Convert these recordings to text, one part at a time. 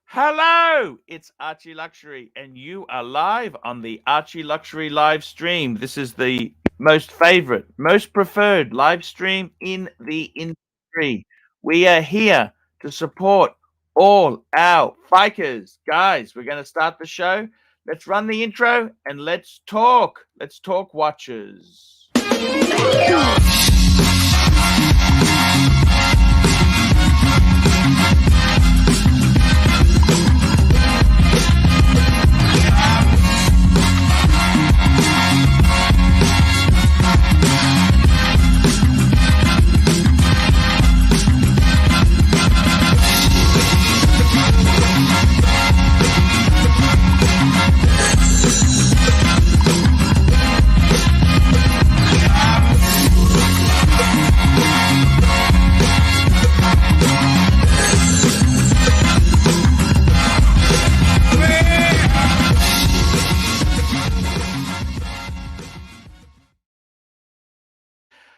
Hello, it's Archieluxury, and you are live on the Archieluxury live stream. This is the most favorite, most preferred live stream in the industry. We are here to support all our bikers. Guys, we're going to start the show. Let's run the intro and let's talk. Let's talk watches.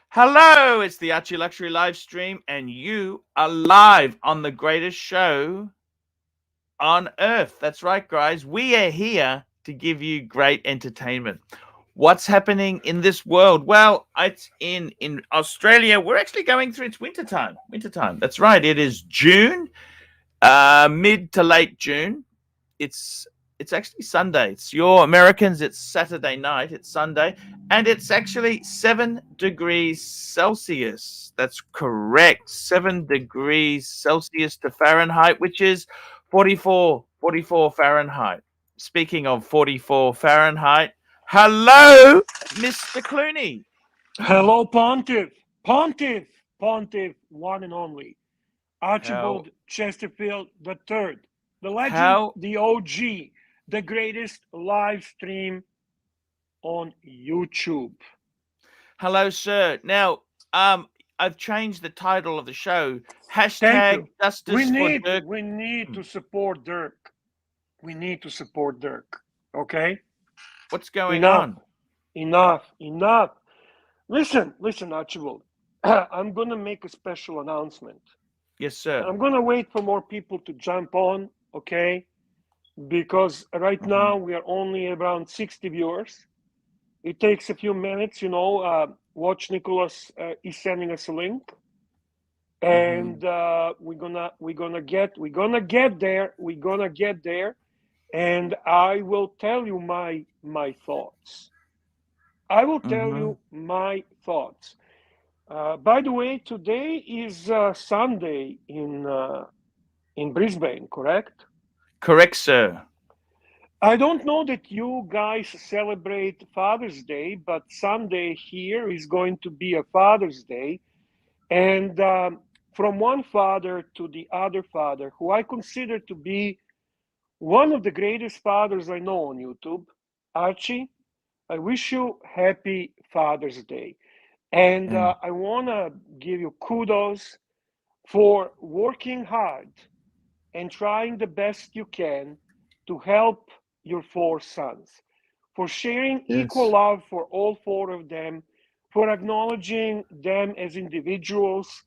Hello, it's the Archieluxury live stream, and you are live on the greatest show on earth. That's right, guys. We are here to give you great entertainment. What's happening in this world? Well, it's in Australia. We're actually going through its wintertime. Wintertime. That's right. It is June, mid to late June. It's actually Sunday. It's your Americans. It's Saturday night. It's Sunday, and it's actually 7 degrees Celsius. That's correct. 7 degrees Celsius to Fahrenheit, which is 44 Fahrenheit. Speaking of 44 Fahrenheit, hello, Mr. Clooney. Hello, Pontiff, one and only. Archibald Chesterfield III, the legend, the OG, the greatest live stream on YouTube. Hello, sir. Now, I've changed the title of the show. Thank Justice we for Dirk. We need to support Dirk. We need to support Dirk. Okay? What's going on? Enough. Listen, Archibald. I'm going to make a special announcement. Yes, sir. I'm going to wait for more people to jump on, okay? Because right now we are only around 60 viewers. It takes a few minutes, Watch Nicholas is sending us a link, and we're gonna get there, and I will tell you my thoughts. I will tell you my thoughts. By the way, today is Sunday in Brisbane, correct? Correct, sir. I don't know that you guys celebrate Father's Day, but Sunday here is going to be a Father's Day. And from one father to the other father, who I consider to be one of the greatest fathers I know on YouTube, Archie, I wish you happy Father's Day. And I want to give you kudos for working hard and trying the best you can to help your 4 sons, for sharing equal love for all 4 of them, for acknowledging them as individuals,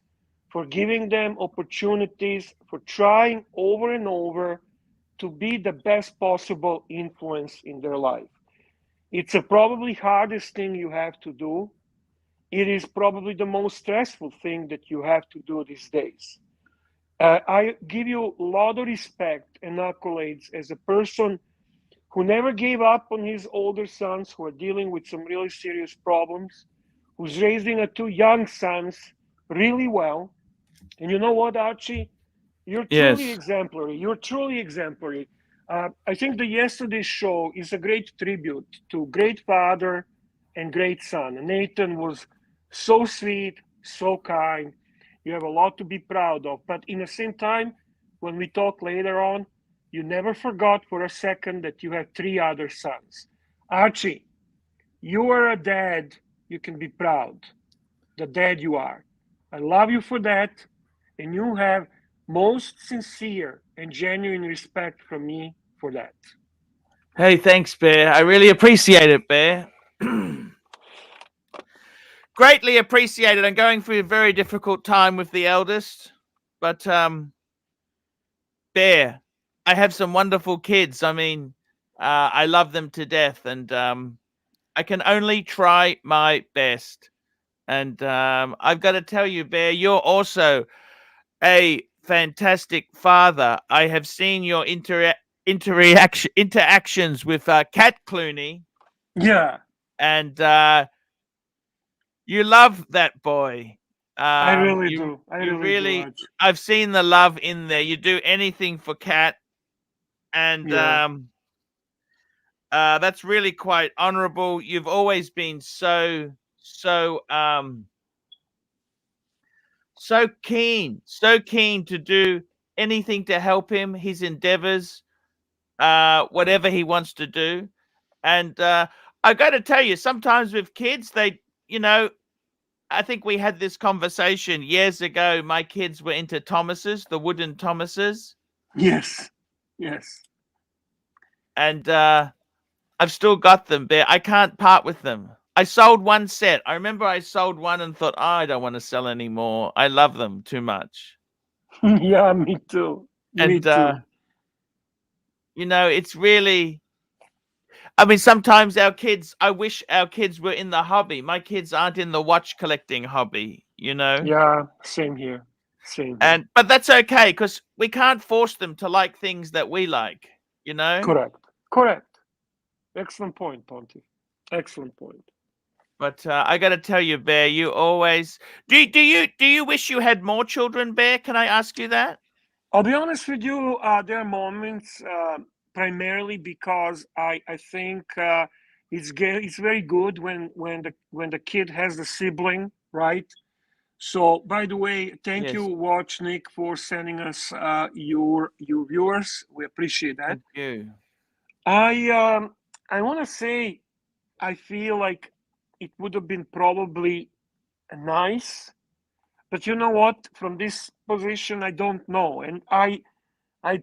for giving them opportunities, for trying over and over to be the best possible influence in their life. It's a probably hardest thing you have to do. It is probably the most stressful thing that you have to do these days. I give you a lot of respect and accolades as a person who never gave up on his older sons who are dealing with some really serious problems, who's raising 2 young sons really well. And you know what, Archie? You're truly exemplary. I think the yesterday's show is a great tribute to great father and great son. Nathan was so sweet, so kind. You have a lot to be proud of. But in the same time, when we talk later on, you never forgot for a second that you have 3 other sons. Archie, you are a dad. You can be proud. The dad you are. I love you for that. And you have most sincere and genuine respect from me for that. Hey, thanks, Bear. I really appreciate it, Bear. Greatly appreciated. I'm going through a very difficult time with the eldest. But, Bear, I have some wonderful kids. I mean, I love them to death, and I can only try my best. And I've got to tell you, Bear, you're also a fantastic father. I have seen your interactions with Cat Clooney, Yeah, and you love that boy. I really You do. I you really do, really. Archie. I've seen the love in there. You do anything for Cat, and Yeah. that's really quite honorable. You've always been so keen to do anything to help him, his endeavors, whatever he wants to do. And I got to tell you, sometimes with kids, I think we had this conversation years ago. My kids were into Thomases, the wooden Thomases, Yes. Yes. and I've still got them there. I can't part with them. I sold one set. I remember I sold one and thought, oh, I don't want to sell anymore. I love them too much. Yeah, me too. Me And too. it's really. I mean, sometimes I wish our kids were in the hobby. My kids aren't in the watch collecting hobby. Yeah, same here. Same here. But that's okay because we can't force them to like things that we like. Correct. Correct. Excellent point, Ponty. Excellent point. But I got to tell you, Bear, you always do you wish you had more children, Bear? Can I ask you that? I'll be honest with you. There are moments, primarily because I think it's very good when the kid has the sibling, right? So, by the way, thank you, Yes. Watch Nick, for sending us your viewers. We appreciate that. Thank you. I I want to say I feel like it would have been probably nice, but you know what? From this position, I don't know, and I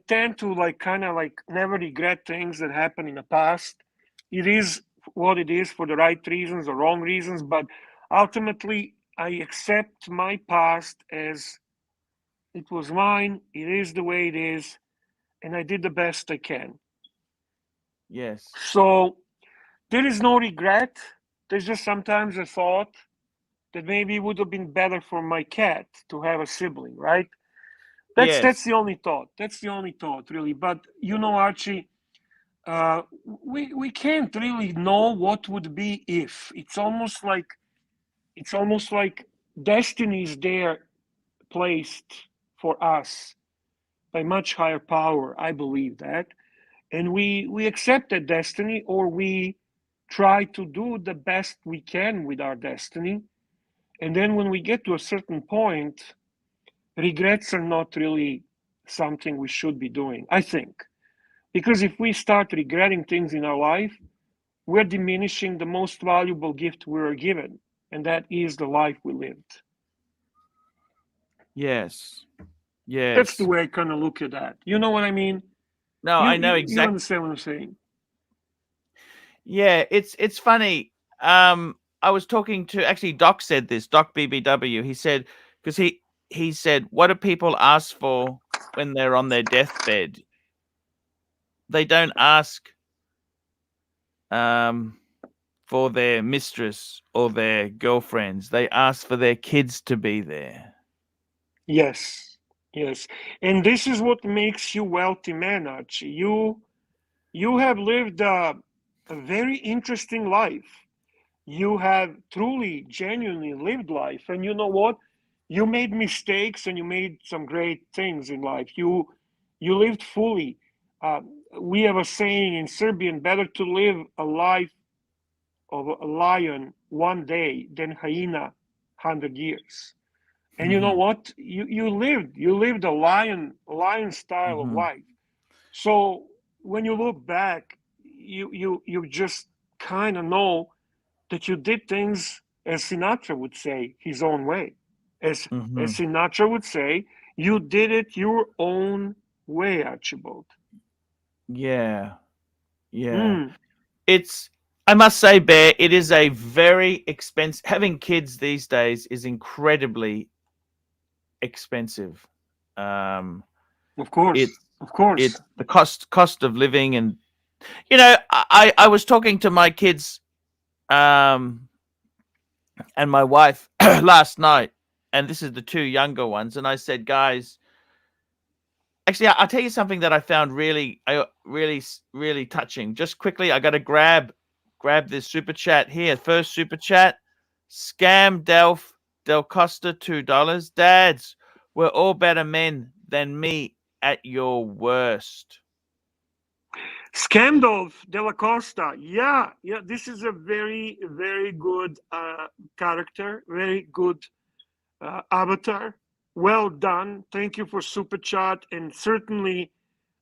tend to like kind of like never regret things that happened in the past. It is what it is for the right reasons or wrong reasons, but ultimately I accept my past as it was mine, it is the way it is, and I did the best I can. Yes. So there is no regret. There's just sometimes a thought that maybe it would have been better for my cat to have a sibling, right? That's Yes. the only thought. That's the only thought, really. But Archie, we can't really know what would be if. It's almost like destiny is there placed for us by much higher power. I believe that, and we accept that destiny, or we try to do the best we can with our destiny. And then when we get to a certain point, regrets are not really something we should be doing, I think. Because if we start regretting things in our life, we're diminishing the most valuable gift we were given, and that is the life we lived. Yes. That's the Yes. way I kind of look at that. You know what I mean? No, You I know you, you exactly. understand what I'm saying? Yeah, it's funny. I was talking to actually Doc said this, Doc BBW. He said because he said, what do people ask for when they're on their deathbed? They don't ask um for their mistress or their girlfriends. They ask for their kids to be there. Yes, yes. And this is what makes you wealthy man, Archie. You have lived a very interesting life. You have truly, genuinely lived life. And you know what? You made mistakes and you made some great things in life. You lived fully. Uh, we have a saying in Serbian: better to live a life of a lion one day than hyena 100 years. And you know Mhm. what? You lived a lion style of Mhm. life. So when you look back, you just kind of know that you did things, as Sinatra would say, his own way. As Mhm. Sinatra would say, you did it your own way, Archibald. Yeah. Yeah. Mm, It's I must say, Bear, it is a very expensive having kids these days is incredibly expensive. Um of it's course. Of course. It's the cost of living, and I was talking to my kids um and my wife last night, and this is the two younger ones, and I said, guys, actually, I'll tell you something that I found really touching. Just quickly, I got to grab this super chat here. First super chat, scam Del Costa $2. Dads, we're all better men than me at your worst. Scandal Della Costa. Yeah, yeah. This is a very, very good character. Very good avatar. Well done. Thank you for super chat. And certainly,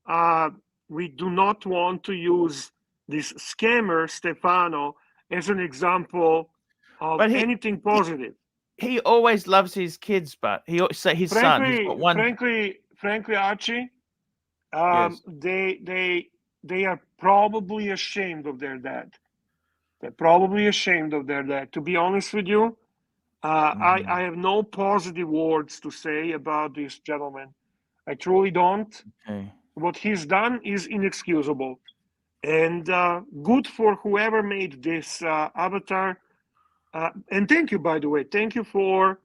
uh, we do not want to use this scammer Stefano as an example of But anything he positive. he always loves his kids, but say his son. He's got one. Frankly, Archie, Yes. they are probably ashamed of their dad. They're probably ashamed of their dad. To be honest with you, I Mhm. have no positive words to say about this gentleman. I truly don't. Okay. What he's done is inexcusable, and good for whoever made this avatar. And thank you, by the way. Thank you for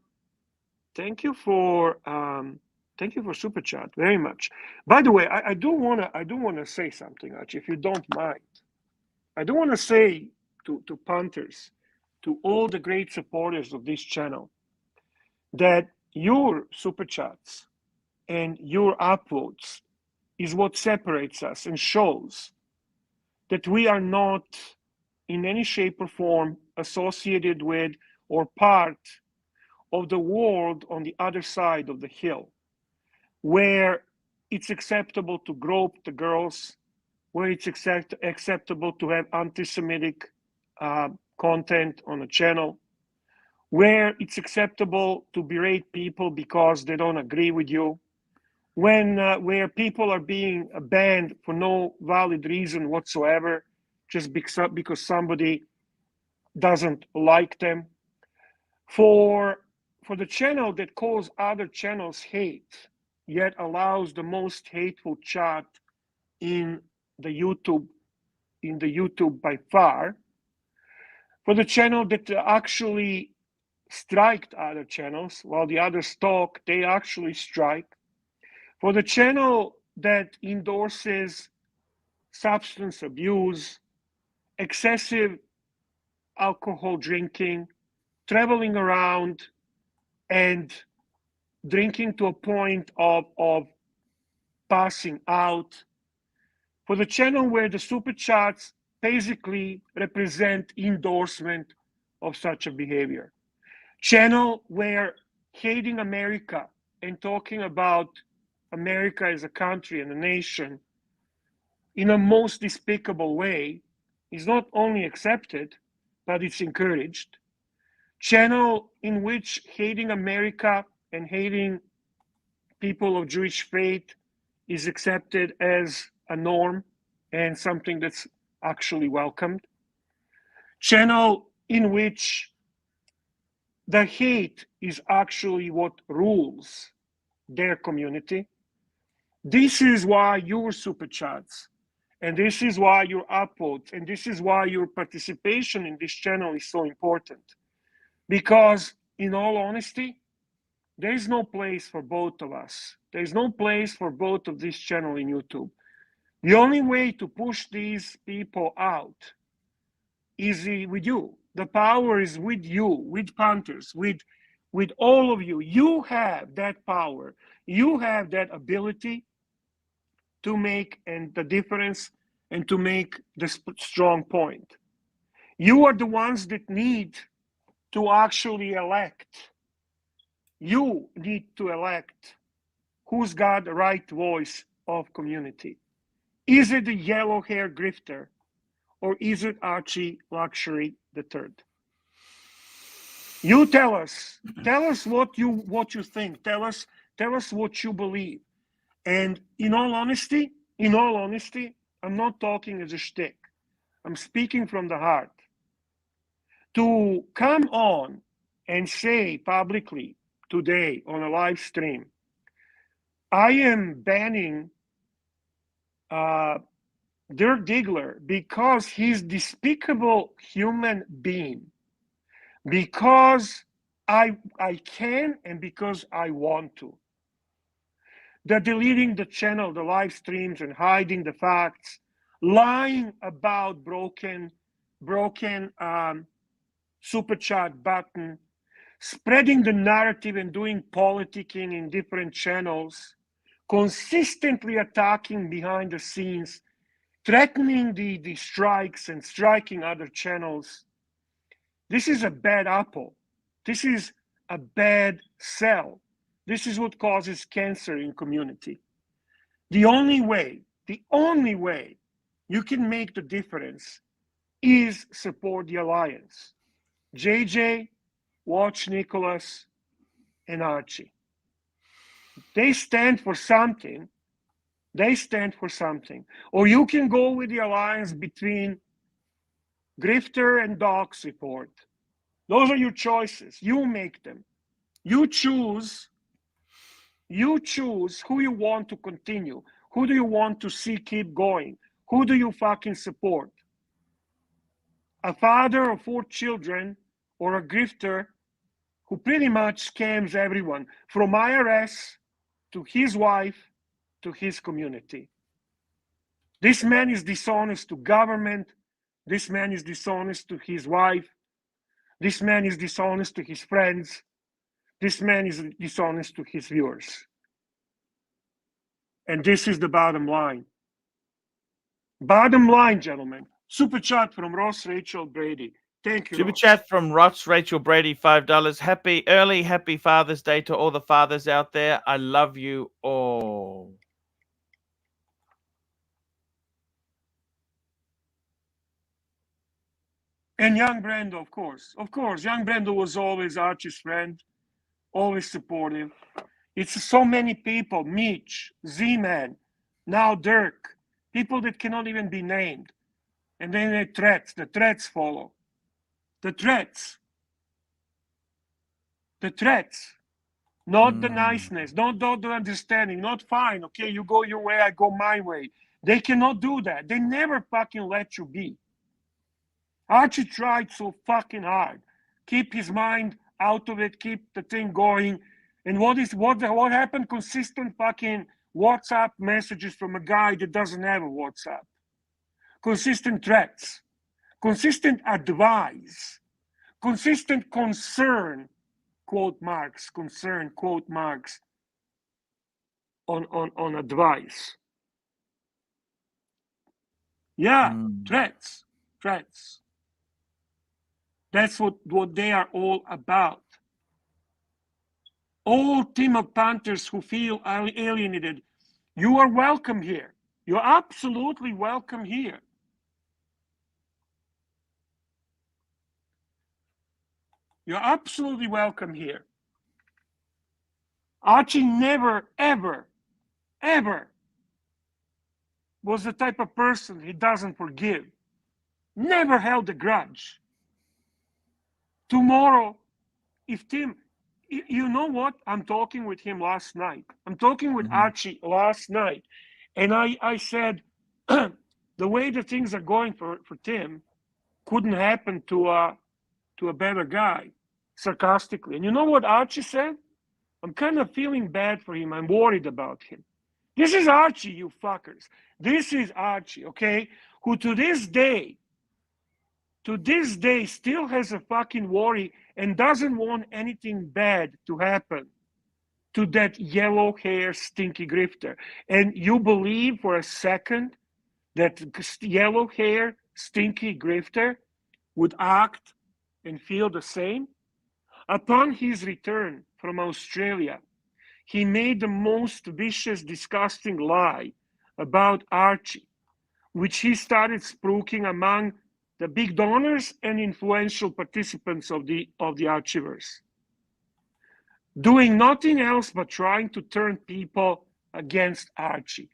thank you for super chat very much. By the way, I do wanna say something, Archie, if you don't mind. I do want to say to punters, to all the great supporters of this channel, that your super chats and your upvotes is what separates us and shows that we are not in any shape or form associated with or part of the world on the other side of the hill, where it's acceptable to grope the girls, where it's acceptable to have anti-Semitic content on a channel, where it's acceptable to berate people because they don't agree with you, when where people are being banned for no valid reason whatsoever, just because somebody doesn't like them, for the channel that calls other channels hate, yet allows the most hateful chat in the YouTube by far, for the channel that actually striked other channels while the others talk, they actually strike, for the channel that endorses substance abuse, excessive alcohol drinking, traveling around and drinking to a point of passing out, for the channel where the super chats basically represent endorsement of such a behavior. Channel where hating America and talking about America as a country and a nation in a most despicable way is not only accepted, but it's encouraged. Channel in which hating America and hating people of Jewish faith is accepted as a norm and something that's actually welcomed. Channel in which the hate is actually what rules their community. This is why your super chats, and this is why your upvotes, and this is why your participation in this channel is so important. Because, in all honesty, there is no place for both of us. There is no place for both of this channel in YouTube. The only way to push these people out is with you. The power is with you, with Panthers, with all of you. You have that power. You have that ability to make and the difference and to make the strong point. You are the ones that need to actually elect. You need to elect who's got the right voice of community. Is it the yellow hair grifter or is it Archieluxury the third? You tell us. Tell us what you think. Tell us what you believe. And in all honesty, I'm not talking as a shtick. I'm speaking from the heart. To come on and say publicly today on a live stream, I am banning Dirk Diggler, because he's despicable human being, because I can and because I want to. They're deleting the channel, the live streams, and hiding the facts, lying about broken super chat button, spreading the narrative and doing politicking in different channels, consistently attacking behind the scenes, threatening the strikes and striking other channels. This is a bad apple. This is a bad cell. This is what causes cancer in community. The only way you can make the difference is support the alliance. JJ, Watch Nicholas, and Archie. They stand for something. They stand for something. Or you can go with the alliance between grifter and dog support. Those are your choices. You make them. You choose who you want to continue. Who do you want to see keep going? Who do you fucking support? A father of 4 children or a grifter who pretty much scams everyone, from IRS to his wife to his community. This man is dishonest to government. This man is dishonest to his wife. This man is dishonest to his friends. This man is dishonest to his viewers. And this is the bottom line. Bottom line, gentlemen. Super chat from Ross Rachel Brady. Thank you, Super Ross. chat from Ross Rachel Brady, $5. Happy Father's Day to all the fathers out there. I love you all. And young Brando, of course. Of course, young Brando was always Archie's friend, always supportive. It's so many people, Mitch, Z-Man, now Dirk, people that cannot even be named. And then the threats follow. The threats, not the niceness, not the understanding, not fine, okay, you go your way, I go my way. They cannot do that. They never fucking let you be. Archie tried so fucking hard. Keep his mind out of it, keep the thing going. And what happened? Consistent fucking WhatsApp messages from a guy that doesn't have a WhatsApp. Consistent threats. Consistent advice. Consistent concern, quote marks, concern, quote marks, on advice. Yeah, threats. That's what they are all about. All team of Panthers who feel alienated, you are welcome here. You're absolutely welcome here. You're absolutely welcome here. Archie never, ever was the type of person he doesn't forgive. Never held a grudge. Tomorrow, if Tim, you know what? I'm talking with him last night. I'm talking with Archie last night. And I said, the way the things are going for Tim couldn't happen to a better guy, sarcastically. And you know what Archie said? I'm kind of feeling bad for him. I'm worried about him. This is Archie, you fuckers. This is Archie, okay? Who to this day still has a fucking worry and doesn't want anything bad to happen to that yellow hair stinky grifter. And you believe for a second that yellow hair stinky grifter would act and feel the same? Upon his return from Australia, he made the most vicious, disgusting lie about Archie, which he started spruiking among the big donors and influential participants of the Archieverse, doing nothing else but trying to turn people against Archie.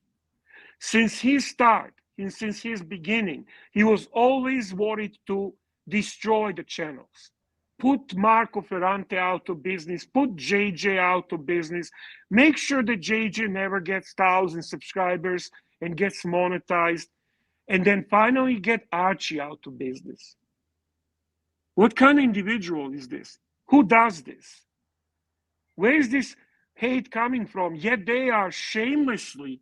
Since his start, since his beginning, he was always worried to destroy the channels. Put Marco Ferrante out of business, put JJ out of business, make sure that JJ never gets 1,000 subscribers, and gets monetized, and then finally get Archie out of business. What kind of individual is this? Who does this? Where is this hate coming from? Yet they are shamelessly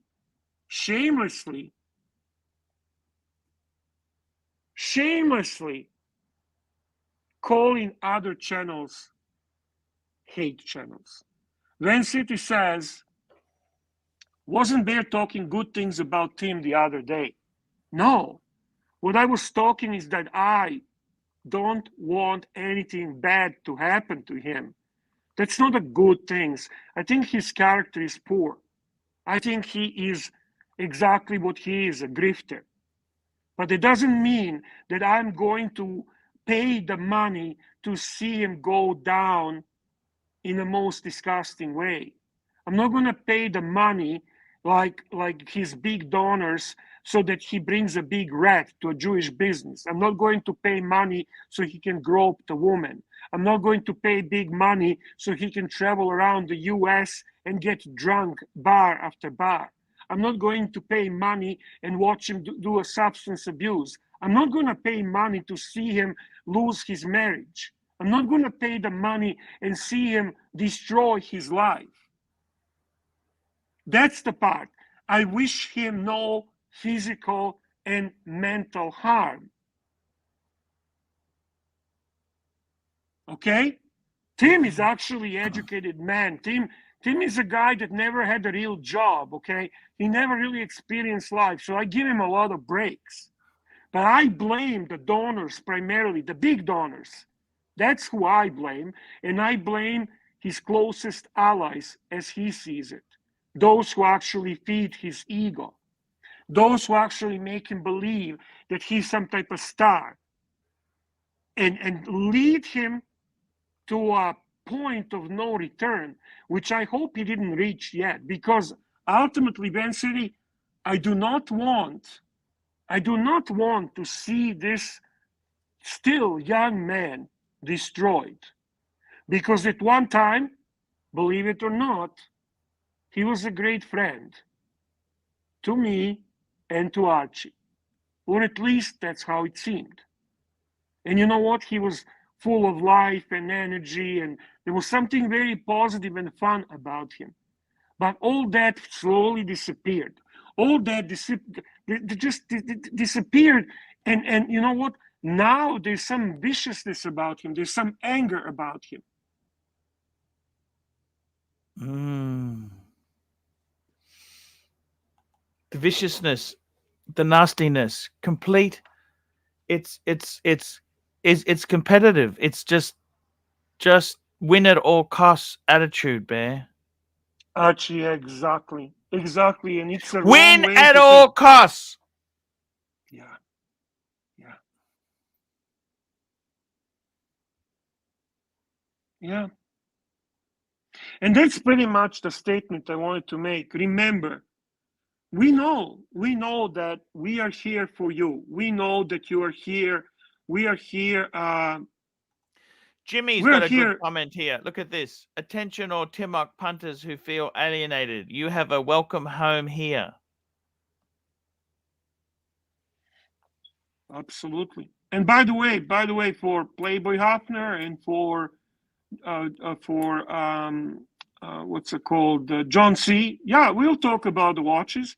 calling other channels hate channels. Van City says, wasn't Bear talking good things about Tim the other day? No. What I was talking is that I don't want anything bad to happen to him. That's not a good thing. I think his character is poor. I think he is exactly what he is, a grifter. But it doesn't mean that I'm going to pay the money to see him go down in the most disgusting way. I'm not going to pay the money like his big donors so that he brings a big rat to a Jewish business. I'm not going to pay money so he can grope the woman. I'm not going to pay big money so he can travel around the US and get drunk bar after bar. I'm not going to pay money and watch him do a substance abuse. I'm not going to pay money to see him lose his marriage. I'm not going to pay the money and see him destroy his life. That's the part. I wish him no physical and mental harm. Okay? Tim is actually an educated man. Tim is a guy that never had a real job, okay? He never really experienced life, so I give him a lot of breaks. But I blame the donors primarily, the big donors. That's who I blame, and I blame his closest allies as he sees it. Those who actually feed his ego. Those who actually make him believe that he's some type of star. And lead him to a point of no return, which I hope he didn't reach yet, because ultimately, Van City, I do not want to see this still young man destroyed. Because at one time, believe it or not, he was a great friend to me and to Archie. Or at least that's how it seemed. And you know what? He was full of life and energy, and there was something very positive and fun about him. But all that slowly disappeared. All that just disappeared. And you know what? Now there's some viciousness about him. There's some anger about him. The viciousness, the nastiness, complete. It's competitive. It's just win at all costs attitude, Bear. Archie, exactly. And it's a wrong Win way at to all think. costs. Yeah. And that's pretty much the statement I wanted to make. Remember, we know that we are here for you. We know that you are here. We are here. Jimmy's We're got a good here. comment here. Look at this. Attention all Timok punters who feel alienated. You have a welcome home here. Absolutely. And by the way, for Playboy Hafner and for what's it called, John C. Yeah, we'll talk about the watches.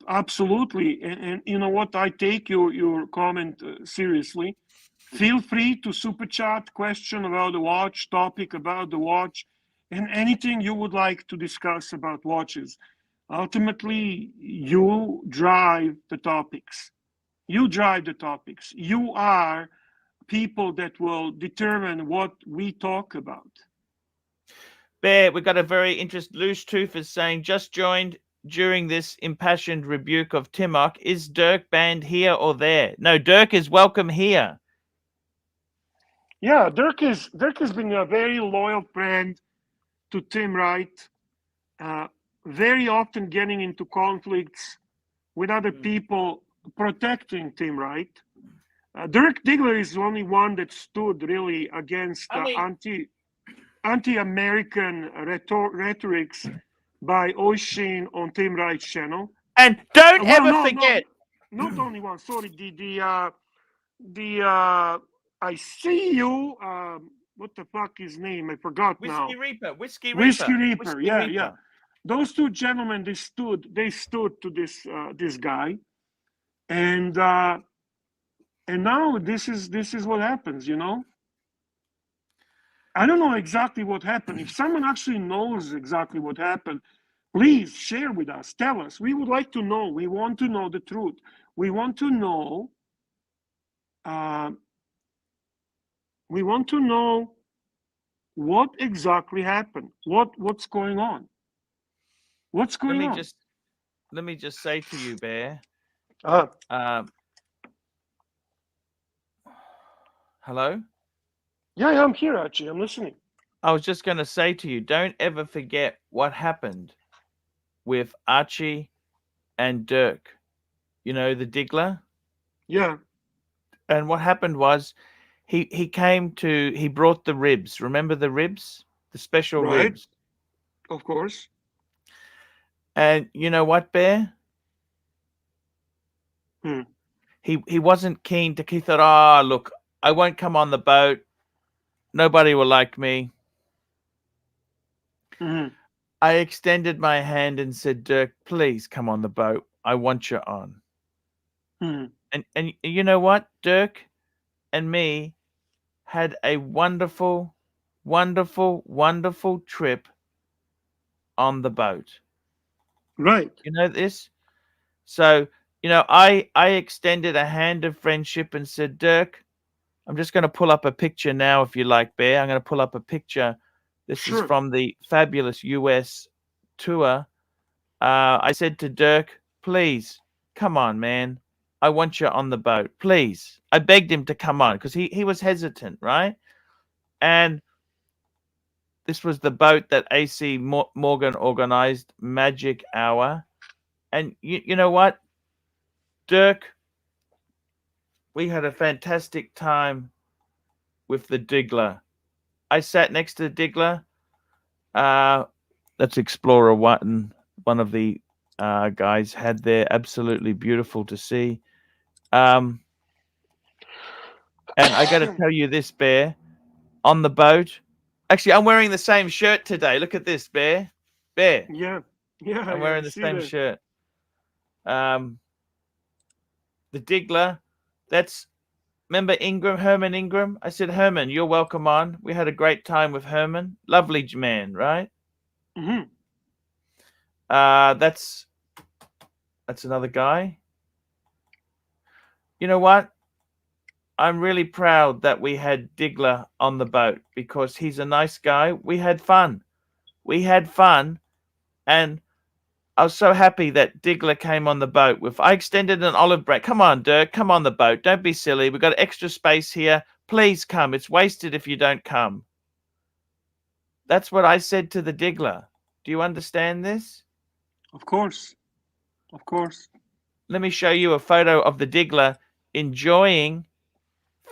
Absolutely. And you know what? I take your comment seriously. Feel free to super chat, question about the watch, topic about the watch, and anything you would like to discuss about watches. Ultimately, you drive the topics. You drive the topics. You are people that will determine what we talk about. Bear, we've got a very interesting. Loose Tooth is saying, just joined during this impassioned rebuke of Timok. Is Dirk banned here or there? No, Dirk is welcome here. Yeah, Dirk has been a very loyal friend to Tim Wright, very often getting into conflicts with other people, protecting Tim Wright. Dirk Diggler is the only one that stood really against anti-American rhetorics by Oisin on Tim Wright's channel. And don't Well, ever no, forget. not only one. Sorry, the I see you. What the fuck is name? I forgot now. Whiskey Reaper, Whiskey Whiskey Reaper, Reaper. Whiskey Yeah, yeah. Reaper. Those two gentlemen, they stood to this guy, and now this is what happens. You know, I don't know exactly what happened. If someone actually knows exactly what happened, please share with us. Tell us. We would like to know. We want to know the truth. We want to know. Uh, we want to know what exactly happened. What's going on? What's Let going me on? just let me just say to you, Bear. Uh, Hello? yeah, I'm here, Archie. I'm listening. I was just going to say to you, don't ever forget what happened with Archie and Dirk. You know, the Diggler? Yeah, And what happened was he brought the ribs. Remember the ribs? The special right. ribs. Of course. And you know what, Bear? Hmm. He wasn't keen to. He thought, "Ah, look, I won't come on the boat. Nobody will like me." Hmm. I extended my hand and said, "Dirk, please come on the boat. I want you on." Hmm. And you know what? Dirk and me had a wonderful, wonderful, wonderful trip on the boat. Right. You know this? So, I extended a hand of friendship and said, "Dirk, I'm just going to pull up a picture now if you like, Bear. I'm going to pull up a picture. This is Sure. from the fabulous US tour. I said to Dirk, please, come on, man. I want you on the boat. Please." I begged him to come on because he was hesitant, right? And this was the boat that AC Morgan organized, Magic Hour. And you know what, Dirk? We had a fantastic time with the Diggler. I sat next to the Diggler. Uh, that's Explorer one of the guys had there. Absolutely beautiful to see. Um, and I got to tell you this, Bear, on the boat. Actually, I'm wearing the same shirt today. Look at this, Bear. Bear, Yeah. Yeah. I'm Yeah. I wearing the see same that. shirt. Um, the Diggler. That's Remember Ingram, Herman Ingram? I said, Herman, you're welcome on. We had a great time with Herman. Lovely man, right? Hmm. Uh, that's that's another guy. You know what? I'm really proud that we had Diggler on the boat because he's a nice guy. We had fun. We had fun, and I was so happy that Diggler came on the boat with. I extended an olive branch. Come on, Dirk, come on the boat. Don't be silly. We've got extra space here. Please come. It's wasted if you don't come. That's what I said to the Diggler. Do you understand this? Of course. Of course. Let me show you a photo of the Diggler enjoying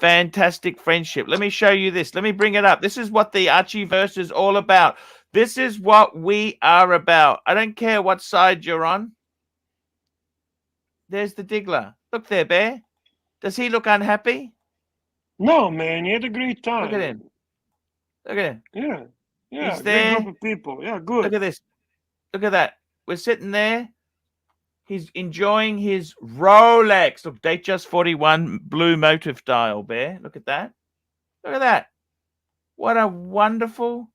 fantastic friendship. Let me show you this. Let me bring it up. This is what the Archieverse is all about. This is what we are about. I don't care what side you're on. There's the Diggler. Look there, Bear. Does he look unhappy? No, man, you had a great Look at time. him. Look at him. Yeah. Yeah. He's Great group there. of people. Yeah. Look Good. at this. Look at that. We're sitting there. He's enjoying his Rolex. Look, Datejust 41 blue motive dial, Bear. Look at that. Look at that. What a wonderful.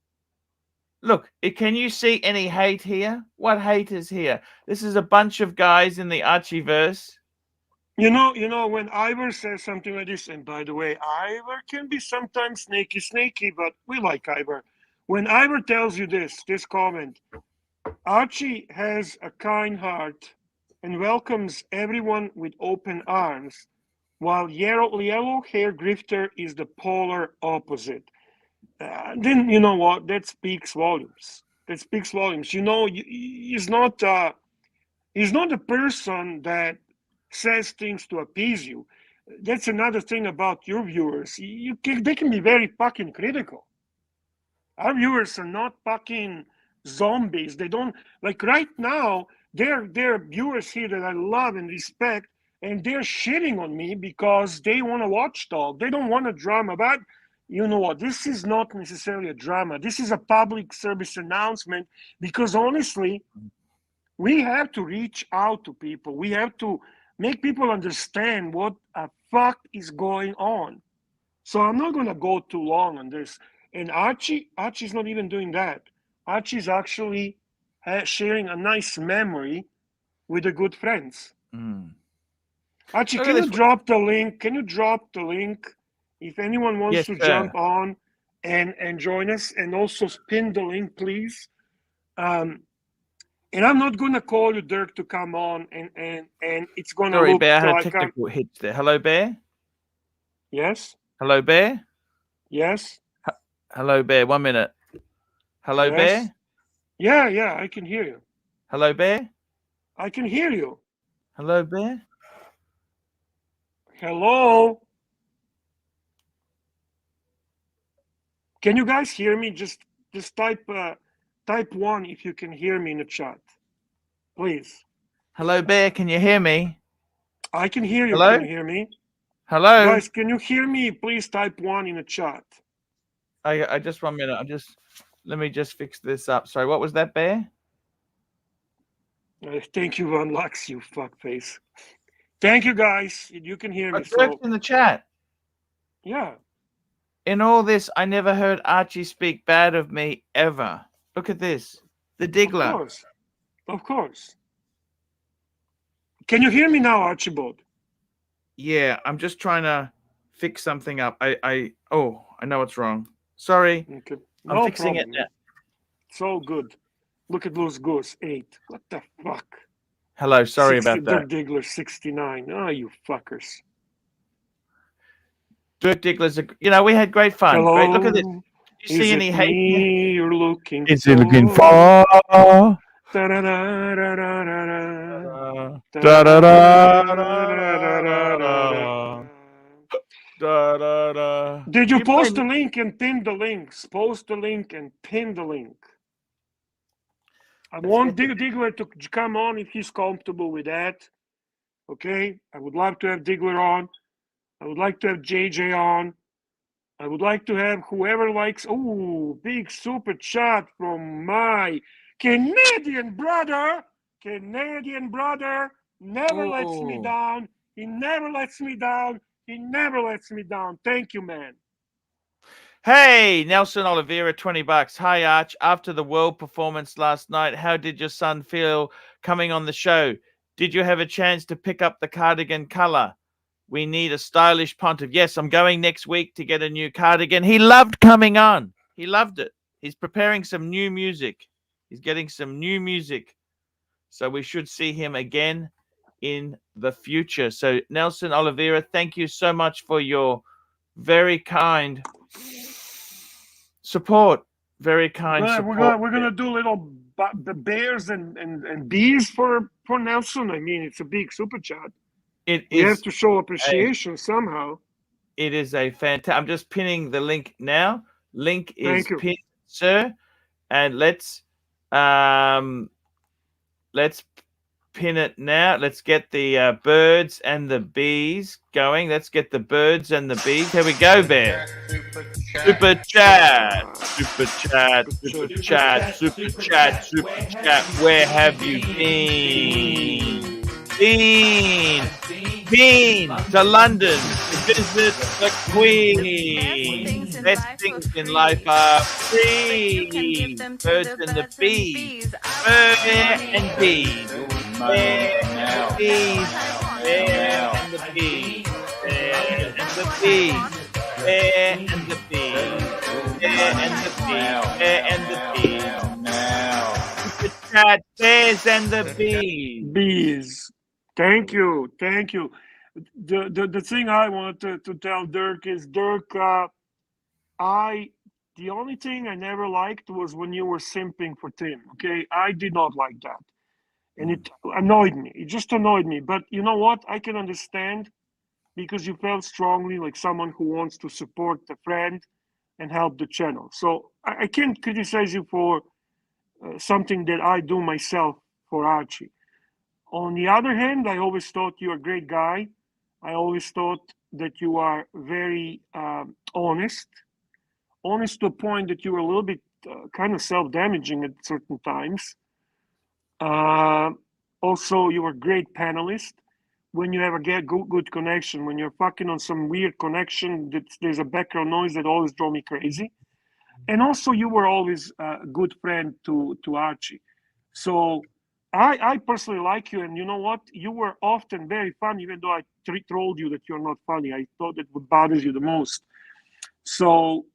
Look, can you see any hate here? What hate is here? This is a bunch of guys in the Archieverse. When Ivor says something like this, and by the way, Ivor can be sometimes snaky, but we like Ivor. When Ivor tells you this comment, Archie has a kind heart and welcomes everyone with open arms, while yellow hair grifter is the polar opposite. Then you know what? That speaks volumes. That speaks volumes. He's not a person that says things to appease you. That's another thing about your viewers. They can be very fucking critical. Our viewers are not fucking zombies. They don't like right now. they're viewers here that I love and respect, and they're shitting on me because they want a watchdog. They don't want a drama. But you know what? This is not necessarily a drama. This is a public service announcement, because honestly, we have to reach out to people. We have to make people understand what the fuck is going on. So I'm not going to go too long on this. And Archie's not even doing that. Archie's actually sharing a nice memory with the good friends. Archie, can you drop the link? Can you drop the link if anyone wants to jump on and join us? And also pin the link, please. And I'm not gonna call you, Dirk, to come on, and it's gonna Sorry, look Bear, I had a like technical hitch there. Hello, Bear. Yes. Hello, Bear. Yes. Hello, Bear. 1 minute. Hello, Yes. Bear. Yeah, I can hear you. Hello, Bear. I can hear you. Hello, Bear. Hello. Can you guys hear me? Just type 1 if you can hear me in the chat, please. Hello, Bear. Can you hear me? I can hear you. Hello? Can you hear me? Hello. Guys, can you hear me? Please type 1 in the chat. I just 1 minute. Let me just fix this up. Sorry, what was that, Bear? Thank you, Van Lux, you fuckface. Thank you, guys. You can hear me. So in the chat. Yeah. In all this, I never heard Archie speak bad of me ever. Look at this. The Diggler. Of course. Of course. Can you hear me now, Archibald? Yeah, I'm just trying to fix something up. I know what's wrong. Sorry. Okay. I'm fixing it now. So good. Look at those goose 8. What the fuck? Hello, sorry about that. Dirk Diggler 69. Oh, you fuckers. Dirk Diggler's we had great fun. Hello? Great. Look at this. Did you see any hate? You're looking Is for? he looking for? Did you post the link and pin the links? Post the link and pin the link. I want Diggler to come on if he's comfortable with that. Okay? I would love to have Diggler on. I would like to have JJ on. I would like to have whoever likes. Oh, big super chat from my Canadian brother. Canadian brother never lets me down. He never lets me down. He never lets me down. Thank you, man. Hey, Nelson Oliveira, $20. Hi, Arch. After the world performance last night, how did your son feel coming on the show? Did you have a chance to pick up the cardigan color? We need a stylish pontiff. Yes, I'm going next week to get a new cardigan. He loved coming on. He loved it. He's preparing some new music. He's getting some new music. So we should see him again in the future. So Nelson Oliveira, thank you so much for your very kind support. Very kind support. We're gonna do little the bears and bees for Nelson. I mean, it's a big super chat. We have to show appreciation somehow. It is a fantastic. I'm just pinning the link now. Link is pinned, sir. And let's pin it now. Let's get the birds and the bees going. Let's get the birds and the bees. Here we go, Bear. Super chat. Super chat. Super chat. Super chat. Super chat. Where have you been? Been to London to visit the Queen. Best things in life are free. Birds and the bees. Bear and bees. Bear and the bees. Bear and the bees. Bear and the bees. Bear and the bees. Bear and the bees. Bear and the bees. Super chat. Bears and the bees. Bees. Thank you. The thing I wanted to tell Dirk is, Dirk, the only thing I never liked was when you were simping for Tim. Okay, I did not like that, and it annoyed me. It just annoyed me. But you know what? I can understand, because you felt strongly like someone who wants to support a friend and help the channel. So I can't criticize you for something that I do myself for Archie. On the other hand, I always thought you're a great guy. I always thought that you are very honest to a point that you were a little bit kind of self-damaging at certain times. Also, you were a great panelist. When you ever get good connection, when you're fucking on some weird connection, there's a background noise that always drove me crazy. And also, you were always a good friend to Archie. So I personally like you, and you know what? You were often very fun, even though I told you that you're not funny. I thought that would bother you the most. So,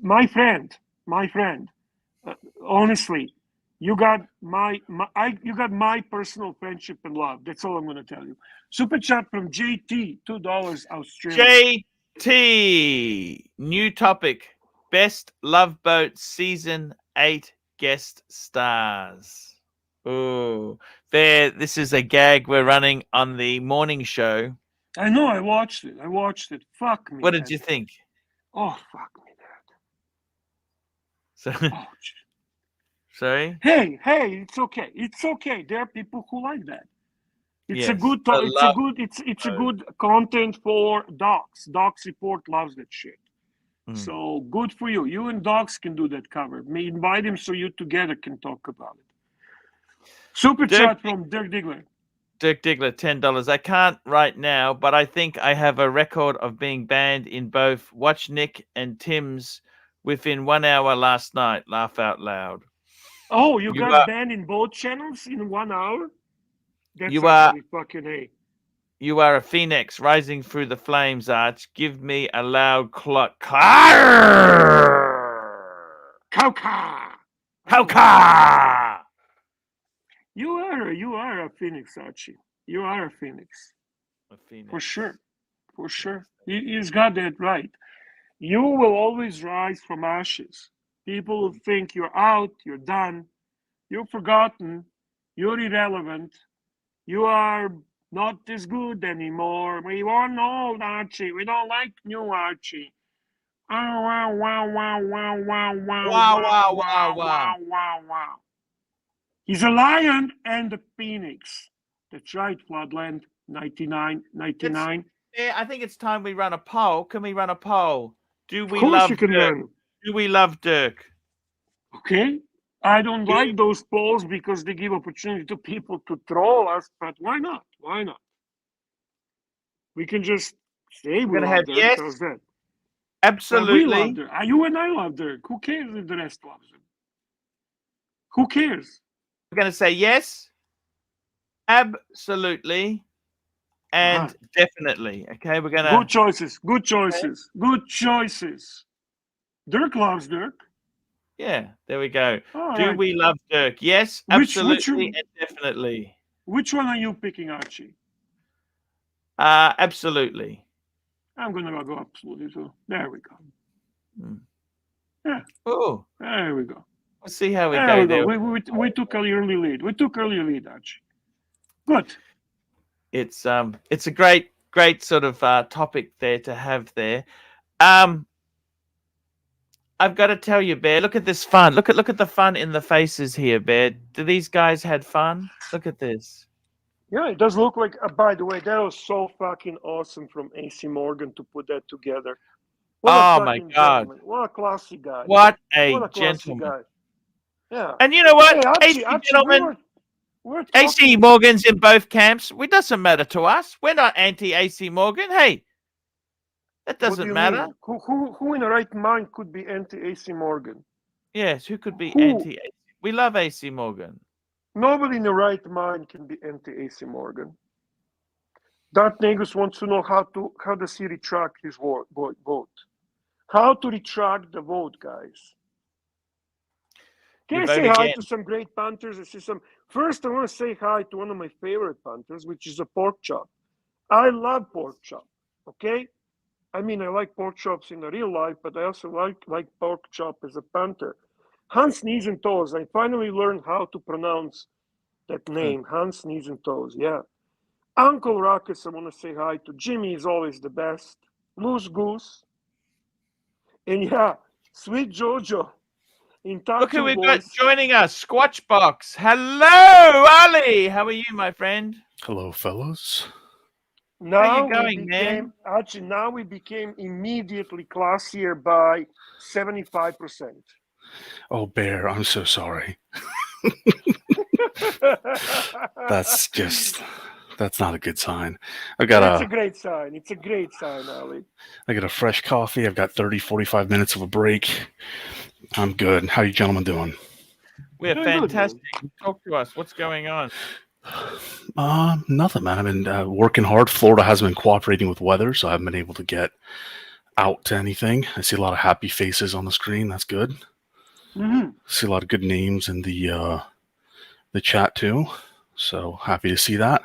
my friend, honestly, you got you got my personal friendship and love. That's all I'm going to tell you. Super chat from JT, $2 Australian. JT, new topic: best Love Boat season 8 guest stars. Oh, there! This is a gag we're running on the morning show. I know. I watched it. Fuck me. What did you think? Oh, fuck me, So, oh, sorry. hey, it's okay. It's okay. There are people who like that. It's Yes, a good. It's a good content for docs. Docs Report loves that shit. So good for you. You and Docs can do that cover. Me invite him so you together can talk about it. Super chat from Dirk Diggler. Dirk Diggler, $10. I can't right now, but I think I have a record of being banned in both Watch Nick and Tim's within 1 hour last night. Laugh out loud. Oh, you got banned in both channels in 1 hour? That's actually fucking A. You are a phoenix rising through the flames, Arch. Give me a loud cluck. Kauka! You are a phoenix, Archie. You are a phoenix. A phoenix. For sure. For sure. He's got that right. You will always rise from ashes. People will think you're out, you're done, you're forgotten, you're irrelevant, you are not as good anymore. We want old Archie. We don't like new Archie. Oh, wow, wow, wow, wow, wow, wow, wow, wow, wow, wow, wow. He's a lion and a phoenix. That's right, Floodland 99. Yeah, I think it's time we run a poll. Can we run a poll? Do we Of course love you can Dirk? run. Do we love Dirk? Okay. I don't like those polls because they give opportunity to people to troll us, but why not? Why not? We can just say we love Dirk. Yes. How's that? Absolutely. We love Dirk. You and I love Dirk. Who cares if the rest loves him? Who cares? We're going to say yes, absolutely, and definitely. Okay, we're going to... Good choices. Good choices. Okay. Good choices. Dirk loves Dirk. Yeah, there we go. All Do right. we love Dirk? Yes, absolutely, and definitely. Which one are you picking, Archie? Absolutely. I'm going to go absolutely too. There we go. Yeah. Oh. There we go. We'll see how we go there. We took an early lead. Archie. Good. It's a great sort of topic there to have there. I've got to tell you, Bear, look at this fun. Look at the fun in the faces here, Bear. Do these guys had fun? Look at this. Yeah, it does look like, by the way, that was so fucking awesome from AC Morgan to put that together. Oh my God. Gentleman. What a classy guy. What a gentleman. Guy. Yeah. And you know what? Hey, Archie, gentlemen, we're AC Morgan's in both camps. It doesn't matter to us. We're not anti-AC Morgan. Hey, that doesn't matter. Who in the right mind could be anti-AC Morgan? Yes, who could be anti-AC? We love AC Morgan. Nobody in the right mind can be anti-AC Morgan. Dart Negus wants to know how does he retract his vote? How to retract the vote, guys? Can I say hi to some great punters? First, I want to say hi to one of my favorite punters, which is a pork chop. I love pork chop. Okay, I mean I like pork chops in the real life, but I also like pork chop as a punter. Hans Knees and Toes. I finally learned how to pronounce that name. Hans Knees and Toes. Yeah. Uncle Ruckus, I want to say hi to. Jimmy is always the best. Loose Goose. And yeah, Sweet Jojo. in Look who touching we've got voice. joining us. Squatchbox. Hello, Ali. How are you, my friend? Hello, fellows. How you Now we going, became man? actually now we became immediately classier by 75%. Oh, Bear, I'm so sorry. That's not a good sign. It's a great sign. It's a great sign, Ali. I got a fresh coffee. I've got 30, 45 minutes of a break. I'm good. How you gentlemen doing? We're Doing good, man. fantastic. Talk to us. What's going on? Nothing, man. I've been working hard. Florida hasn't been cooperating with weather, so I haven't been able to get out to anything. I see a lot of happy faces on the screen. That's good. Mm-hmm. See a lot of good names in the chat too. So happy to see that.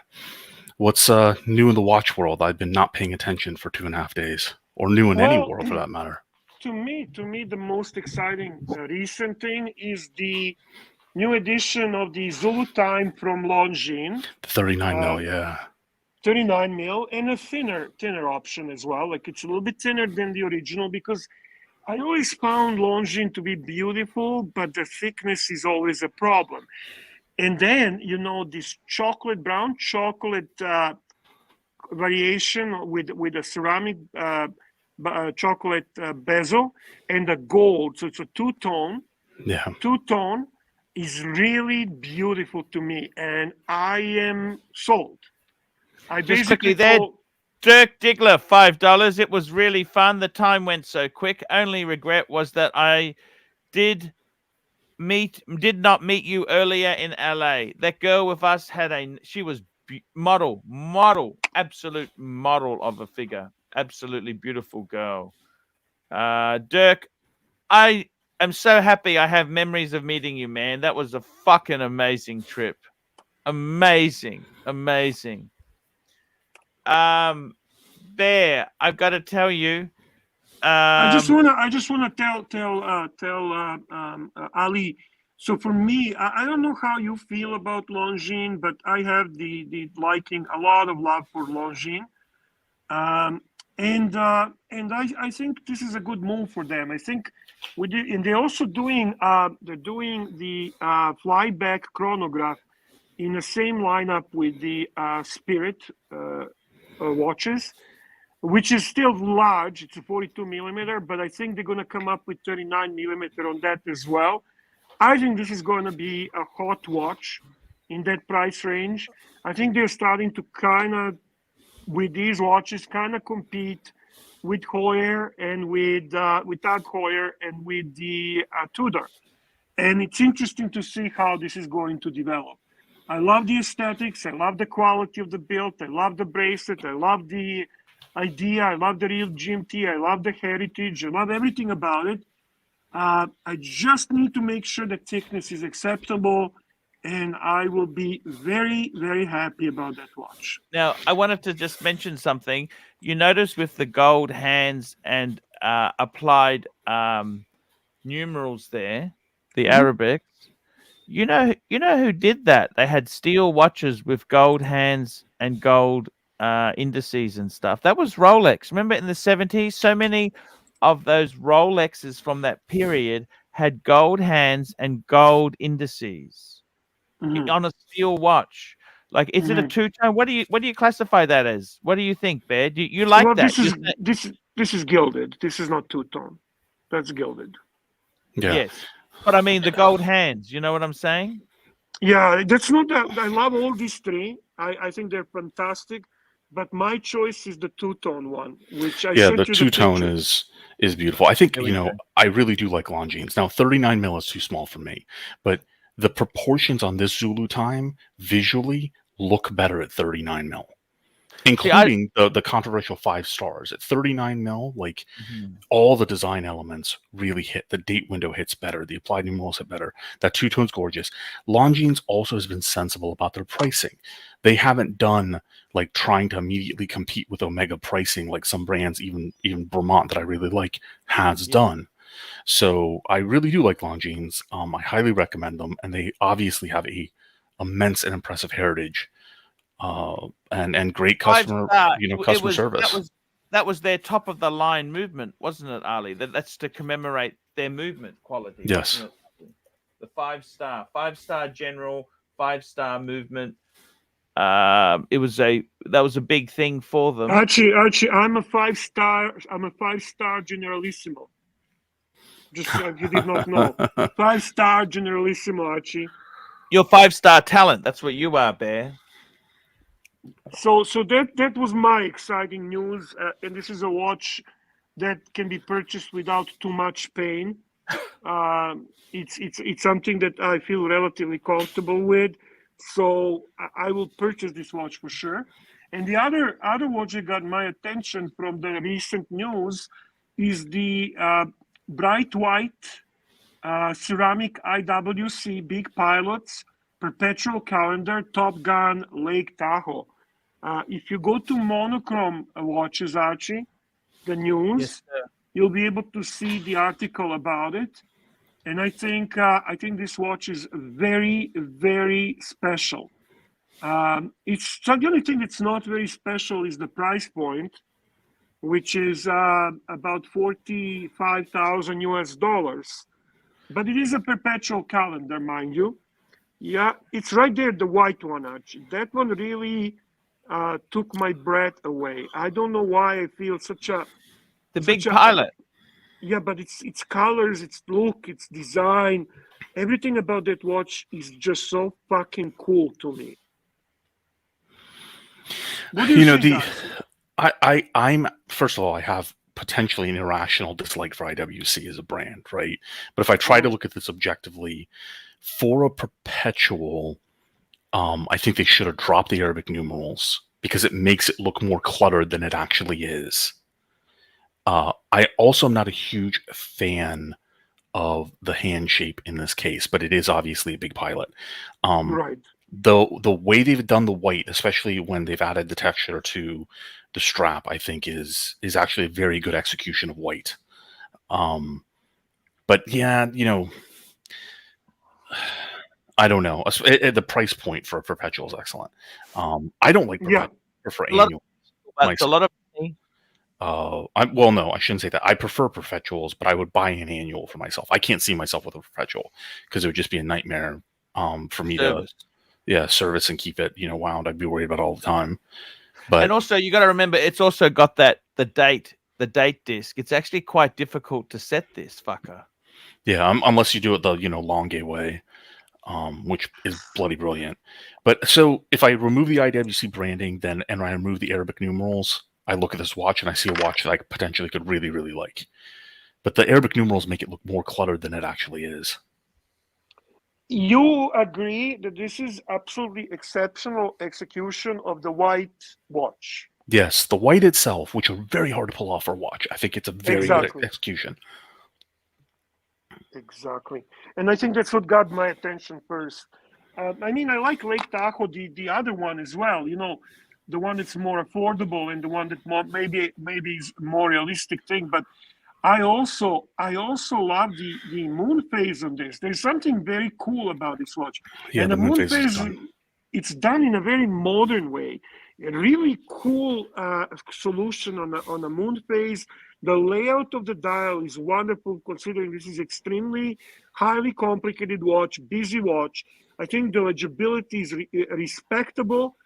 What's new in the watch world? I've been not paying attention for 2.5 days, or new in any Well, world for that matter. to me, the most exciting recent thing is the new edition of the Zulu Time from Longines, The 39 mil, yeah. 39 mil, and a thinner option as well. Like it's a little bit thinner than the original because I always found Longines to be beautiful, but the thickness is always a problem. And then this brown chocolate variation with a ceramic chocolate bezel and a gold, so it's a two-tone. Yeah. Two-tone is really beautiful to me, and I am sold. I Just quickly basically there, told Dirk Diggler, $5. It was really fun. The time went so quick. Only regret was that I did not meet you earlier in LA. That girl with us she was model, absolute model of a figure. Absolutely beautiful girl. Dirk, I am so happy I have memories of meeting you, man. That was a fucking amazing trip. Amazing. Bear, I've got to tell you. I just wanna tell Ali. So for me, I don't know how you feel about Longines, but I have the liking a lot of love for Longines. And I think this is a good move for them. I think and they're also doing the flyback chronograph in the same lineup with the Spirit watches, which is still large. It's a 42 millimeter, but I think they're going to come up with 39 millimeter on that as well. I think this is going to be a hot watch in that price range. I think they're starting to kind of, with these watches, kind of compete with Hoyer and with Tag Heuer and with the Tudor. And it's interesting to see how this is going to develop. I love the aesthetics. I love the quality of the build. I love the bracelet. I love the idea. I love the real GMT. I love the heritage. I love everything about it. I just need to make sure the thickness is acceptable, and I will be very, very happy about that watch. Now, I wanted to just mention something. You notice with the gold hands and applied numerals there, the Arabics. You know who did that? They had steel watches with gold hands and gold indices and stuff. That was Rolex. Remember in the 70s, so many of those Rolexes from that period had gold hands and gold indices on a steel watch. Like, is it a two-tone? What do you classify that as? What do you think, Bear? Do you like Well, that? this is gilded. This is not two-tone. That's gilded. Yeah. Yes, but I mean the gold hands. You know what I'm saying? Yeah, that's not that. I love all these three. I think they're fantastic, but my choice is the two-tone one, which I sent the you the two-tone picture. is beautiful. I think There we go. I really do like Longines. Now 39 mil is too small for me, but the proportions on this Zulu Time visually look better at 39 mil, including the controversial 5 stars at 39 mil. Like all the design elements really hit. The date window hits better. The applied numerals hit better. That two-tone's gorgeous. Longines also has been sensible about their pricing. They haven't done like trying to immediately compete with Omega pricing like some brands, even Vermont that I really like, has done. So I really do like Longines. I highly recommend them, and they obviously have a immense and impressive heritage, and great customer customer service. That was their top of the line movement, wasn't it, Ali? That's to commemorate their movement quality. Yes. The 5-star general, 5-star movement. That was a big thing for them. Archie, I'm a 5-star. I'm a 5-star generalissimo. Just if you did not know, 5-star generalissimo, Archie. You're 5-star talent. That's what you are, Bear. So that was my exciting news, and this is a watch that can be purchased without too much pain. It's something that I feel relatively comfortable with, so I will purchase this watch for sure. And the other watch that got my attention from the recent news is the bright white ceramic IWC Big Pilots perpetual calendar Top Gun Lake Tahoe. If you go to Monochrome Watches, Archie, the news, Yes, sir. you'll be able to see the article about it. And I think this watch is very, very special. It's the only thing that's not very special is the price point, which is about $45,000. But it is a perpetual calendar, mind you. Yeah, it's right there, the white one, Archie. That one really took my breath away. I don't know why I feel The Big Pilot. Yeah, but it's colors, its look, its design, everything about that watch is just so fucking cool to me. What do you think, I'm first of all, I have potentially an irrational dislike for IWC as a brand, right? But if I try to look at this objectively, for a perpetual, I think they should have dropped the Arabic numerals because it makes it look more cluttered than it actually is. I also am not a huge fan of the hand shape in this case, but it is obviously a Big Pilot. right? The way they've done the white, especially when they've added the texture to the strap, I think is actually a very good execution of white. But yeah, I don't know. The price point for perpetual is excellent. I don't like perpetual. I prefer annual. That's a lot of money. No, I shouldn't say that. I prefer perpetuals, but I would buy an annual for myself. I can't see myself with a perpetual because it would just be a nightmare for me to service and keep it wound. I'd be worried about it all the time. But and also you got to remember, it's also got the date disc. It's actually quite difficult to set this fucker. Yeah, unless you do it the Longue way, which is bloody brilliant. But so if I remove the IWC branding, and I remove the Arabic numerals, I look at this watch and I see a watch that I potentially could really, really like. But the Arabic numerals make it look more cluttered than it actually is. You agree that this is absolutely exceptional execution of the white watch? Yes, the white itself, which are very hard to pull off for a watch. I think it's a very good execution. Exactly. And I think that's what got my attention first. I mean, I like Lake Tahoe, the other one as well, the one that's more affordable and the one that maybe is more realistic thing. But I also love the moon phase on this. There's something very cool about this watch. Yeah, and the moon phase phase, it's done in a very modern way. A really cool solution on a moon phase. The layout of the dial is wonderful, considering this is extremely highly complicated watch, busy watch. I think the legibility is respectable.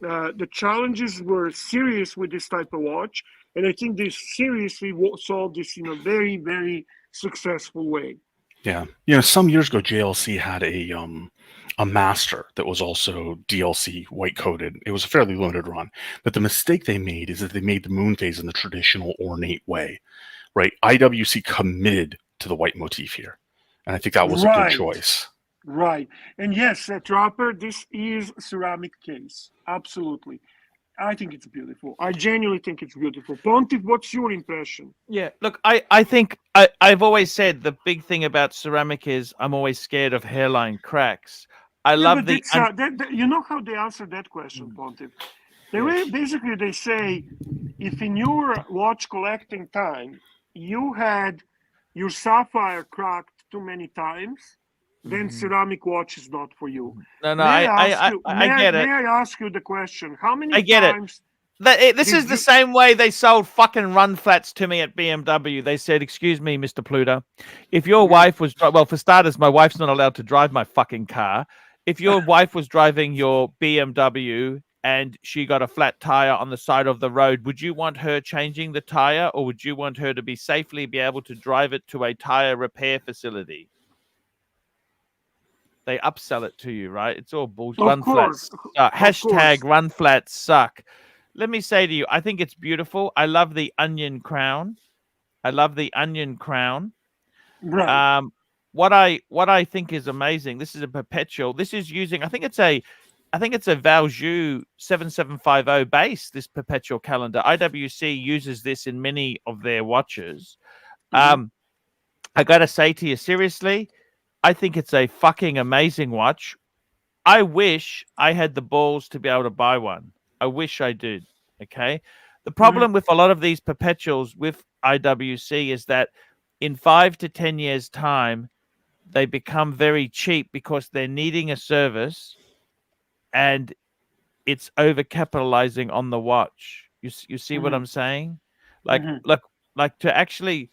The challenges were serious with this type of watch, and I think they seriously solved this in a very, very successful way. Yeah, some years ago, JLC had a master that was also DLC white coated. It was a fairly limited run, but the mistake they made is that they made the moon phase in the traditional ornate way, right? IWC committed to the white motif here, and I think that was a good choice. Right, and yes, Trapper, this is ceramic case, absolutely. I think it's beautiful. I genuinely think it's beautiful. Pontif, what's your impression? Yeah, look, I think I've always said the big thing about ceramic is I'm always scared of hairline cracks. I love the. You know how they answer that question, Pontif? Basically, they say, if in your watch collecting time you had your sapphire cracked too many times, then ceramic watch is not for you. No, I get it. May I ask you the question? How many I get times? This is the same way they sold fucking run flats to me at BMW. They said, "Excuse me, Mr. Pluto, if your wife was well, for starters, my wife's not allowed to drive my fucking car. If your wife was driving your BMW and she got a flat tire on the side of the road, would you want her changing the tire, or would you want her to be safely be able to drive it to a tire repair facility?" They upsell it to you, right? It's all bullshit. Run flats. Hashtag run flats suck. Let me say to you, I think it's beautiful. I love the onion crown. I love the onion crown. Right. What I think is amazing. This is a perpetual. This is using. I think it's a Valjoux 7750 base. This perpetual calendar. IWC uses this in many of their watches. I gotta say to you seriously, I think it's a fucking amazing watch. I wish I had the balls to be able to buy one. I wish I did. Okay. The problem with a lot of these perpetuals with IWC is that in 5 to 10 years' time, they become very cheap because they're needing a service and it's overcapitalizing on the watch. You see what I'm saying? Like, like to actually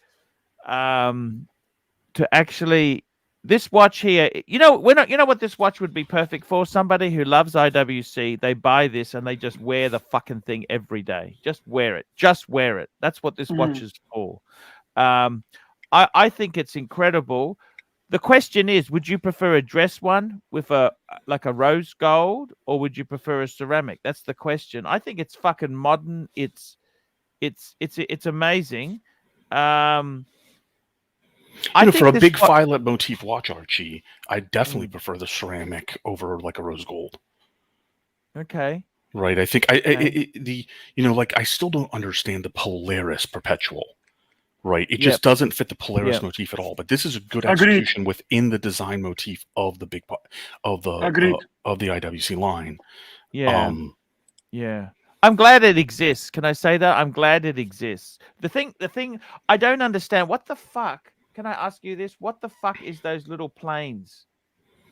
this watch here, you know what this watch would be perfect for? Somebody who loves IWC, they buy this and they just wear the fucking thing every day. Just wear it. Just wear it. That's what this watch is for. I think it's incredible. The question is, would you prefer a dress one with a rose gold, or would you prefer a ceramic? That's the question. I think it's fucking modern. It's amazing. For a big filet motif watch, Archie, I definitely prefer the ceramic over like a rose gold. Okay. Right. I think I still don't understand the Polaris perpetual. Right. It just doesn't fit the Polaris motif at all. But this is a good execution within the design motif of the big of the IWC line. Yeah. Yeah. I'm glad it exists. Can I say that? I'm glad it exists. The thing I don't understand, what the fuck? Can I ask you this? What the fuck is those little planes?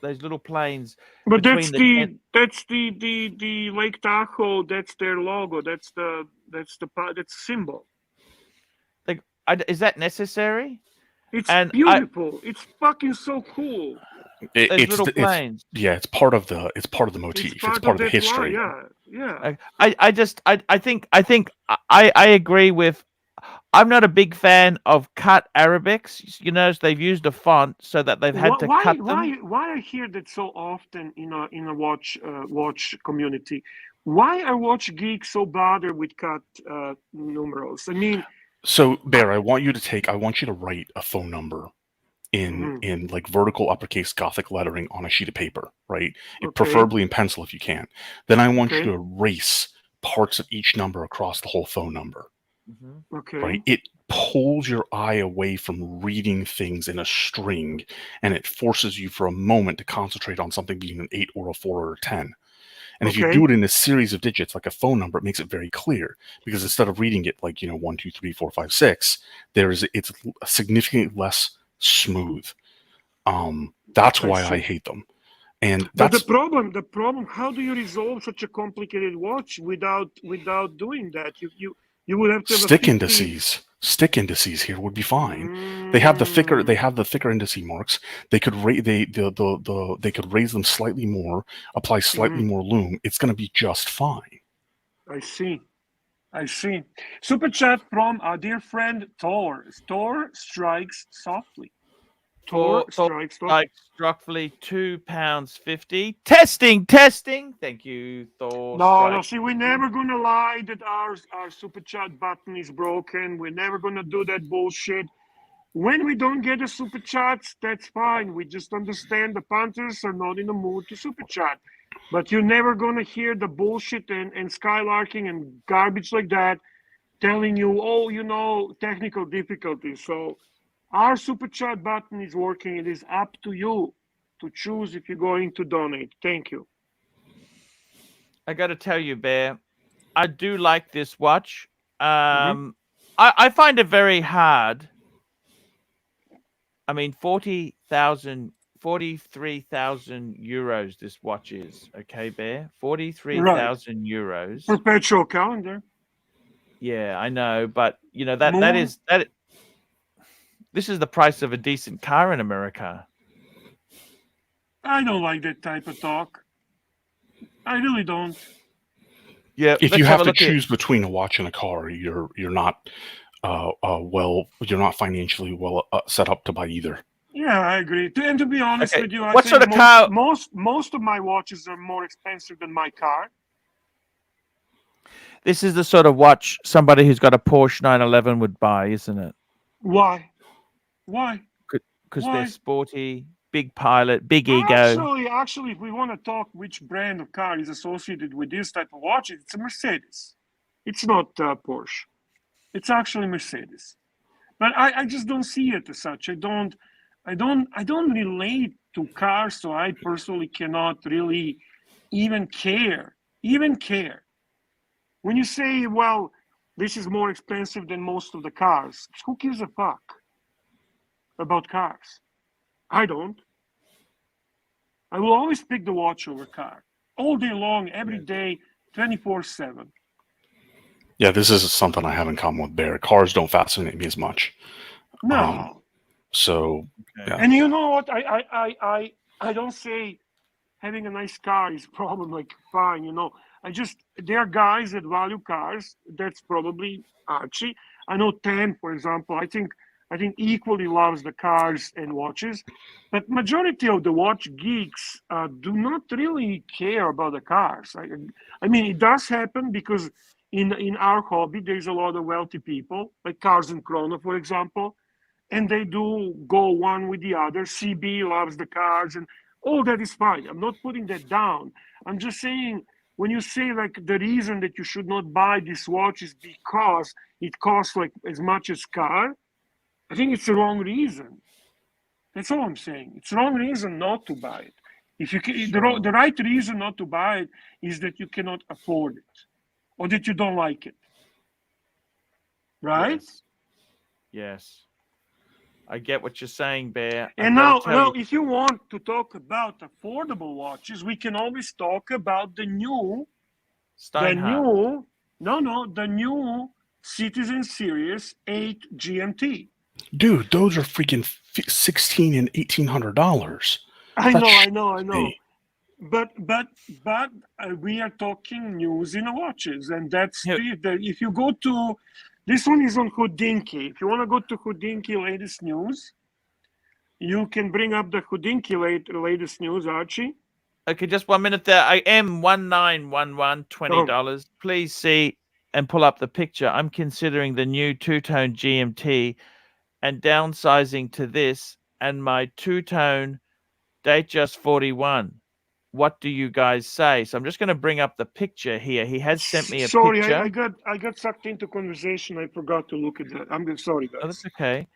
Those little planes. But that's the Lake Tahoe. That's their logo. That's the symbol. Like, is that necessary? It's beautiful. It's fucking so cool. Those little planes. It's part of the motif. It's part of the history. Line, yeah. I agree with. I'm not a big fan of cut Arabics. You know, they've used a font so that they've had to cut them. Why I hear that so often in a watch community? Why are watch geeks so bothered with cut numerals? I mean, so Bear, I want you to write a phone number in like vertical uppercase Gothic lettering on a sheet of paper, right? Preferably in pencil if you can. Then I want you to erase parts of each number across the whole phone number. Right? It pulls your eye away from reading things in a string, and it forces you for a moment to concentrate on something being an 8 or a 4 or a 10. And if you do it in a series of digits, like a phone number, it makes it very clear, because instead of reading it like 1, 2, 3, 4, 5, 6, it's significantly less smooth. That's why I hate them. And that's the problem. How do you resolve such a complicated watch without doing that? You would have to have stick indices. Stick indices here would be fine. They have the thicker indice marks. They could they could raise them slightly more, apply slightly more lume. It's going to be just fine. I see. Super chat from our dear friend Thor. Thor strikes softly. Thor strikes roughly £2.50. Testing. Thank you, Thor. No. See, we're never gonna lie that our super chat button is broken. We're never gonna do that bullshit. When we don't get a super chats, that's fine. We just understand the punters are not in the mood to super chat. But you're never gonna hear the bullshit and skylarking and garbage like that, telling you, technical difficulties. So our super chat button is working. It is up to you to choose if you're going to donate. Thank you. I got to tell you, Bear, I do like this watch. I find it very hard. I mean, 43,000 euros this watch is. Okay, Bear? 43,000 euros. Perpetual calendar. Yeah, I know, but you know that Moon? this is the price of a decent car in America. I don't like that type of talk. I really don't. Yeah, If let's you have have a to look at. choose between a watch and a car, you're not you're not financially well set up to buy either. Yeah, I agree. And to be honest Okay, with you, I what sort think of car? most of my watches are more expensive than my car. This is the sort of watch somebody who's got a Porsche 911 would buy, isn't it? Why? Why? Because they're Why? sporty, big pilot, big ego. Actually, if we want to talk which brand of car is associated with this type of watch, it's a Mercedes. It's not Porsche. It's actually Mercedes. But I just don't see it as such. I don't relate to cars, so I personally cannot really even care. When you say, well, this is more expensive than most of the cars, who gives a fuck about cars? I don't. I will always pick the watch over car all day long, every day, 24/7. Yeah, this is something I have in common with Bear. Cars don't fascinate me as much. No. So, Okay. yeah. And you know what? I don't say having a nice car is problem, like fine, you know. There are guys that value cars. That's probably Archie. I know Tan, for example. I think equally loves the cars and watches, but majority of the watch geeks do not really care about the cars. I mean, it does happen because in our hobby there's a lot of wealthy people, like Cars and Chrono, for example, and they do go one with the other. CB loves the cars, and all that is fine. I'm not putting that down. I'm just saying, when you say like the reason that you should not buy this watch is because it costs like as much as car, I think it's the wrong reason. That's all I'm saying. It's the wrong reason not to buy it. If you can, Sure. the right reason not to buy it is that you cannot afford it, or that you don't like it, right? Yes. Yes. I get what you're saying, Bear. And I've got to tell now, you, if you want to talk about affordable watches, we can always talk about the new Steinhardt. the new Citizen Series 8 GMT. Dude, those are freaking $1,600 and $1,800. I That's know. But we are talking news in watches, and that's if you go to this one is on Houdinki. If you want to go to Houdinki latest news, you can bring up the Houdinki latest news, Archie. Okay, just 1 minute there. I am 1911 $20. Please see and pull up the picture. I'm considering the new two-tone GMT and downsizing to this and my two-tone Datejust 41. What do you guys say? So I'm just going to bring up the picture here. He has sent me a Sorry, picture. I got sucked into conversation. I forgot to look at that. I'm sorry, guys. Oh, that's okay.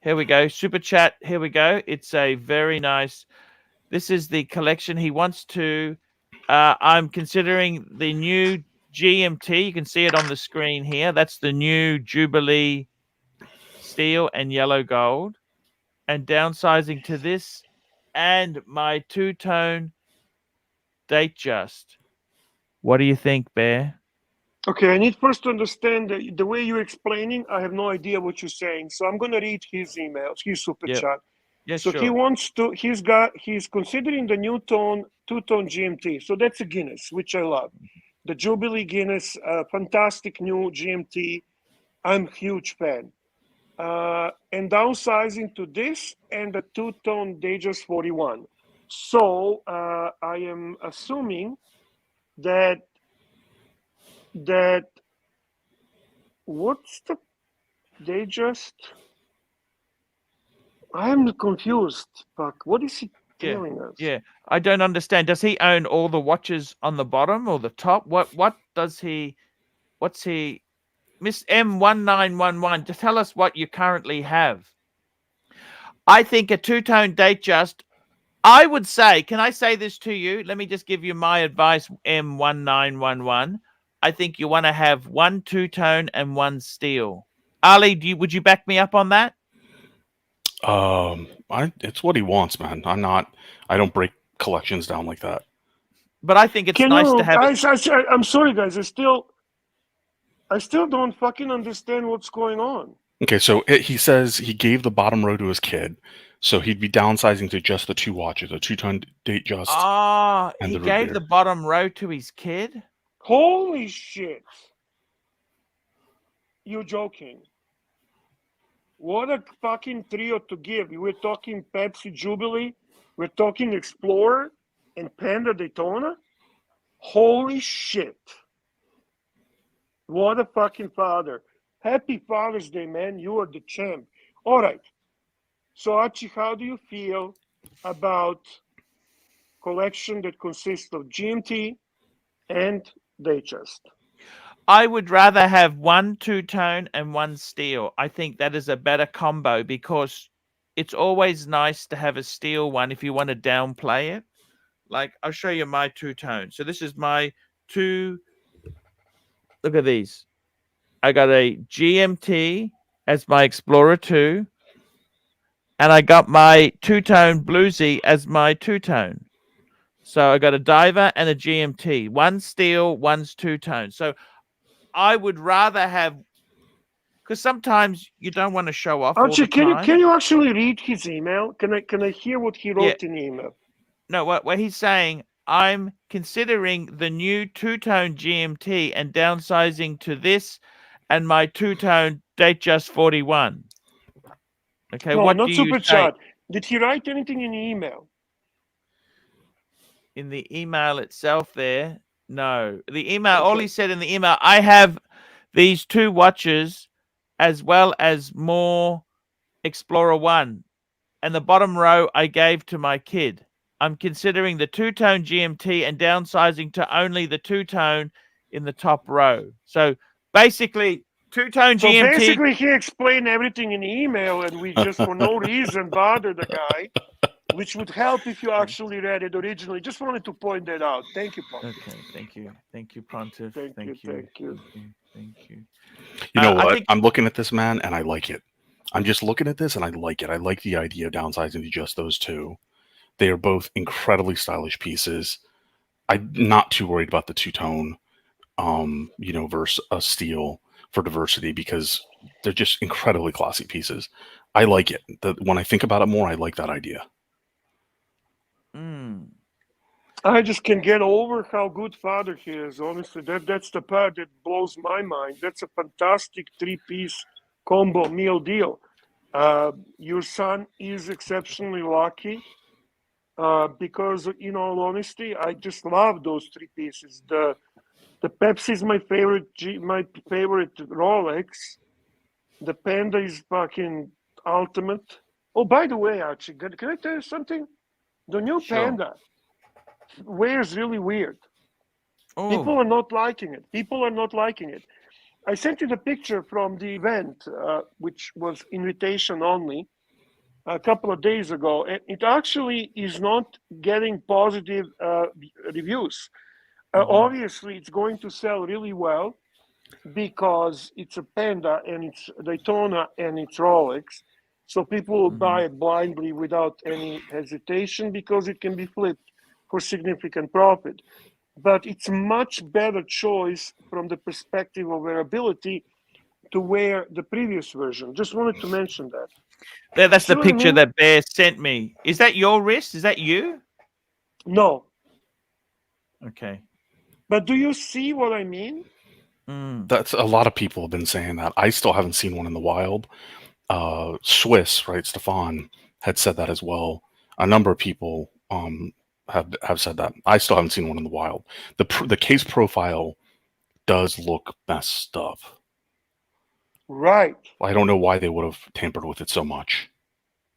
Here we go. Super chat. Here we go. It's a very nice. This is the collection he wants to. I'm considering the new GMT. You can see it on the screen here. That's the new Jubilee steel and yellow gold. And downsizing to this and my two-tone Datejust. What do you think, Bear? Okay, I need first to understand the way you're explaining. I have no idea what you're saying, so I'm going to read his email, his super chat. Yes, So sure. he wants to. He's considering the new two-tone GMT. So that's a Guinness, which I love. The Jubilee Guinness, fantastic new GMT. I'm a huge fan. And downsizing to this and the two-tone Datejust 41. So I am assuming that what's the Datejust? I'm confused. Fuck, what is he telling us? Yeah, I don't understand. Does he own all the watches on the bottom or the top? What does he? What's he? Miss M1911, just tell us what you currently have. I think a two-tone Datejust. I would say, can I say this to you? Let me just give you my advice, M1911. I think you want to have one two-tone and one steel. Ali, would you back me up on that? It's what he wants, man. I don't break collections down like that. But I think it's nice to have. I'm sorry, guys. I still don't fucking understand what's going on. Okay, so he says he gave the bottom row to his kid, so he'd be downsizing to just the 2 watches, a 2-tone date just. Ah, and he the root gave beer. the bottom row to his kid? Holy shit. You're joking. What a fucking trio to give. We're talking Pepsi Jubilee, we're talking Explorer, and Panda Daytona. Holy shit. What a fucking father. Happy Father's Day, man. You are the champ. All right. So, Archie, how do you feel about collection that consists of GMT and Datejust? I would rather have 1 two-tone and 1 steel. I think that is a better combo because it's always nice to have a steel one if you want to downplay it. Like, I'll show you my two-tone. So this is my 2. Look at these. I got a GMT as my Explorer 2. And I got my two-tone Bluesy as my two-tone. So I got a diver and a GMT. 1 steel, 1's two-tone. So I would rather have, because sometimes you don't want to show off all Archie, the time. can you actually read his email? Can I hear what he wrote in the email? No, what he's saying, I'm considering the new two-tone GMT and downsizing to this and my two-tone Datejust 41. Okay, No, what not do you super say? chat. Did he write anything in the email? In the email itself there, no. The email, all Okay. he said in the email, I have these 2 watches as well as more Explorer 1. And the bottom row I gave to my kid. I'm considering the two-tone GMT and downsizing to only the two-tone in the top row. So basically, two-tone So GMT. basically, he explained everything in the email, and we just, for no reason, bothered the guy, which would help if you actually read it originally. Just wanted to point that out. Thank you, Pontiff. Okay, thank you. Thank you, Pontiff. Thank you. Thank you. You know I what? think I'm looking at this, man, and I like it. I'm just looking at this, and I like it. I like the idea of downsizing to just those 2. They are both incredibly stylish pieces. I'm not too worried about the two-tone, versus a steel for diversity because they're just incredibly classy pieces. I like it. When I think about it more, I like that idea. I just can get over how good father he is. Honestly, that's the part that blows my mind. That's a fantastic 3-piece combo meal deal. Your son is exceptionally lucky because, in all honesty, I just love those 3 pieces. The Pepsi is my favorite Rolex. The Panda is fucking ultimate. Oh, by the way, Archie, can I tell you something? The new Panda wears really weird. People are not liking it. I sent you the picture from the event, which was invitation only, a couple of days ago. And it actually is not getting positive reviews. Obviously, it's going to sell really well because it's a Panda and it's Daytona and it's Rolex. So people will buy it blindly without any hesitation because it can be flipped for significant profit. But it's a much better choice from the perspective of wearability to wear the previous version. Just wanted to mention that. That's See the what I picture mean? that Bear sent me. Is that your wrist? Is that you? No. Okay. But do you see what I mean? That's a lot of people have been saying that. I still haven't seen one in the wild. Swiss, right? Stefan had said that as well. A number of people have said that. I still haven't seen one in the wild. The case profile does look messed up. Right. I don't know why they would have tampered with it so much.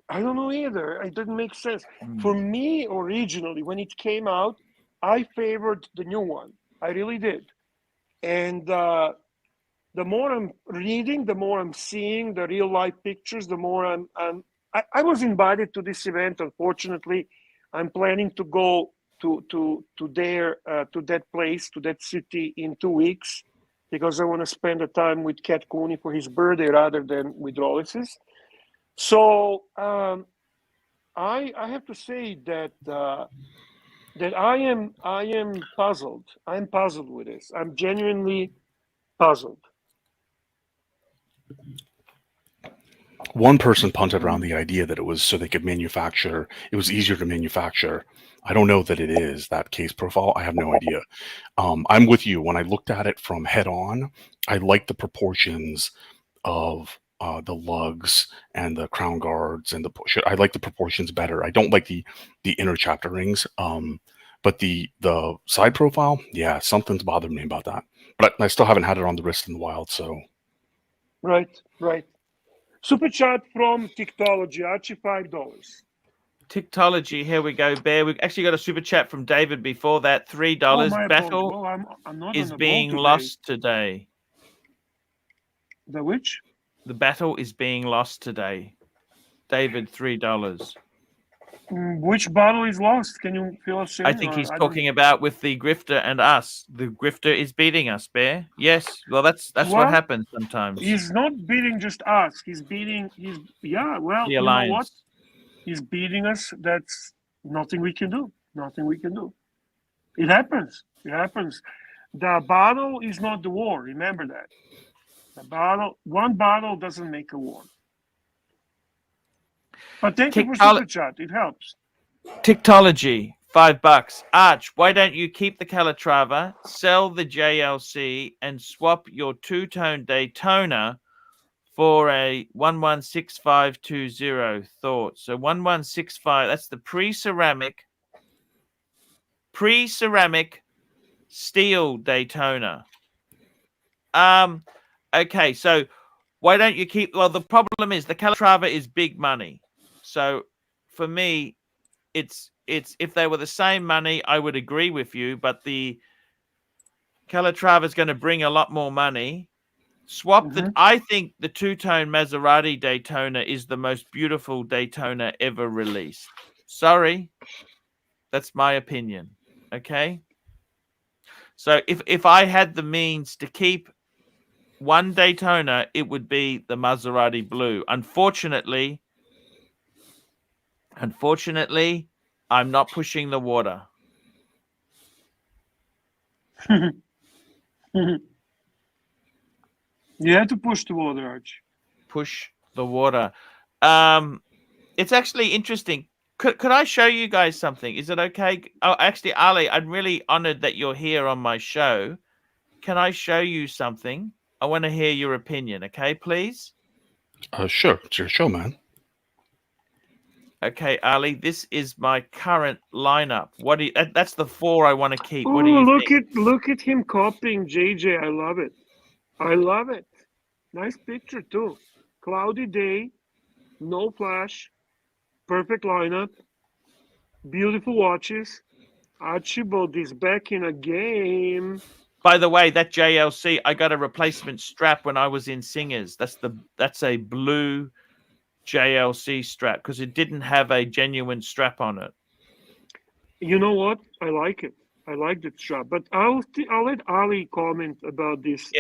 I don't know either. It didn't make sense. For me, originally, when it came out, I favored the new one. I really did. And the more I'm reading, the more I'm seeing the real life pictures, the more I was invited to this event. Unfortunately, I'm planning to go to that place, to that city in 2 weeks, because I want to spend the time with Cat Cooney for his birthday rather than with Rolexes. So I have to say that I am puzzled. I'm puzzled with this. I'm genuinely puzzled. One person punted around the idea that it was so they could manufacture, it was easier to manufacture. I don't know that it is that case profile. I have no idea. I'm with you. When I looked at it from head on, I like the proportions of the lugs and the crown guards and the push. I like the proportions better. I don't like the inner chapter rings. But the side profile, yeah, something's bothered me about that. But I still haven't had it on the wrist in the wild, so. Right. Super chat from Tiktology, Archie, $5. Tiktology, here we go, Bear. We've actually got a super chat from David before that, $3. Oh, my apologies. Battle Well, I'm not is on the being boat today. lost today. The which? The battle is being lost today. David, $3. Which battle is lost? Can you fill us in? I think he's talking about with the grifter and us. The grifter is beating us, Bear. Yes. Well, that's what happens sometimes. He's not beating just us. He's beating. Yeah. Well, The you know what? alliance. He's beating us. That's nothing we can do. Nothing we can do. It happens. It happens. The battle is not the war. Remember that. One battle doesn't make a war. But thank you for super chat. It helps. Tiktology, $5. Arch, why don't you keep the Calatrava, sell the JLC, and swap your two-tone Daytona for a 116520? Thoughts? So 1165. That's the pre-ceramic steel Daytona. Okay, so why don't you keep? Well, the problem is the Calatrava is big money. So for me, it's if they were the same money, I would agree with you. But the Calatrava is going to bring a lot more money. Swap the. I think the two-tone Maserati Daytona is the most beautiful Daytona ever released. Sorry, that's my opinion. Okay. So if I had the means to keep one Daytona, it would be the Maserati Blue. Unfortunately, I'm not pushing the water. You have to push the water, Arch. Push the water. It's actually interesting. Could I show you guys something? Is it okay? Oh, actually, Ali, I'm really honored that you're here on my show. Can I show you something? I want to hear your opinion. Okay, please. Sure. It's your show, man. Okay, Ali, this is my current lineup. What do you? That's the 4 I want to keep. Oh, what do you think? Look at him copying JJ. I love it. Nice picture too. Cloudy day, no flash, perfect lineup, beautiful watches. Archibald is back in a game. By the way, that JLC, I got a replacement strap when I was in Singers. That's a blue JLC strap because it didn't have a genuine strap on it. You know what? I like it. I like the strap, but I'll let Ali comment about this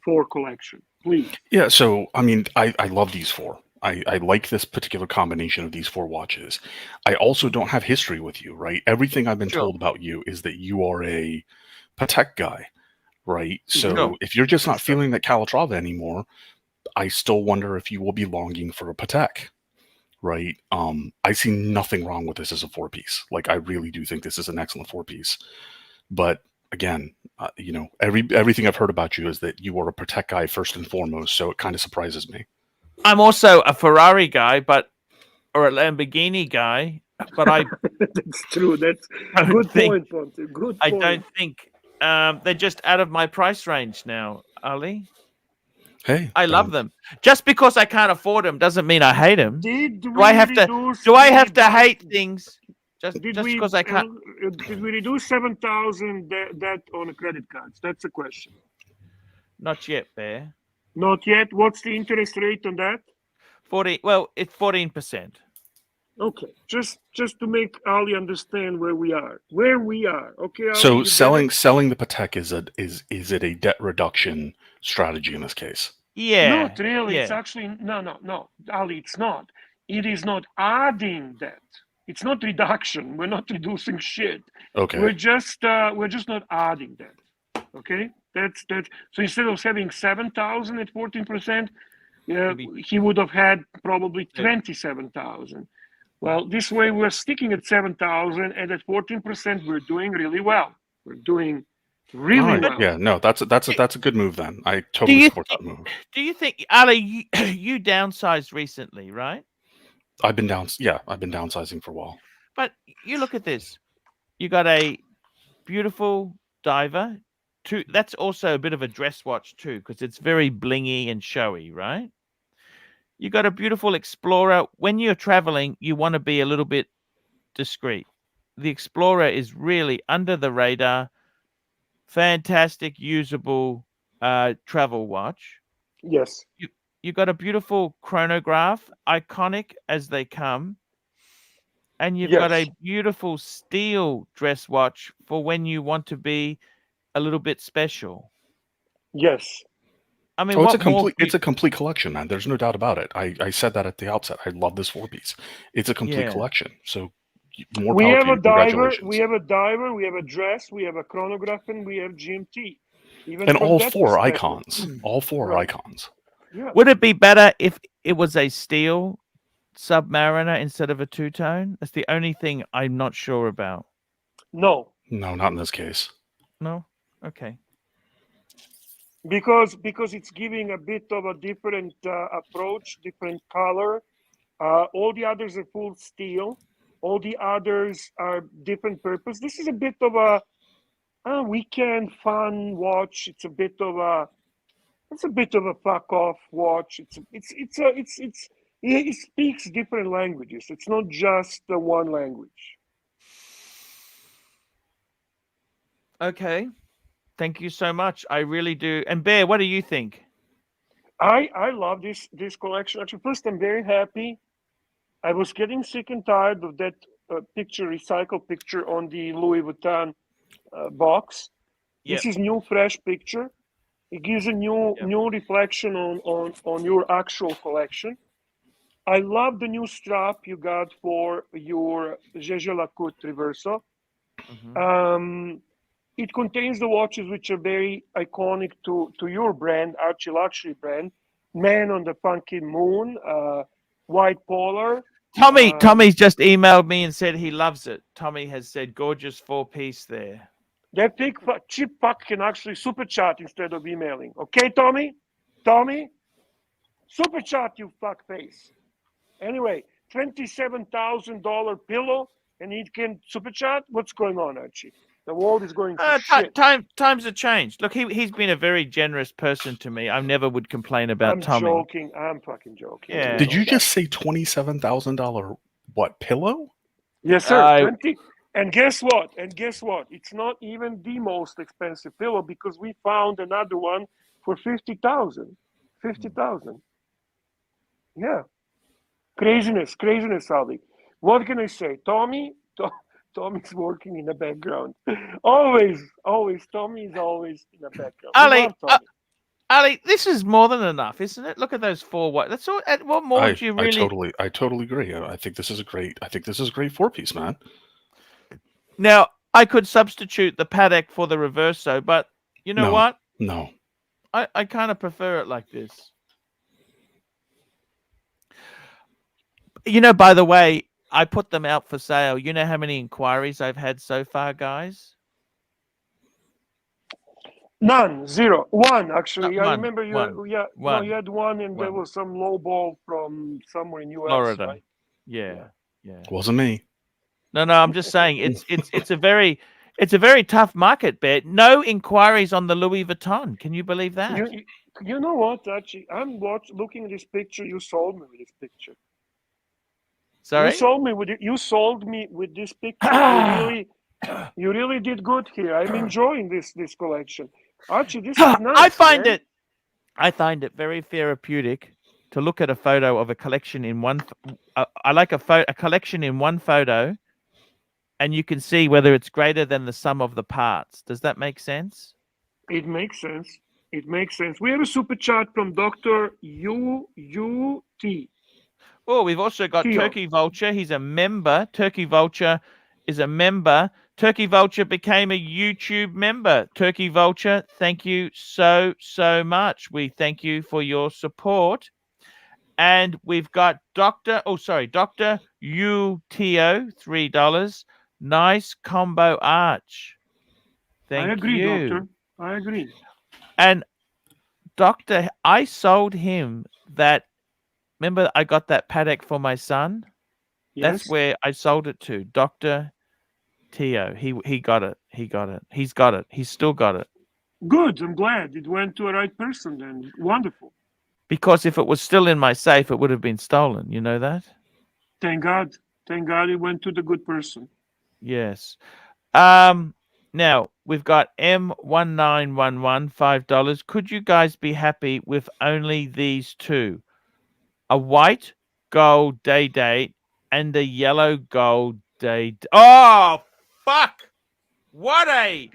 4 collection, please. Yeah, so I mean, I love these 4. I like this particular combination of these 4 watches. I also don't have history with you, right? Everything I've been told about you is that you are a Patek guy, right? So if you're just not feeling that Calatrava anymore, I still wonder if you will be longing for a Patek, right? I see nothing wrong with this as a 4-piece. Like, I really do think this is an excellent 4-piece. But again, you know, everything I've heard about you is that you are a Patek guy first and foremost, so it kind of surprises me. I'm also a Ferrari guy, or a Lamborghini guy, but I. That's true. That's a good point, Ponte. Good point. I don't think they're just out of my price range now, Ali. Hey, I love them. Just because I can't afford them doesn't mean I hate them. Do I have to hate things just because I can't? Did we reduce 7,000 debt on credit cards? That's a question. Not yet, Bear. Not yet. What's the interest rate on that? 40. Well, it's 14%. Okay, just to make Ali understand where we are. Okay. Ali, so selling the Patek is it a debt reduction strategy in this case? Yeah. Not really. Yeah. It's actually no, Ali. It's not. It is not adding debt. It's not reduction. We're not reducing shit. Okay. We're just not adding debt. Okay. That's so instead of having 7,000 at 14%, Yeah, Maybe he would have had probably two. 27,000. Well, this way we're sticking at 7,000, and at 14%, we're doing really well. We're doing really All right. well. Yeah. No, that's a good move. Then I Do totally you support that move. do you think, Ali, you downsized recently, right? I've been down. Yeah, I've been downsizing for a while. But you look at this. You got a beautiful diver. That's also a bit of a dress watch too, because it's very blingy and showy, right? You got a beautiful Explorer. When you're traveling, you want to be a little bit discreet. The Explorer is really under the radar, fantastic, usable travel watch. Yes. You got a beautiful chronograph, iconic as they come, and you've got a Yes. beautiful steel dress watch for when you want to be a little bit special. Yes. I mean, Oh, what more? it's a complete collection, man. There's no doubt about it. I said that at the outset. I love this 4-piece. It's a complete Yeah. collection. So more We power have to a you. diver, Congratulations. we have a diver, we have a dress, we have a chronograph, and we have GMT. Even And from all that four perspective. icons. All four Right. icons. Yeah. Would it be better if it was a steel Submariner instead of a two-tone? That's the only thing I'm not sure about. No. No, not in this case. No? Okay. Because it's giving a bit of a different approach, different color. All the others are full steel. All the others are different purpose. This is a bit of a weekend fun watch. It's a bit of a fuck off watch. It speaks different languages. It's not just the one language. Okay. Thank you so much. I really do. And Bear, what do you think? I love this collection. Actually, first, I'm very happy. I was getting sick and tired of that recycled picture on the Louis Vuitton box. Yep. This is new, fresh picture. It gives a new reflection on your actual collection. I love the new strap you got for your Jaeger-LeCoultre Reverso. Mhm. It contains the watches which are very iconic to your brand, Archieluxury brand. Man on the Funky Moon, White Polar. Tommy's just emailed me and said he loves it. Tommy has said gorgeous 4-piece there. That big cheap fuck can actually super chat instead of emailing. Okay, Tommy? Tommy? Super chat, you fuck face. Anyway, $27,000 pillow and he can super chat? What's going on, Archie? The world is going to shit. Times have changed. Look, he's been a very generous person to me. I never would complain about I'm Tommy. joking. I'm fucking joking. Yeah. Did you just say $27,000 what pillow? Yes, sir. 20. And guess what? It's not even the most expensive pillow because we found another one for 50,000. 50,000. Yeah. Craziness, Ali. What can I say? Tommy's working in the background. Always. Tommy is always in the background. Ali, this is more than enough, isn't it? Look at those 4 white. That's all. What more do you really? I totally agree. I think this is a great 4-piece, man. Now I could substitute the Paddock for the Reverso, but you know what? No. I kind of prefer it like this. You know, by the way, I put them out for sale. You know how many inquiries I've had so far, guys? None, 0, 1 actually. I remember you. One. You had one, and there was some low ball from somewhere in US, Florida. right? Yeah. Wasn't me. No, I'm just saying it's a very tough market, Bet. No inquiries on the Louis Vuitton. Can you believe that? You know what? Actually, I'm looking at this picture. You sold me with this picture. Sorry? You sold me with this picture. You really did good here. I'm enjoying this collection. Archie, this is nice. I find it very therapeutic to look at a photo of a collection in one. I like a collection in one photo, and you can see whether it's greater than the sum of the parts. Does that make sense? It makes sense. We have a super chat from Dr. UUT. Oh, we've also got Turkey Vulture. He's a member. Turkey Vulture is a member. Turkey Vulture became a YouTube member. Turkey Vulture, thank you so much. We thank you for your support. And we've got Dr. UTO, $3. Nice combo arch. Thank I agree, you. doctor. I agree. And Doctor, I sold him that. Remember, I got that paddock for my son. That's Yes. where I sold it to Dr. Tio. He got it. He got it. He's got it. He's still got it. Good. I'm glad it went to a right person then. Wonderful. Because if it was still in my safe, it would have been stolen. You know that? Thank God. Thank God it went to the good person. Yes. Now we've got M1911, $5. Could you guys be happy with only these two? A white gold day date and a yellow gold day. Oh fuck! What a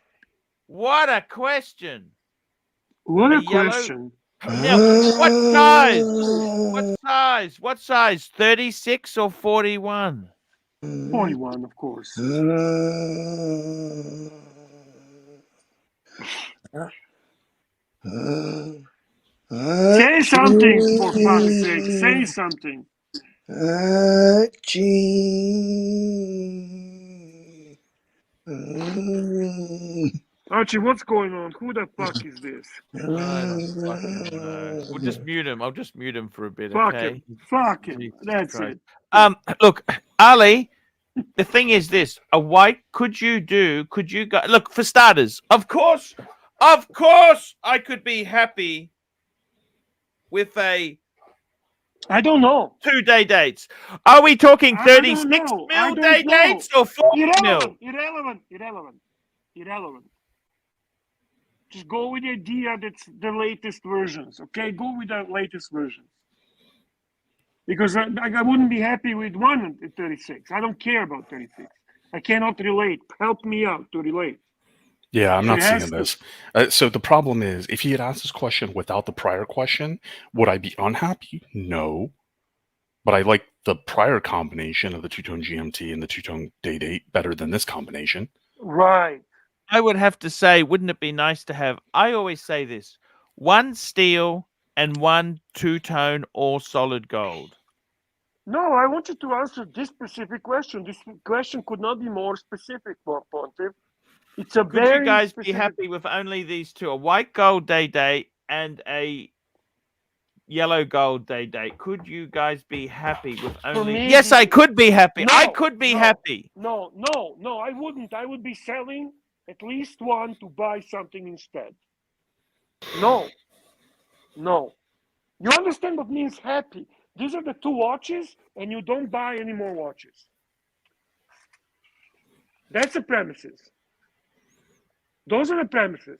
question! What a yellow. question. Now, what size? What size? What size? 36 or 41? 41, of course. Say something, for fuck's sake. Say something. Archie. Archie, what's going on? Who the fuck is this? I don't fucking know. We'll just mute him. I'll just mute him for a bit, Fuck okay? him. Fuck him. Jesus That's Christ. it. Look, Ali, the thing is this: a white. Could you go? Look, for starters, of course, I could be happy with a. I don't know. 2-day dates. Are we talking I 36 don't know. I mil don't day know. dates or 40 mil? Irrelevant. Just go with the idea that's the latest versions, okay? Go with the latest versions. Because I wouldn't be happy with one at 36. I don't care about 36. I cannot relate. Help me out to relate. Yeah, I'm It not has seeing to. this. So the problem is, if he had asked this question without the prior question, would I be unhappy? No. But I like the prior combination of the two-tone GMT and the two-tone day date better than this combination. Right. I would have to say, wouldn't it be nice to have, I always say this, one steel and one two-tone all solid gold. No, I want you to answer this specific question. This question could not be more specific, Pontiff. It's a Could very you guys specific... be happy with only these two, a white gold day date and a yellow gold day date? Could you guys be happy with only? me, Yes, I could be happy. No, I could be happy. No, I wouldn't. I would be selling at least one to buy something instead. No. You understand what means happy? These are the two watches, and you don't buy any more watches. That's the premises. Those are the premises.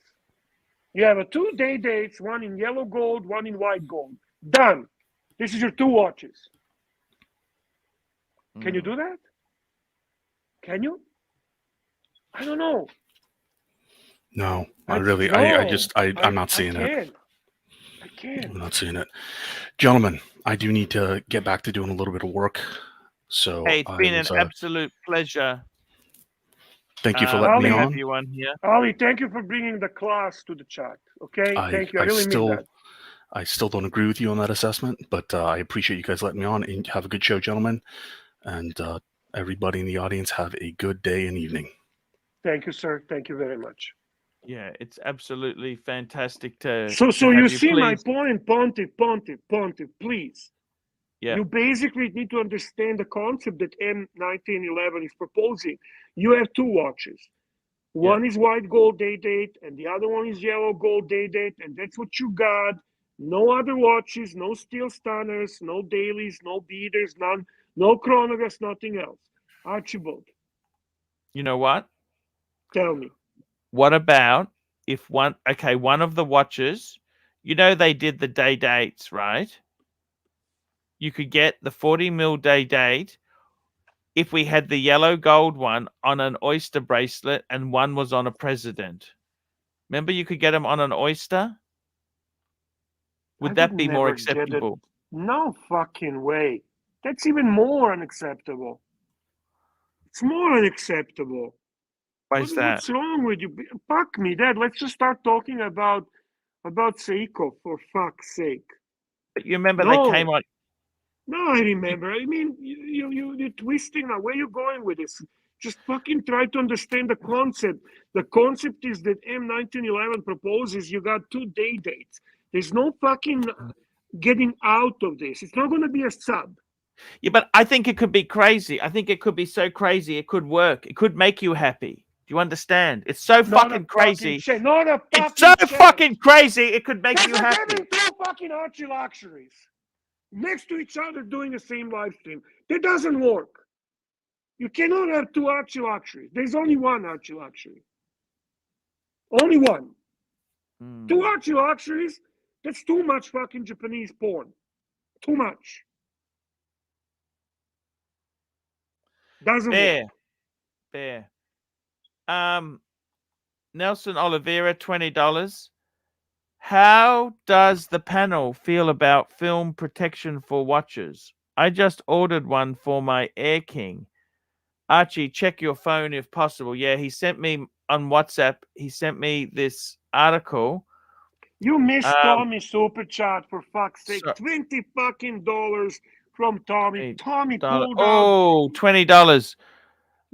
You have a 2-day dates, one in yellow gold, one in white gold. Done. This is your two watches. Can you do that? Can you? I don't know. No, I'm not seeing it. I can't. I'm not seeing it. Gentlemen, I do need to get back to doing a little bit of work. So hey, it's been an absolute pleasure. Thank you for letting me on. Have you on here. Ali, thank you for bringing the class to the chat. Okay, thank you. I really mean that. I still don't agree with you on that assessment, but I appreciate you guys letting me on. And have a good show, gentlemen. And everybody in the audience, have a good day and evening. Thank you, sir. Thank you very much. Yeah, it's absolutely fantastic to. So you see my point, Pontiff, please. Yeah. You basically need to understand the concept that M1911 is proposing. You have two watches. One is white gold day date, and the other one is yellow gold day date, and that's what you got. No other watches, no steel stunners, no dailies, no beaters, none, no chronographs, nothing else. Archibald. You know what? Tell me. What about if one of the watches, they did the day dates, right? You could get the 40 mil day date if we had the yellow gold one on an oyster bracelet and one was on a president. Remember, you could get them on an oyster? Would that be more acceptable? No fucking way. That's even more unacceptable. It's more unacceptable. Why is that? What's wrong with you? Fuck me, Dad. Let's just start talking about Seiko, for fuck's sake. But you remember they came on. No, I remember. I mean, you're twisting now. Where you going with this? Just fucking try to understand the concept. The concept is that M1911 proposes you got 2 day dates. There's no fucking getting out of this. It's not going to be a sub. Yeah, but I think it could be crazy. I think it could be so crazy it could work. It could make you happy. Do you understand? It's so fucking crazy. Not a fucking It's so chance. fucking crazy. It could make That's you like happy. having 2 fucking Archieluxuries next to each other doing the same live stream. That doesn't work. You cannot have 2 Archieluxuries. There's only one Archieluxury. Only one. 2 Archieluxuries, that's too much fucking Japanese porn. Too much. Doesn't work. Bear. Nelson Oliveira, $20. How does the panel feel about film protection for watches? I just ordered one for my Air King. Archie, check your phone if possible. Yeah, he sent me on WhatsApp. He sent me this article. You missed Tommy super chat, for fuck's sake. $20 fucking from Tommy. Tommy pulled out. $20.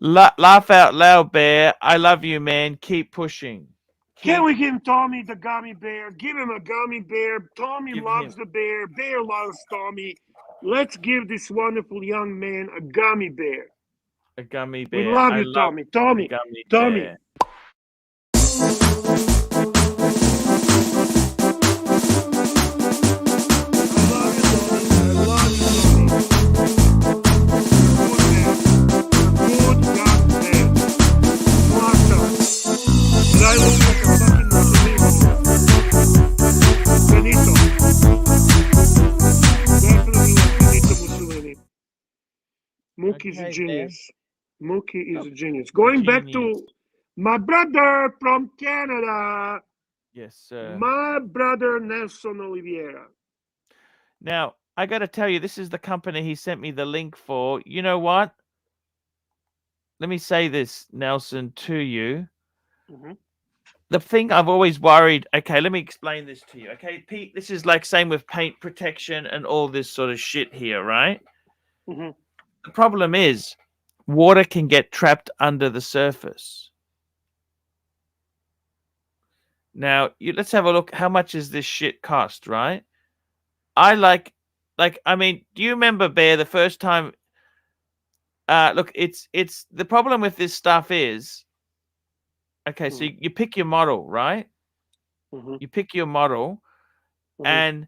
Laugh out loud, Bear. I love you, man. Keep pushing. Can we give Tommy the gummy bear? Give him a gummy bear. Tommy loves the bear. Bear loves Tommy. Let's give this wonderful young man a gummy bear. A gummy bear. We love you, Tommy. Tommy. Tommy. Mookie's a genius. Mookie is a genius. Going back to my brother from Canada. Yes, sir. My brother Nelson Oliveira. Now, I got to tell you, this is the company he sent me the link for. You know what? Let me say this, Nelson, to you. The thing I've always worried. Okay, let me explain this to you. Okay, Pete, this is like same with paint protection and all this sort of shit here, right? The problem is water can get trapped under the surface. Now, let's have a look. How much is this shit cost, right? I mean, do you remember, Bear, the first time? Look, it's the problem with this stuff is, okay, so you pick your model, right? You pick your model, and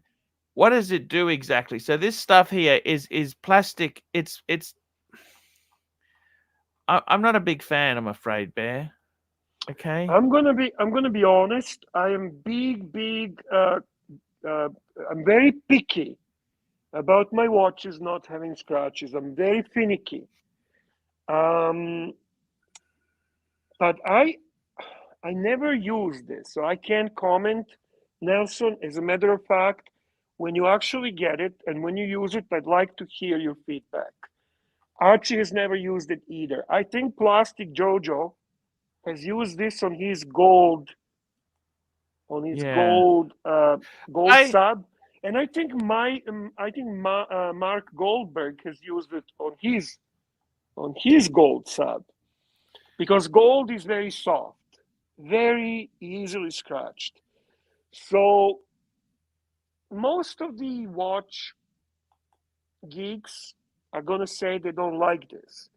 what does it do exactly? So this stuff here is plastic. I'm not a big fan, I'm afraid, Bear. Okay. I'm gonna be honest. I am I'm very picky about my watches not having scratches. I'm very finicky. But I never use this, so I can't comment. Nelson, as a matter of fact, when you actually get it and when you use it, I'd like to hear your feedback. Archie has never used it either. I think Plastic Jojo has used this on his gold, gold sub, and I think Mark Goldberg has used it on his gold sub, because gold is very soft, very easily scratched. So most of the watch geeks are gonna say they don't like this.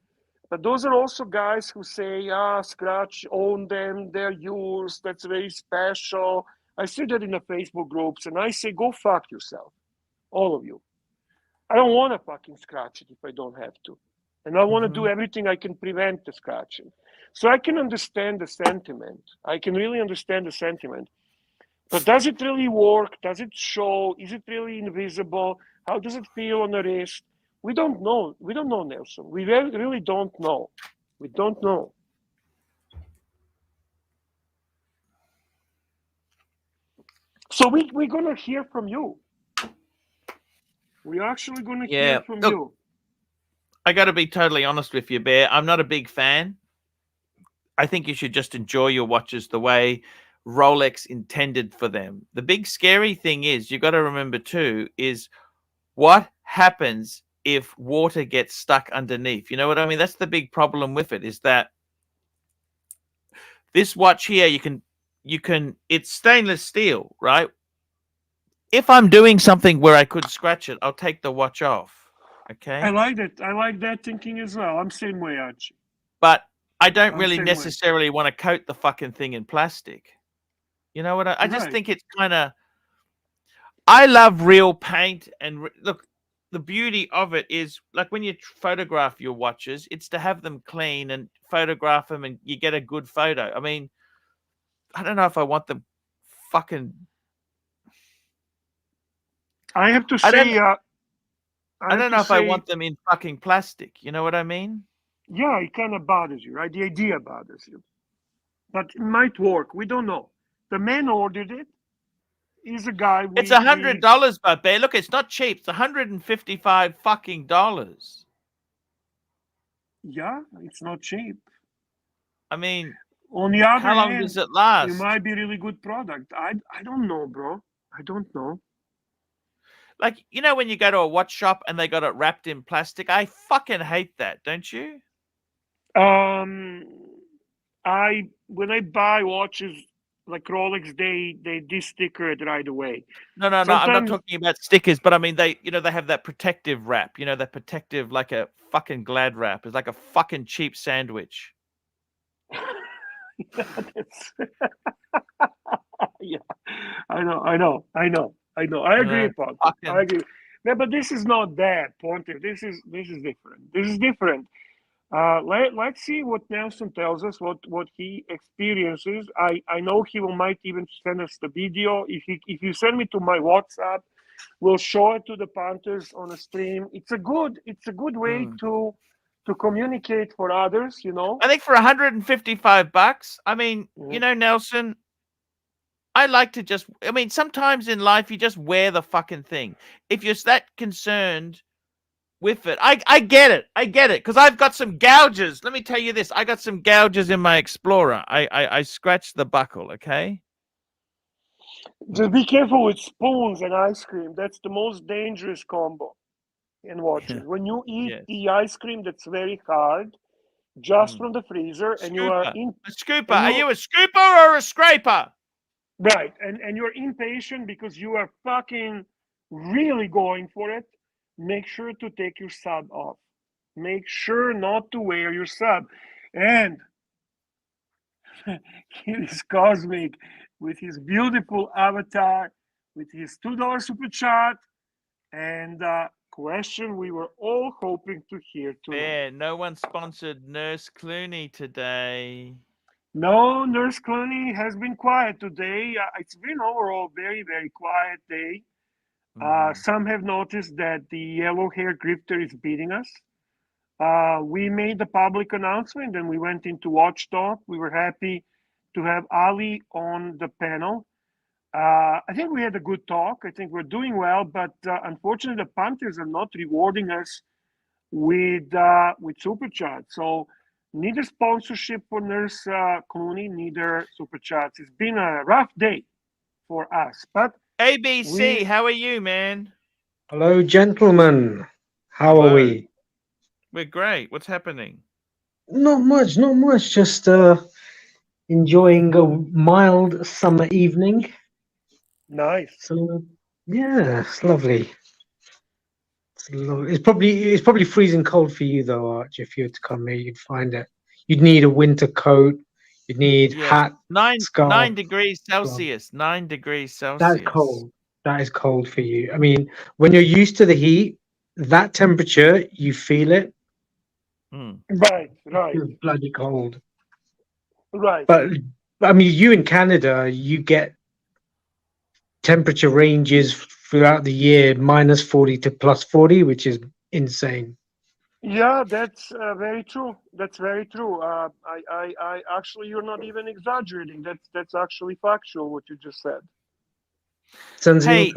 But those are also guys who say, scratch, own them, they're yours, that's very special. I see that in the Facebook groups, and I say, go fuck yourself, all of you. I don't want to fucking scratch it if I don't have to. And I want to do everything I can prevent the scratching. So I can understand the sentiment. I can really understand the sentiment. But does it really work? Does it show? Is it really invisible? How does it feel on the wrist? We don't know. We don't know, Nelson. We really don't know. We don't know. So we're going to hear from you. We're actually going to hear from you. I got to be totally honest with you, Bear. I'm not a big fan. I think you should just enjoy your watches the way Rolex intended for them. The big scary thing is, you got to remember too, is what happens if water gets stuck underneath. You know what I mean? That's the big problem with it, is that this watch here, it's stainless steel, right? If I'm doing something where I could scratch it, I'll take the watch off. Okay. I like that. I like that thinking as well. I'm same way, Archie. But I don't I'm really same way. necessarily want to coat the fucking thing in plastic. You know what? I just Right. think it's kind of. I love real paint, and look, the beauty of it is like when you photograph your watches, it's to have them clean and photograph them, and you get a good photo. I mean, I don't know if I want them fucking. I have to I don't. say, I don't know if I want them in fucking plastic. You know what I mean? Yeah, it kind of bothers you, right? The idea bothers you, but it might work. We don't know. The man ordered it. He's a guy. It's $100, but bear. Look, it's not cheap. It's $155 fucking dollars. Yeah, it's not cheap. I mean, on the other how long hand, does it last? it might be a really good product. I don't know, bro. I don't know. Like, you know, when you go to a watch shop and they got it wrapped in plastic, I fucking hate that, don't you? When I buy watches like Rolex, they de-sticker it right away. No, I'm not talking about stickers, but I mean they have that protective wrap, that protective, like a fucking Glad wrap. It's like a fucking cheap sandwich. Yeah, I know. I agree, Ponte. I agree. Yeah, but this is not that, Ponte. This is different. Let's see what Nelson tells us, what he experiences. I know he might even send us the video. If you send me to my WhatsApp, we'll show it to the punters on a stream. It's a good way to communicate for others. I think for $155, I mean, Nelson, I like to just. I mean, sometimes in life you just wear the fucking thing. If you're that concerned with it, I get it, because I've got some gouges. Let me tell you this: I got some gouges in my Explorer. I scratched the buckle. Okay. Just be careful with spoons and ice cream. That's the most dangerous combo in watches. When you eat the ice cream that's very hard, just from the freezer, and you are a scooper. Are you a scooper or a scraper? Right, and you're impatient because you are fucking really going for it. Make sure to take your sub off. Make sure not to wear your sub. And here is Cosmic with his beautiful avatar, with his $2 super chat, and question we were all hoping to hear tonight. Yeah, no one sponsored Nurse Clooney today. No, Nurse Clooney has been quiet today. It's been overall very, very quiet day. Some have noticed that the yellow-haired grifter is beating us. We made the public announcement and we went into Watch Talk. We were happy to have Ali on the panel. I think we had a good talk. I think we're doing well, but unfortunately, the punters are not rewarding us with super chat. So neither sponsorship for Nurse Clooney, neither super chats. It's been a rough day for us. But ABC, how are you, man? Hello, gentlemen. How are we? We're great. What's happening? Not much. Just enjoying a mild summer evening. Nice. So yeah, it's lovely. It's probably freezing cold for you though, Arch. If you were to come here, you'd find it. You'd need a winter coat. You'd need hat. 9 degrees Celsius. 9 degrees Celsius. That's cold. That is cold for you. I mean, when you're used to the heat, that temperature, you feel it. Right. It's bloody cold. Right. But I mean, you in Canada, you get temperature ranges throughout the year -40 to +40, which is insane. Yeah, that's very true. That's very true. I actually, you're not even exaggerating. That's actually factual what you just said. Hey,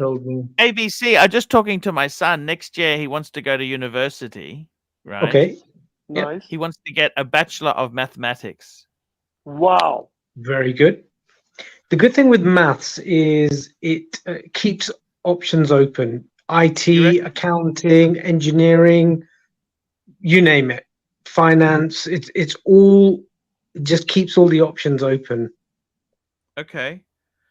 ABC, I'm just talking to my son. Next year, he wants to go to university, right? Okay. Nice. He wants to get a Bachelor of Mathematics. Wow. Very good. The good thing with maths is it keeps options open. IT, accounting, engineering, you name it, finance. It's all, it just keeps all the options open. Okay.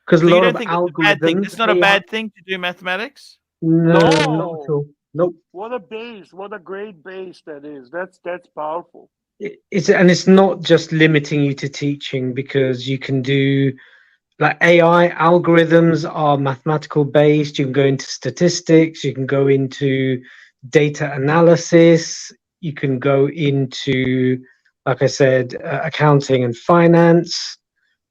Because So a you lot don't of think it's a bad thing? algorithms. It's not a AI, bad thing to do mathematics? no, not at No. all. Nope. What a base! What a great base that is. That's powerful. It's not just limiting you to teaching, because you can do, like, AI algorithms are mathematical based. You can go into statistics, you can go into data analysis, you can go into, like I said, accounting and finance,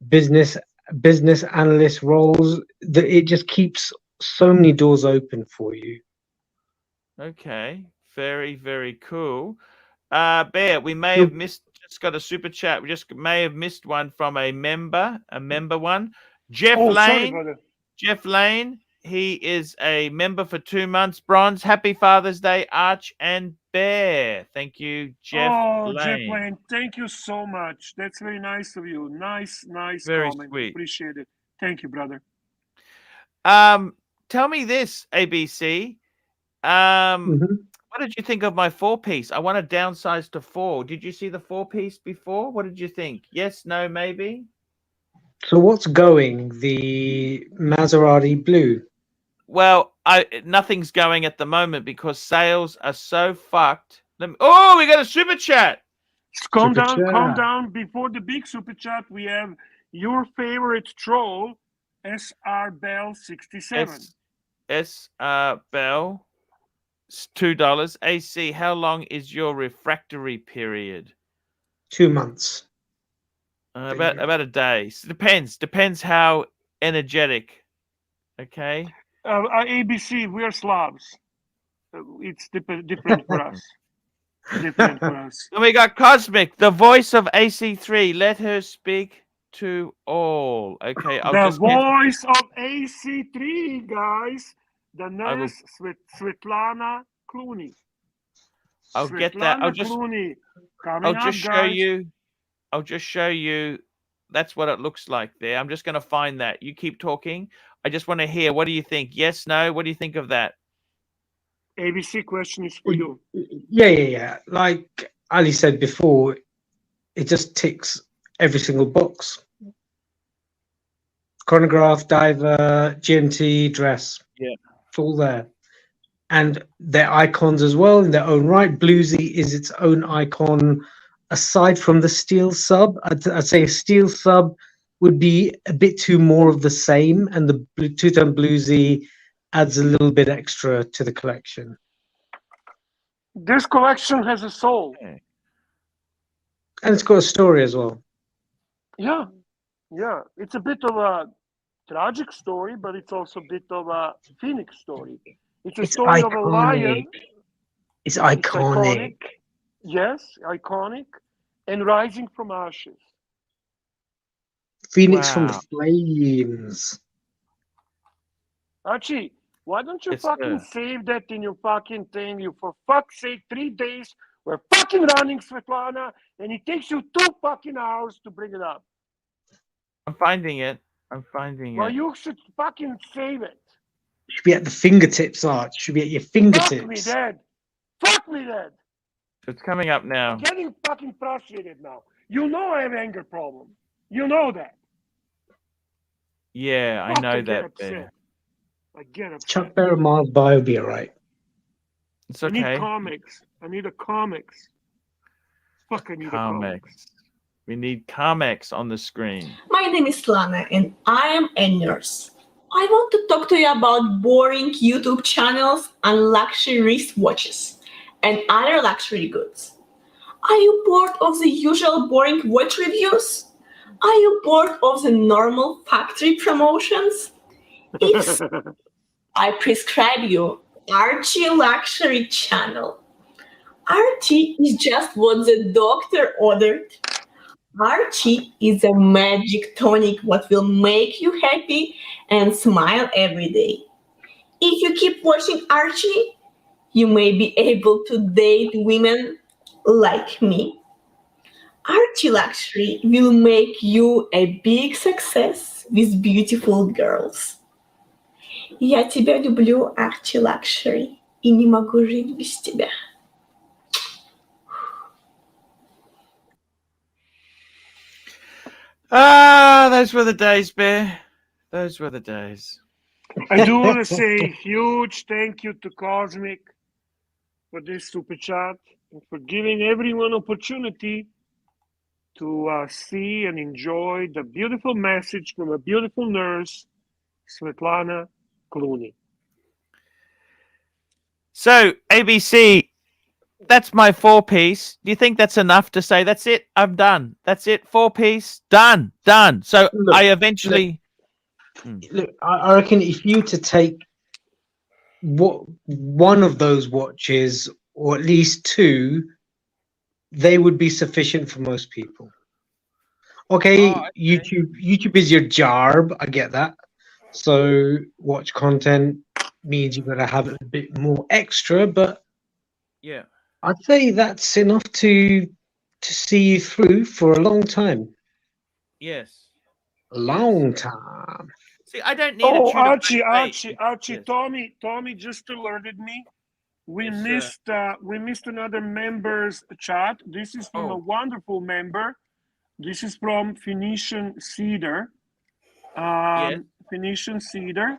business business analyst roles. It just keeps so many doors open for you. Okay. Very, very cool. Bear, we may You're- have missed, just got a super chat. We just may have missed one from a member one. Jeff Oh, sorry, Lane. brother. Jeff Lane. He is a member for 2 months. Bronze. Happy Father's Day, Arch and Bear. Thank you, Jeff Oh, Lane. Jeff Lane, thank you so much. That's very nice of you. Nice Very comment. sweet. Appreciate it. Thank you, brother. Tell me this, ABC. Mhm. What did you think of my 4-piece? I want to downsize to 4. Did you see the 4-piece before? What did you think? Yes, no, maybe? So what's going? The Maserati blue. Well, nothing's going at the moment because sales are so fucked. Oh, we got a super chat. Calm Super down, calm chat. down. Before the big super chat, we have your favorite troll, SR Bell 67. S Bell, $2. AC, how long is your refractory period? 2 months. About a day. Depends how energetic. Okay. ABC, we are Slavs. It's different for us. Different for us. And we got Cosmic, the voice of AC3. Let her speak to all. Okay, I'll The just cancel. voice of AC3, guys. The nurse Svetlana Clooney. I'll get that. I'll just Clooney. Coming I'll up, just show guys. you. I'll just show you. That's what it looks like there. I'm just going to find that. You keep talking. I just want to hear. What do you think? Yes, no. What do you think of that? ABC question is for you. Yeah. Like Ali said before, it just ticks every single box. Chronograph, diver, GMT, dress. Yeah. It's all there. And they're icons as well in their own right. Bluesy is its own icon. Aside from the steel sub, I'd say a steel sub would be a bit too more of the same, and the two-tone bluesy adds a little bit extra to the collection. This collection has a soul. Okay. And it's got a story as well. Yeah. It's a bit of a tragic story, but it's also a bit of a phoenix story. It's a story of a lion. It's iconic. Iconic. Yes, iconic. And rising from ashes. Phoenix from Wow. the flames. Archie, why don't you It's, fucking save that in your fucking thing? You, for fuck's sake, 3 days, we're fucking running, Svetlana, and it takes you 2 fucking hours to bring it up. I'm finding it. Well, you should fucking save it. Should be at the fingertips, Arch. Should be at your fingertips. Fuck me dead. Fuck me dead. It's coming up now. I'm getting fucking frustrated now. You know I have anger problem. You know that. Yeah, I Fuck, know get that. upset. Bear. I get upset. Chuck Berry Miles by will be alright. It's I okay. need comics. I need a comics. Fuck, I need a comics. We need comics on the screen. My name is Lana and I am a nurse. I want to talk to you about boring YouTube channels and luxury wristwatches and other luxury goods. Are you bored of the usual boring watch reviews? Are you bored of the normal factory promotions? If so, I prescribe you Archieluxury channel. Archie is just what the doctor ordered. Archie is a magic tonic what will make you happy and smile every day. If you keep watching Archie, you may be able to date women like me. Archieluxury will make you a big success with beautiful girls. Я тебя люблю, Archieluxury, и не могу жить без тебя. Ah, those were the days, Bear. Those were the days. I do want to say huge thank you to Cosmic for this super chat and for giving everyone opportunity to see and enjoy the beautiful message from a beautiful nurse, Svetlana Clooney. So, ABC, that's my 4-piece. Do you think that's enough to say, that's it, I'm done? That's it, 4-piece, done. So Look, I eventually... Look, I reckon if you to take one of those watches, or at least two, they would be sufficient for most people. Okay, Oh, okay. YouTube is your job. I get that. So watch content means you've got to have a bit more extra, but Yeah. I'd say that's enough to see you through for a long time. Yes. A long time. See, I don't need Oh, a true to Archie, black face. Yes. Tommy just alerted me. We Yes, missed another member's chat. This is from a wonderful member. This is from Phoenician Cedar. Yes. Phoenician Cedar.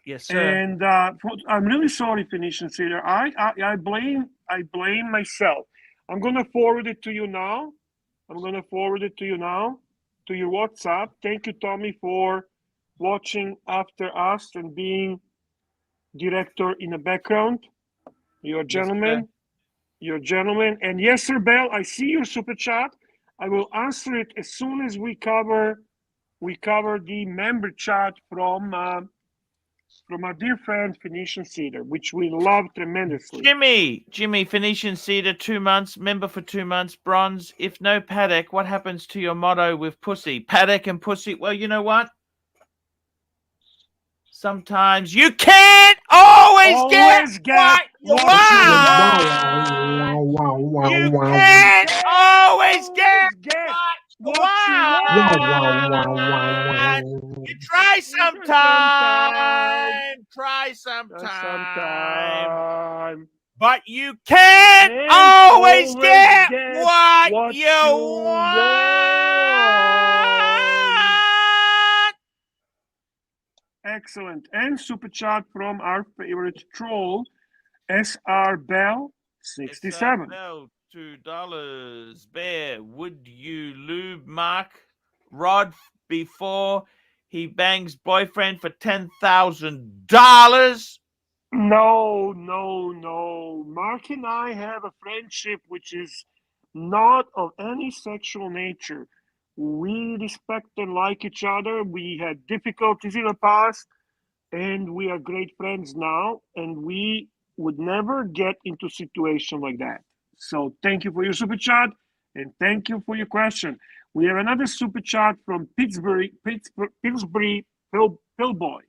Yes, sir. And I'm really sorry, Phoenician Cedar. I blame myself. I'm gonna forward it to you now. To your WhatsApp. Thank you, Tommy, for watching after us and being director in the background. You're a gentleman. You're a gentleman. And yes, Sir Bell, I see your super chat. I will answer it as soon as we cover the member chat from our dear friend Phoenician Cedar, which we love tremendously. Jimmy, Phoenician Cedar, 2 months, member for 2 months, bronze. If no paddock, what happens to your motto with pussy? Paddock and pussy. Well, you know what? Sometimes you can't always get what you want. You can't always get what you want. You try sometime. But you can't always get what you want. Excellent. And super chat from our favorite troll, SR Bell 67. Bell, $2. Bear, would you lube Mark Rod before he bangs boyfriend for $10,000? No. Mark and I have a friendship which is not of any sexual nature. We respect and like each other. We had difficulties in the past, and we are great friends now, and we would never get into a situation like that. So thank you for your super chat, and thank you for your question. We have another super chat from Pillsbury Pillboy.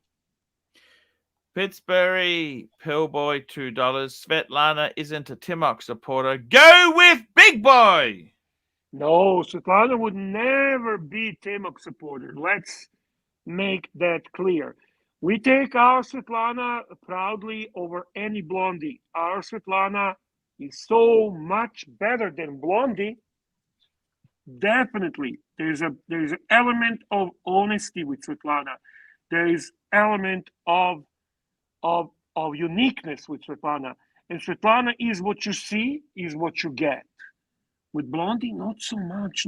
Pittsburgh Pillboy, $2. Svetlana isn't a Timok supporter. Go with Big Boy. No, Svetlana would never be Timok supporter. Let's make that clear. We take our Svetlana proudly over any Blondie. Our Svetlana is so much better than Blondie. Definitely, there's an element of honesty with Svetlana. There is element of uniqueness with Svetlana. And Svetlana is what you see, is what you get. With Blondie, not so much.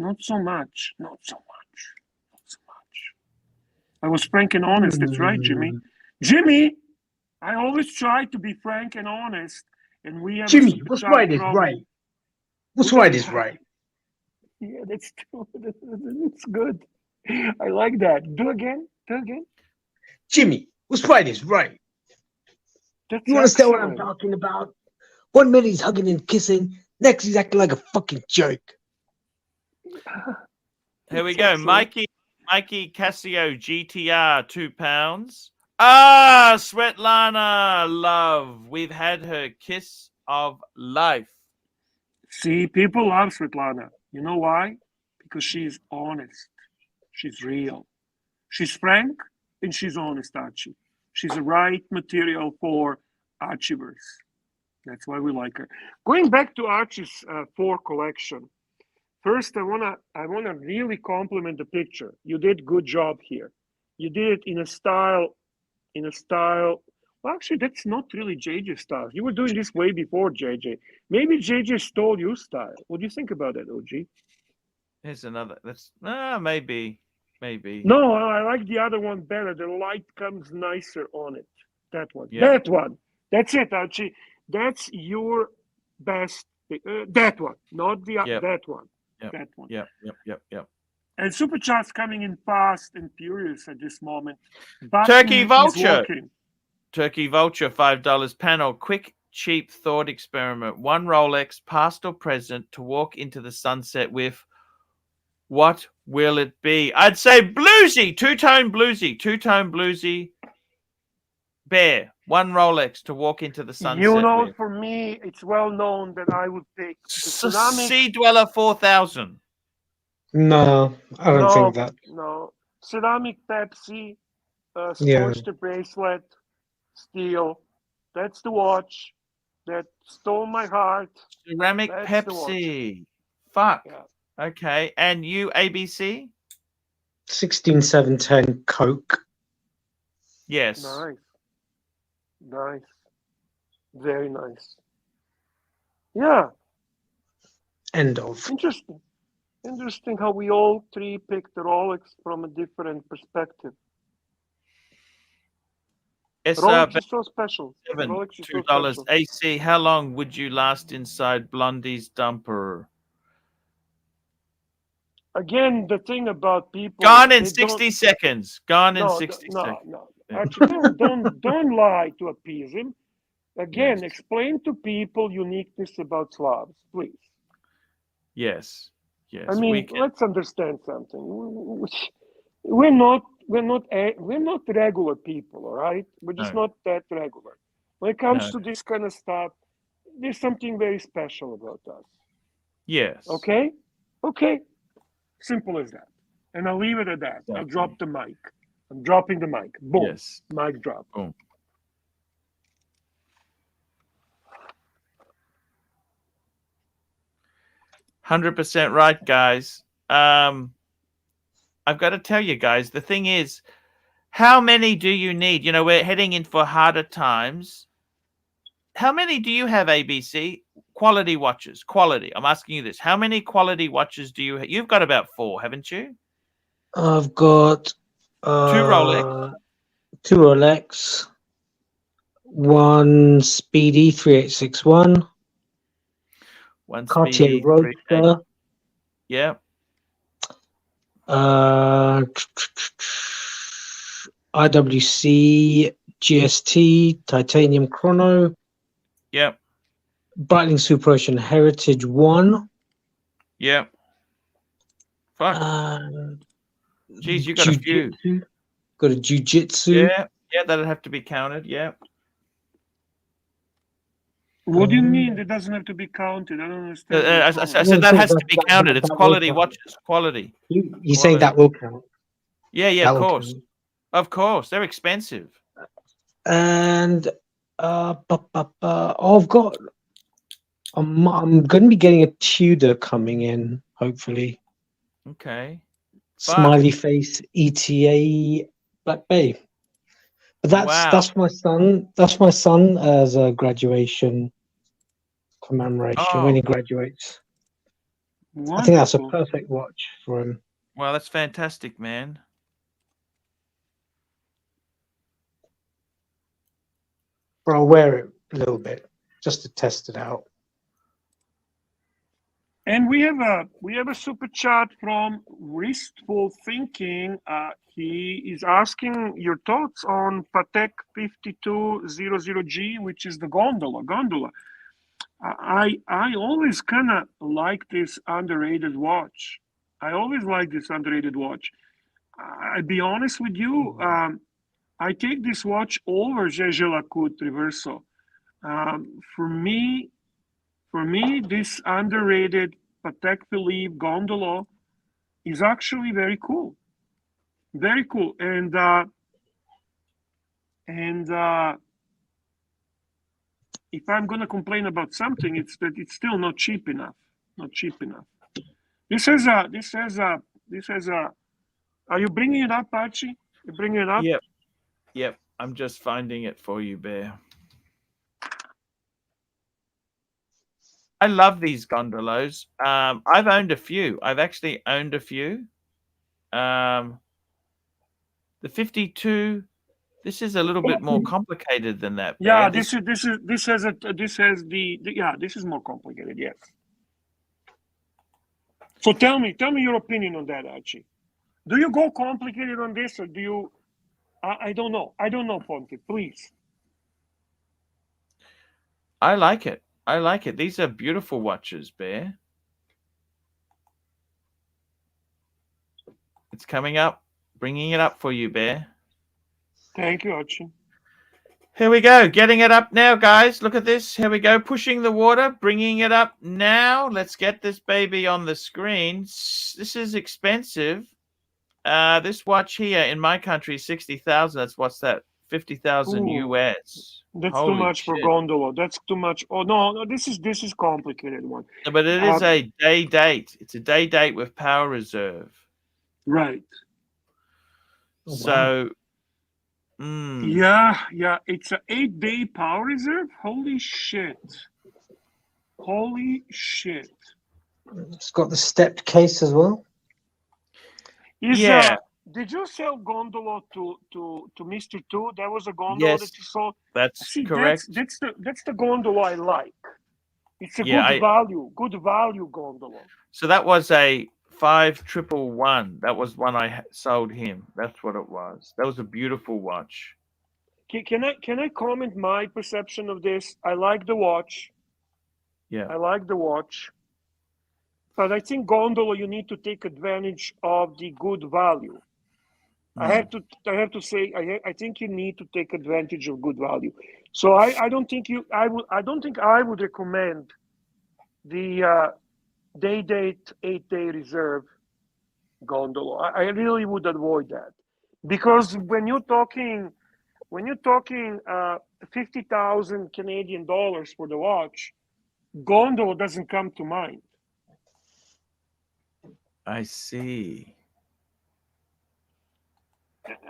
I was frank and honest. That's right, Jimmy. Jimmy, I always try to be frank and honest. And we have Jimmy, what's right is right. What's right is right. Yeah, that's true. It's good. I like that. Do again. Jimmy, what's right is right. That's you understand what I'm talking about? 1 minute he's hugging and kissing, next he's acting like a fucking jerk. Here we go. Mikey Casio GTR, £2. Ah, Svetlana, love. We've had her kiss of life. See, people love Svetlana. You know why? Because she's honest. She's real. She's frank and she's honest, Archie. She's the right material for Archieverse. That's why we like her. Going back to Archie's 4 collection. First, I wanna really compliment the picture. You did good job here. You did it in a style. Well, actually, that's not really JJ style. You were doing this way before JJ. Maybe JJ stole your style. What do you think about that, OG? Here's another. That's maybe. No, I like the other one better. The light comes nicer on it. That one. Yeah. That one. That's it, Archie. That's your best. That one, not the that one. Yep. That one. Yep. And super chats coming in fast and furious at this moment. Button Turkey is Vulture. working. Turkey Vulture, $5 panel. Quick, cheap thought experiment. One Rolex, past or present, to walk into the sunset with. What will it be? I'd say bluesy, two-tone bluesy. Bear, one Rolex to walk into the sunset You know, with. for me, it's well known that I would pick the Ceramic. Sea Dweller 4000. No, I don't think that. No. Ceramic Pepsi, Yeah. Sportster bracelet, steel. That's the watch that stole my heart. Ceramic That's the Pepsi. Fuck. Yeah. Okay. And you, ABC? 16710 Coke. Yes. Nice. Very nice. Yeah. End of. Interesting how we all 3 picked the Rolex from a different perspective. Rolex is so special. Rolex is so $2 special. AC. How long would you last inside Blondie's dumper? Again, the thing about people. Gone in 60 seconds. Gone in 60 seconds. No. Actually, don't lie to appease him. Again, explain to people uniqueness about Slavs, please. Yes. I mean, let's understand something. We're not regular people, all right? We're just not that regular. When it comes to this kind of stuff, there's something very special about us. Yes. Okay. Simple as that. And I'll leave it at that. Exactly. I'll drop the mic. I'm dropping the mic. Boom. Yes. Mic drop. Boom. $100% right, guys. I've got to tell you guys, the thing is, how many do you need? You know, we're heading in for harder times. How many do you have, ABC? Quality watches. Quality. I'm asking you this. How many quality watches do you have? You've got about 4, haven't you? I've got 2 Rolex. 2 Rolex. 1 Speedy 3861. 1 Cartier Speedy. Roadster. Yeah. IWC GST Titanium Chrono. Yep. Breitling Super Ocean Heritage 1. Yep. Fuck. Jeez, you got a few. Got a Jiu-Jitsu. Yeah, that'd have to be counted. Yeah. What do you mean? It doesn't have to be counted. I don't understand. I said that has to be counted. It's quality watches. Quality. You saying that will count? Yeah, of course. Of course. They're expensive. And I've got. I'm going to be getting a Tudor coming in, hopefully. Okay. Smiley face ETA Black Bay. But that's my son. That's my son as a graduation commemoration when he graduates. Wonderful. I think that's a perfect watch for him. Well, that's fantastic, man. But I'll wear it a little bit just to test it out. And we have a super chat from Wistful Thinking. He is asking your thoughts on Patek 5200G, which is the gondola. I always kind of like this underrated watch. I'll be honest with you. I take this watch over Jaeger LeCoultre Reverso. For me, this underrated Patek Philippe gondola is actually very cool. Very cool. And And if I'm going to complain about something, it's that it's still not cheap enough. Not cheap enough. This has a. Are you bringing it up, Archie? You bringing it up? Yep. Yep. I'm just finding it for you, Bear. I love these gondolas. I've owned a few. I've actually owned a few. The 52. This is a little bit more complicated than that. Bear. Yeah, this is more complicated. Yes. So tell me your opinion on that, Archie. Do you go complicated on this, or do you? I don't know. I don't know, Ponte. Please. I like it. I like it. These are beautiful watches, Bear. It's coming up. Bringing it up for you, Bear. Thank you, Archie. Here we go. Getting it up now, guys. Look at this. Here we go. Pushing the water. Bringing it up now. Let's get this baby on the screen. This is expensive. This watch here in my country, 60,000. That's what's that? 50,000 US. That's Holy too much shit. for gondola. That's too much. Oh no, this is complicated one. But it is a day date. It's a day date with power reserve. Right. So, yeah, it's an 8-day power reserve. Holy shit! Holy shit! It's got the stepped case as well. Yeah. Did you sell gondola to Mr. Two? That was a gondola that you sold. That's See, correct. That's the gondola I like. It's a good value gondola. So that was a 5111. That was one I sold him. That's what it was. That was a beautiful watch. Can I comment my perception of this? I like the watch. Yeah. I like the watch. But I think gondola, you need to take advantage of the good value. I have to say, I think you need to take advantage of good value. So I don't think I would recommend the day date 8-day reserve gondola. I really would avoid that, because when you're talking 50,000 Canadian dollars for the watch, gondola doesn't come to mind. I see.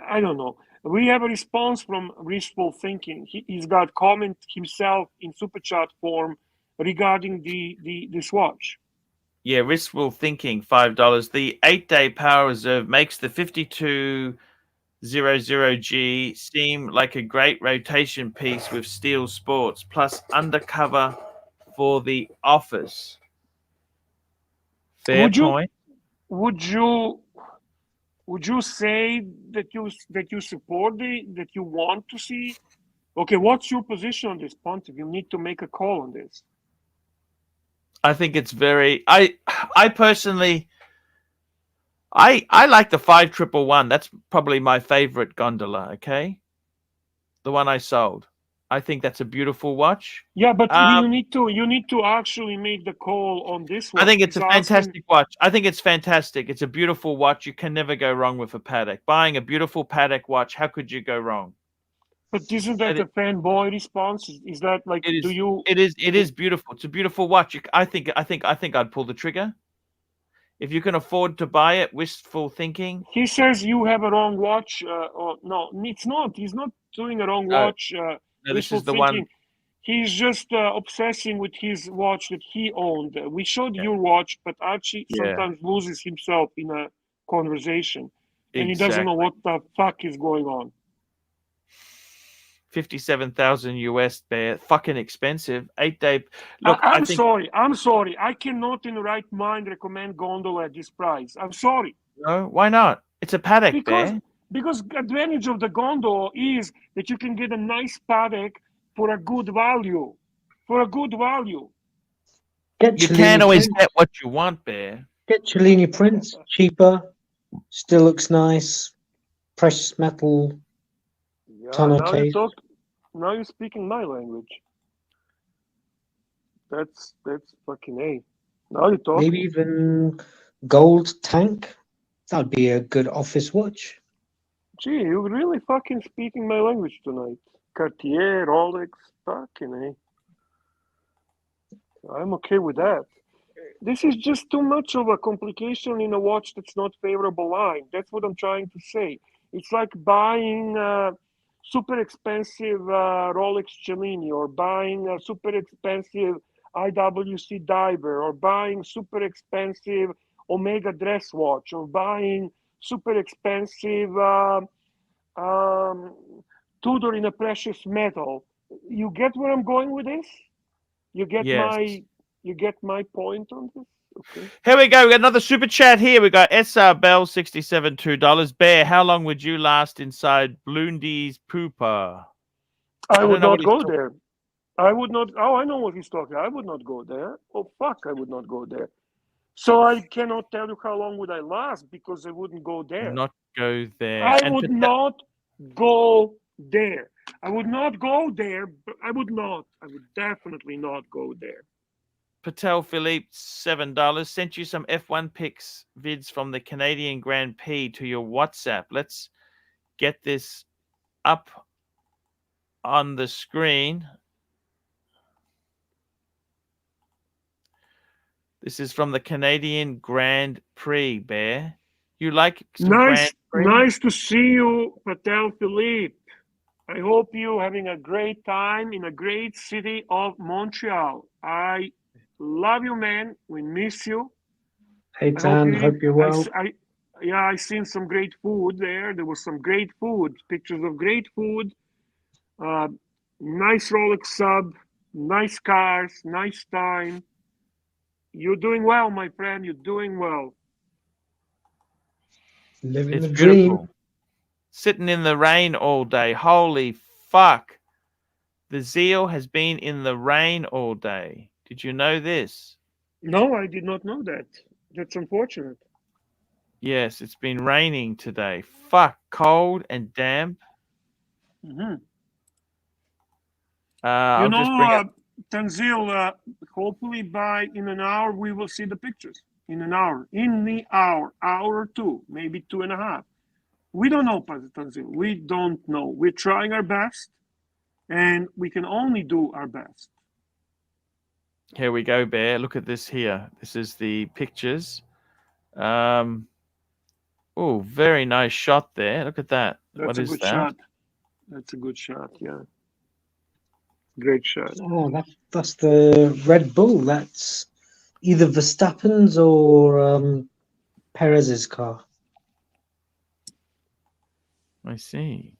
I don't know. We have a response from Wishful Thinking. He's got comment himself in super chat form regarding this watch. Yeah, Wishful Thinking, $5. The 8-day power reserve makes the 5200G seem like a great rotation piece with steel sports, plus undercover for the office. Fair point. Would you say that you support that you want to see? Okay, what's your position on this, Ponte? You need to make a call on this. I think it's very. I personally, I like the 5111. That's probably my favorite gondola. Okay, the one I sold. I think that's a beautiful watch. Yeah, but you need to actually make the call on this one. I think it's a fantastic watch. I think it's fantastic. It's a beautiful watch. You can never go wrong with a Patek. Buying a beautiful Patek watch, how could you go wrong? But isn't that a fanboy response? Is that like It is beautiful. It's a beautiful watch. I think I'd pull the trigger. If you can afford to buy it, Wishful Thinking. He says you have a wrong watch. No, it's not. He's not doing a wrong watch. No, this is the one. He's just obsessing with his watch that he owned. We showed your watch, but Archie sometimes loses himself in a conversation, and he doesn't know what the fuck is going on. 57,000 US, Bear. Fucking expensive. 8-day. Look, I'm sorry. I cannot in the right mind recommend gondola at this price. I'm sorry. No, why not? It's a Patek, Bear. Because advantage of the gondola is that you can get a nice Patek for a good value. You can't always get what you want, Bear. Get Cellini prints, cheaper, still looks nice, precious metal, ton of case. Now you're speaking my language. That's fucking A. Now you're talking. Maybe even gold tank. That would be a good office watch. Gee, you're really fucking speaking my language tonight. Cartier, Rolex, fucking I'm okay with that. This is just too much of a complication in a watch that's not favorable line. That's what I'm trying to say. It's like buying super expensive Rolex Cellini, or buying a super expensive IWC diver, or buying super expensive Omega dress watch, or buying super expensive Tudor in a precious metal. You get where I'm going with this? You get Yes. my point on this? Okay. Here we go. We got another super chat here. We got SR Bell 67 $2. Bear, how long would you last inside Blundy's pooper? I don't would know what not he's go talking- there. I would not. Oh, I know what he's talking. I would not go there. Oh fuck, I would not go there. So I cannot tell you how long would I last, because I wouldn't go there. Not go there. I And would not go there. I would not go there. But I would not. I would definitely not go there. Patel Philippe $7 sent you some F1 pics vids from the Canadian Grand Prix to your WhatsApp. Let's get this up on the screen. This is from the Canadian Grand Prix, Bear. You like some Grand Prix? Nice to see you, Patel Philippe. I hope you're having a great time in a great city of Montreal. I love you, man. We miss you. Hey, Dan, hope you're well. I seen some great food there. There was some great food, pictures of great food. Nice Rolex sub, nice cars, nice time. You're doing well, my friend. You're doing well. Living It's the beautiful. dream. Sitting in the rain all day. Holy fuck. The Zeal has been in the rain all day. Did you know this? No, I did not know that. That's unfortunate. Yes, it's been raining today. Fuck, cold and damp. Mm-hmm. I'll just bring up. Tanzil, hopefully in an hour we will see the pictures. In an hour. Hour or two, maybe 2.5. We don't know, Tanzil. We don't know. We're trying our best, and we can only do our best. Here we go, Bear. Look at this here. This is the pictures. Oh, very nice shot there. Look at that. That's What a is good that? shot. That's a good shot, yeah. Great shot. Oh, that's the Red Bull. That's either Verstappen's or Perez's car. I see.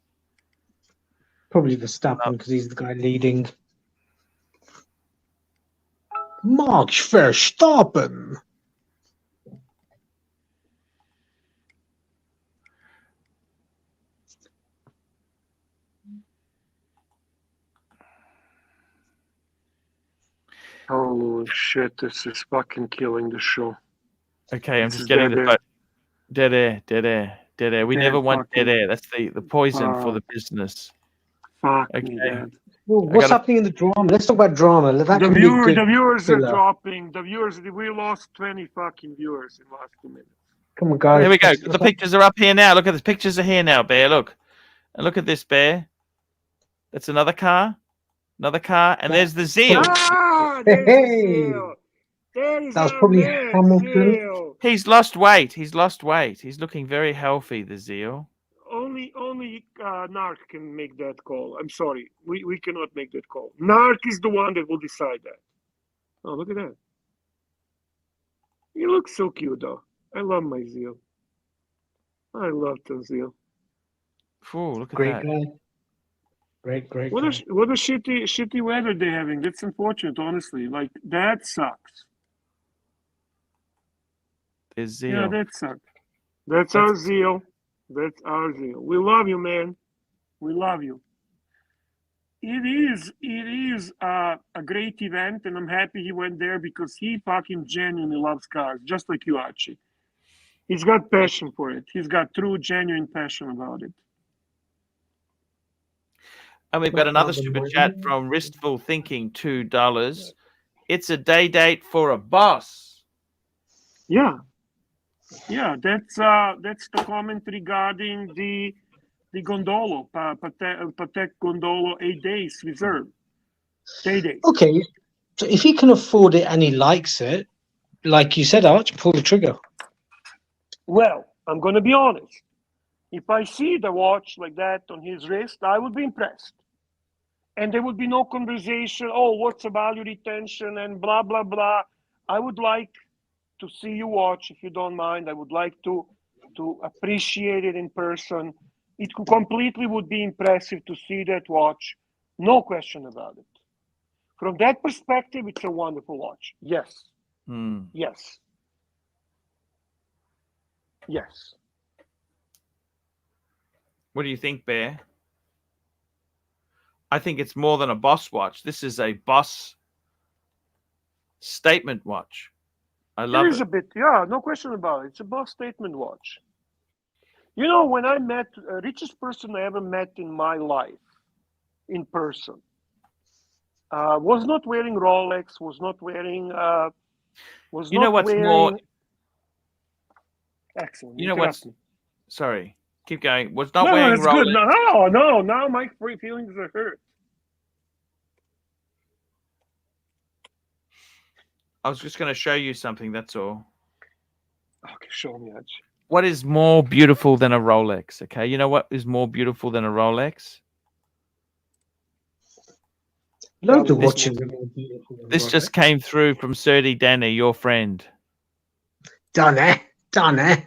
Probably Verstappen because he's the guy leading. Max Verstappen. Holy shit, this is fucking killing the show. Okay, I'm This just is getting dead the air. dead air, dead air, dead air. We Dead never want dead fucking- air. That's the poison for the business. Fuck me, Okay. Dad. Well, what's happening in the drama? Let's talk about drama. That The can be a good viewers are filler. dropping. We lost 20 fucking viewers in the last 2 minutes. Come on, guys. Here we go. What's The up? pictures are up here now. Look at the pictures are here now, Bear. Look. And look at this, Bear. That's another car. Another car. And there's the Zeal. Ah, Hey, there's hey. Zeal. There is That was our probably man, Hamilton. Zeal. He's lost weight. He's lost weight. He's looking very healthy, the Zeal. Only Narc can make that call. I'm sorry. We cannot make that call. Narc is the one that will decide that. Oh, look at that. He looks so cute, though. I love my Zeal. I love Tanzil. Ooh, look at Great that. guy. Great What guy. a shitty weather they're having. That's unfortunate, honestly. Like, that sucks. There's Zeal. Yeah, that sucks. That's our Zeal. That's our Zeal. We love you, man. We love you. It is a great event, and I'm happy he went there because he fucking genuinely loves cars, just like you, Archie. He's got passion for it. He's got true, genuine passion about it. And we've got another super chat from Ristful Thinking, $2. It's a day date for a boss. Yeah, that's the comment regarding the the Gondolo, Patek Gondolo, 8 days reserve. 8 days. Okay, so if he can afford it and he likes it, like you said, Arch, pull the trigger. Well, I'm going to be honest. If I see the watch like that on his wrist, I would be impressed. And there would be no conversation, oh, what's the value retention and blah, blah, blah. I would like to see you watch, if you don't mind. I would like to appreciate it in person. It completely would be impressive to see that watch. No question about it. From that perspective, it's a wonderful watch. Yes. Yes. Yes. What do you think, Bear? I think it's more than a boss watch. This is a boss statement watch. I love There it. is a bit, yeah, no question about it. It's a boss statement watch. You know, when I met, richest person I ever met in my life, in person, was not wearing Rolex, was not wearing, was You not know what's wearing... more... Excellent. You know what's... Me. Sorry, keep going. Was not No, wearing that's Rolex. good. No, now my feelings are hurt. I was just going to show you something, that's all. Okay, show me, Archie. What is more beautiful than a Rolex? Okay, you know what is more beautiful than a Rolex? Loads of watches are more beautiful than This Rolex. just came through from Serdy Danny, your friend. Done it. Damn it.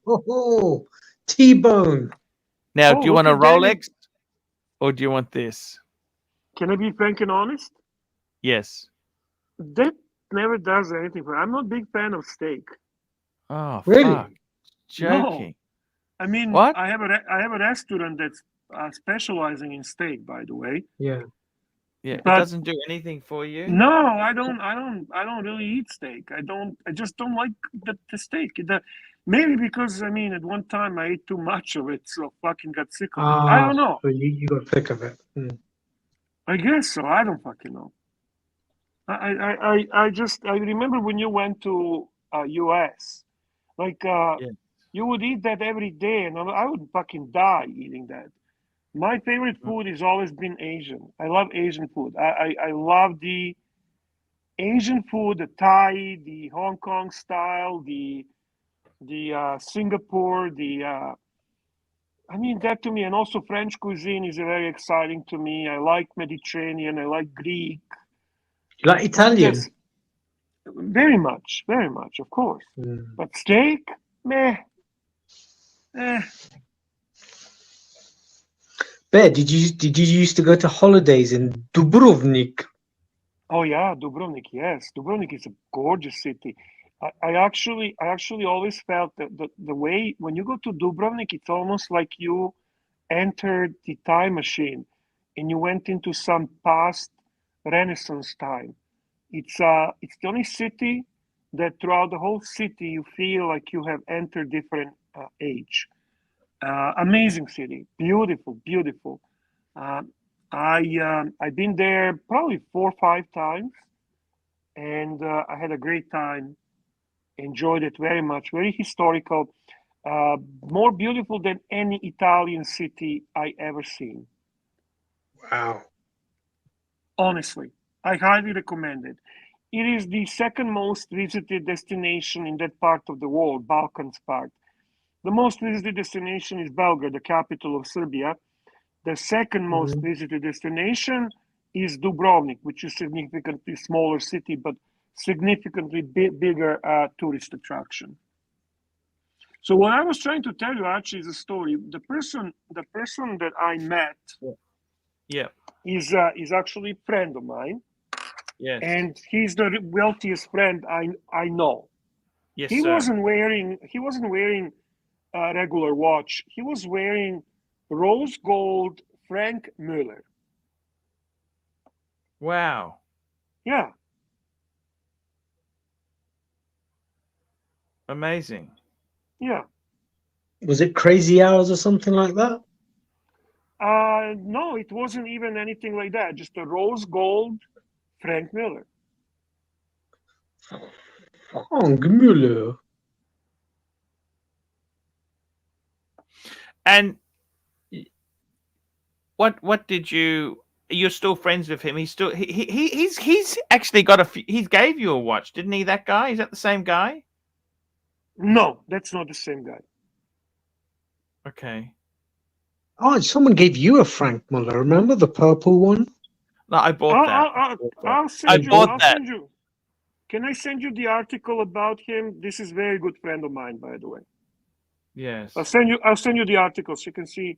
Oh, T-bone. Now, Oh, do you look want a at Danny. Rolex or do you want this? Can I be frank and honest? Yes. That never does anything for me. I'm not a big fan of steak. Oh, Really? fuck. Joking. I mean, What? I have a restaurant that's specializing in steak, by the way. Yeah. Yeah, it But- doesn't do anything for you? No, I don't really eat steak. I just don't like the steak. Maybe because, I mean, at one time I ate too much of it, so fucking got sick of it. I don't know. So you got sick of it. I guess so. I don't fucking know. I remember when you went to US, like you would eat that every day, and I would fucking die eating that. My favorite food has always been Asian. I love Asian food. I love the Asian food, the Thai, the Hong Kong style, the Singapore, I mean, that to me, and also French cuisine is very exciting to me. I like Mediterranean, I like Greek. You like Italian? Yes, very much, of course. But steak, meh. Bear, did you used to go to holidays in Dubrovnik? Oh yeah, Dubrovnik. Yes, Dubrovnik is a gorgeous city. I actually always felt that the way when you go to Dubrovnik, it's almost like you entered the time machine and you went into some past Renaissance time. It's the only city that throughout the whole city you feel like you have entered different age. Amazing city, beautiful. I've been there probably 4 or 5 times, and I had a great time. Enjoyed it very much. Very historical, more beautiful than any Italian city I ever seen. Wow. Honestly, I highly recommend it. It is the second most visited destination in that part of the world, Balkans part. The most visited destination is Belgrade, the capital of Serbia. The second most visited destination is Dubrovnik, which is significantly smaller city, but significantly bigger tourist attraction. So what I was trying to tell you, Archie, is a story. The person that I met, Yeah. is actually a friend of mine, Yes. and he's the wealthiest friend I know. Yes, He sir. wasn't wearing a regular watch. He was wearing rose gold Frank Muller. Wow. Yeah. Amazing. Yeah. Was it crazy hours or something like that? No, it wasn't even anything like that. Just a rose gold Frank Muller. Frank Müller. And what did you? You're still friends with him. He's still he's actually got a. He gave you a watch, didn't he? That guy, is that the same guy? No, that's not the same guy. Okay. Oh, someone gave you a Frank Muller. Remember the purple one? No, I bought that. I'll I send you. bought I'll that. send you. Can I send you the article about him? This is a very good friend of mine, by the way. Yes. I'll send you the articles. You can see.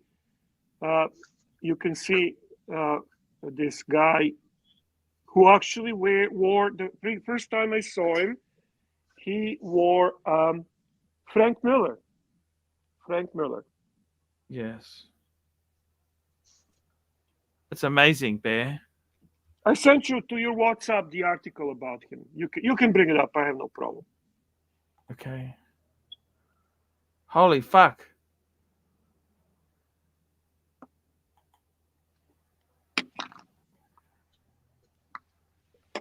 This guy who actually wore the first time I saw him. He wore Frank Muller. Frank Muller. Yes. It's amazing, Bear. I sent you to your WhatsApp the article about him. You can bring it up. I have no problem. Okay. Holy fuck.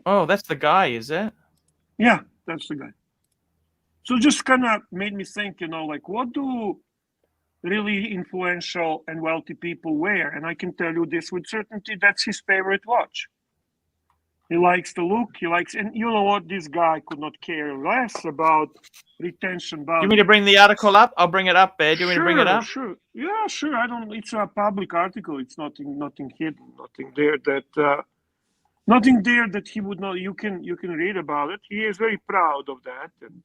Oh, that's the guy, is it? Yeah, that's the guy. So just kind of made me think, like what do really influential and wealthy people wear? And I can tell you this with certainty, that's his favorite watch. He likes the look, and you know what? This guy could not care less about retention value. Do you want me to bring the article up? I'll bring it up, Bear. Do you want me to bring it up? Sure. Yeah, sure. I don't. It's a public article. It's nothing hidden. Nothing there that he would not. You can read about it. He is very proud of that. And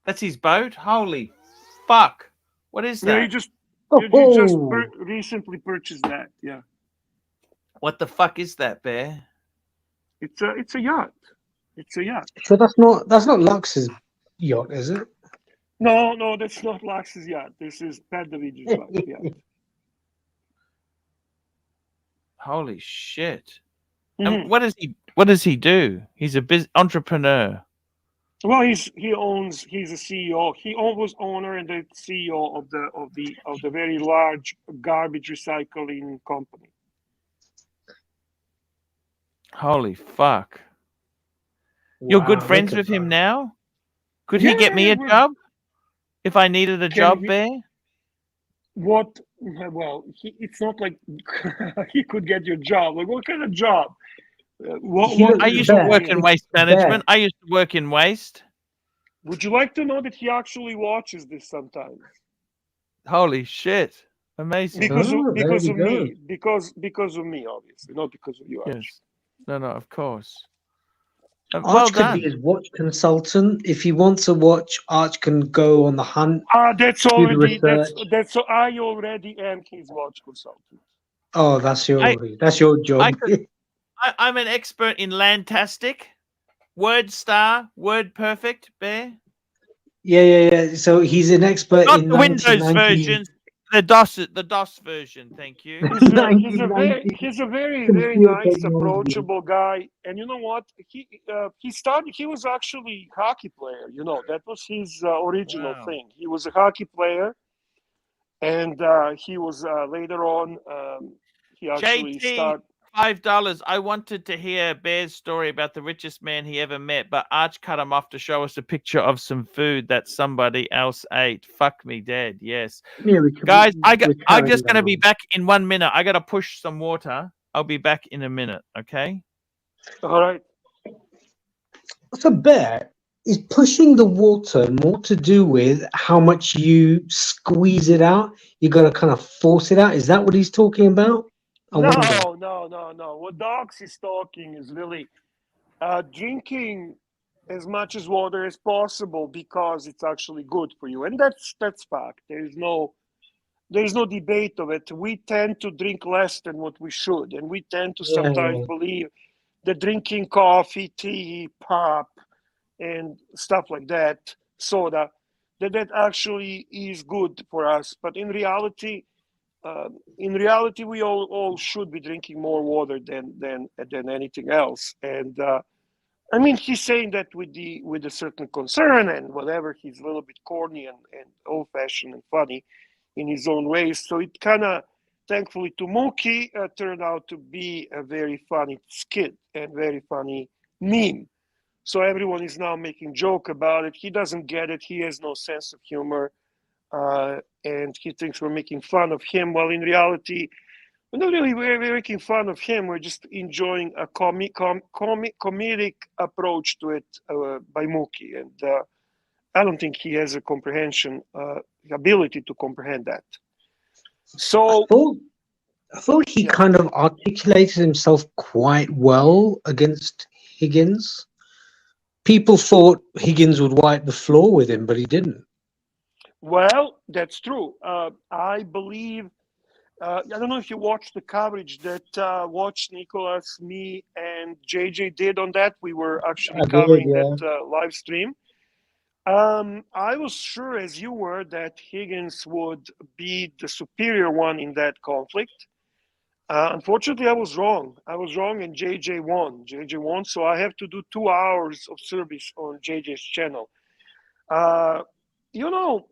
that's his boat. Holy fuck! What is that? Yeah, he just recently purchased that. Yeah. What the fuck is that, Bear? It's a yacht. It's a yacht. So that's not Lux's yacht, is it? No, that's not Lux's yacht. This is Pat David's yacht. Holy shit! Mm-hmm. And what does he do? He's a entrepreneur. Well, he's a CEO. He was owner and the CEO of the very large garbage recycling company. Holy fuck! You're good friends with him now? Could he get me a job if I needed a job, Bear? What? Well, it's not like he could get your job. Like, what kind of job? I used to work in waste management. I used to work in waste. Would you like to know that he actually watches this sometimes? Holy shit! Amazing. Because of me. Because of me, obviously, not because of you. Yes. Archie. No, of course. Arch could be his watch consultant. If he wants a watch, Arch can go on the hunt. That's already that's I already am his watch consultant. Oh, that's your job. I'm an expert in Landtastic, Word Star, Word Perfect, Bear. Yeah. So he's an expert Not in the Windows versions, the DOS version. Thank you. He's a very nice, approachable guy. And you know what? He was actually a hockey player. That was his original thing. He was a hockey player, and he was later on. He actually started. $5. I wanted to hear Bear's story about the richest man he ever met, but Arch cut him off to show us a picture of some food that somebody else ate. Fuck me dead. Yes. Yeah, guys, I'm just going to be back in 1 minute. I got to push some water. I'll be back in a minute. Okay. All right. So Bear, is pushing the water more to do with how much you squeeze it out? You got to kind of force it out. Is that what he's talking about? No. What Docs is talking is really drinking as much as water as possible because it's actually good for you, and that's fact. There's no debate of it. We tend to drink less than what we should, and we tend to sometimes believe that drinking coffee, tea, pop, and stuff like that, soda, that actually is good for us. But in reality, we all should be drinking more water than anything else. And I mean, he's saying that with a certain concern and whatever. He's a little bit corny and old-fashioned and funny in his own ways. So it kind of, thankfully to Mookie, turned out to be a very funny skit and very funny meme. So everyone is now making joke about it. He doesn't get it. He has no sense of humor. and he thinks we're making fun of him. Well, in reality, we're not really we're making fun of him. We're just enjoying a comedic approach to it by Mookie, and I don't think he has a comprehension ability to comprehend that. So I thought he yeah. kind of articulated himself quite well against Higgins. People thought Higgins would wipe the floor with him, but he didn't. Well, that's true. I believe. I don't know if you watched the coverage that watched Nicholas, me, and JJ did on that. We were actually I did, covering yeah. that live stream. I was sure, as you were, that Higgins would be the superior one in that conflict. Unfortunately, I was wrong. And JJ won. So I have to do 2 hours of service on JJ's channel. You know,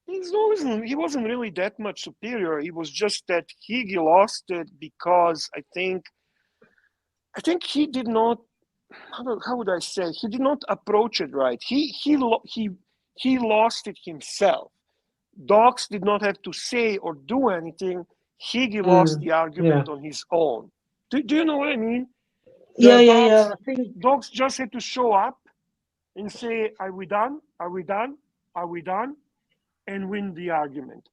he wasn't really that much superior. It was just that Higgy lost it because I think he did not. How would I say? He did not approach it right. He lost it himself. Docs did not have to say or do anything. Higgy lost the argument on his own. Do you know what I mean? Yeah. I think Docs just had to show up and say, "Are we done? Are we done? Are we done?" and win the argument.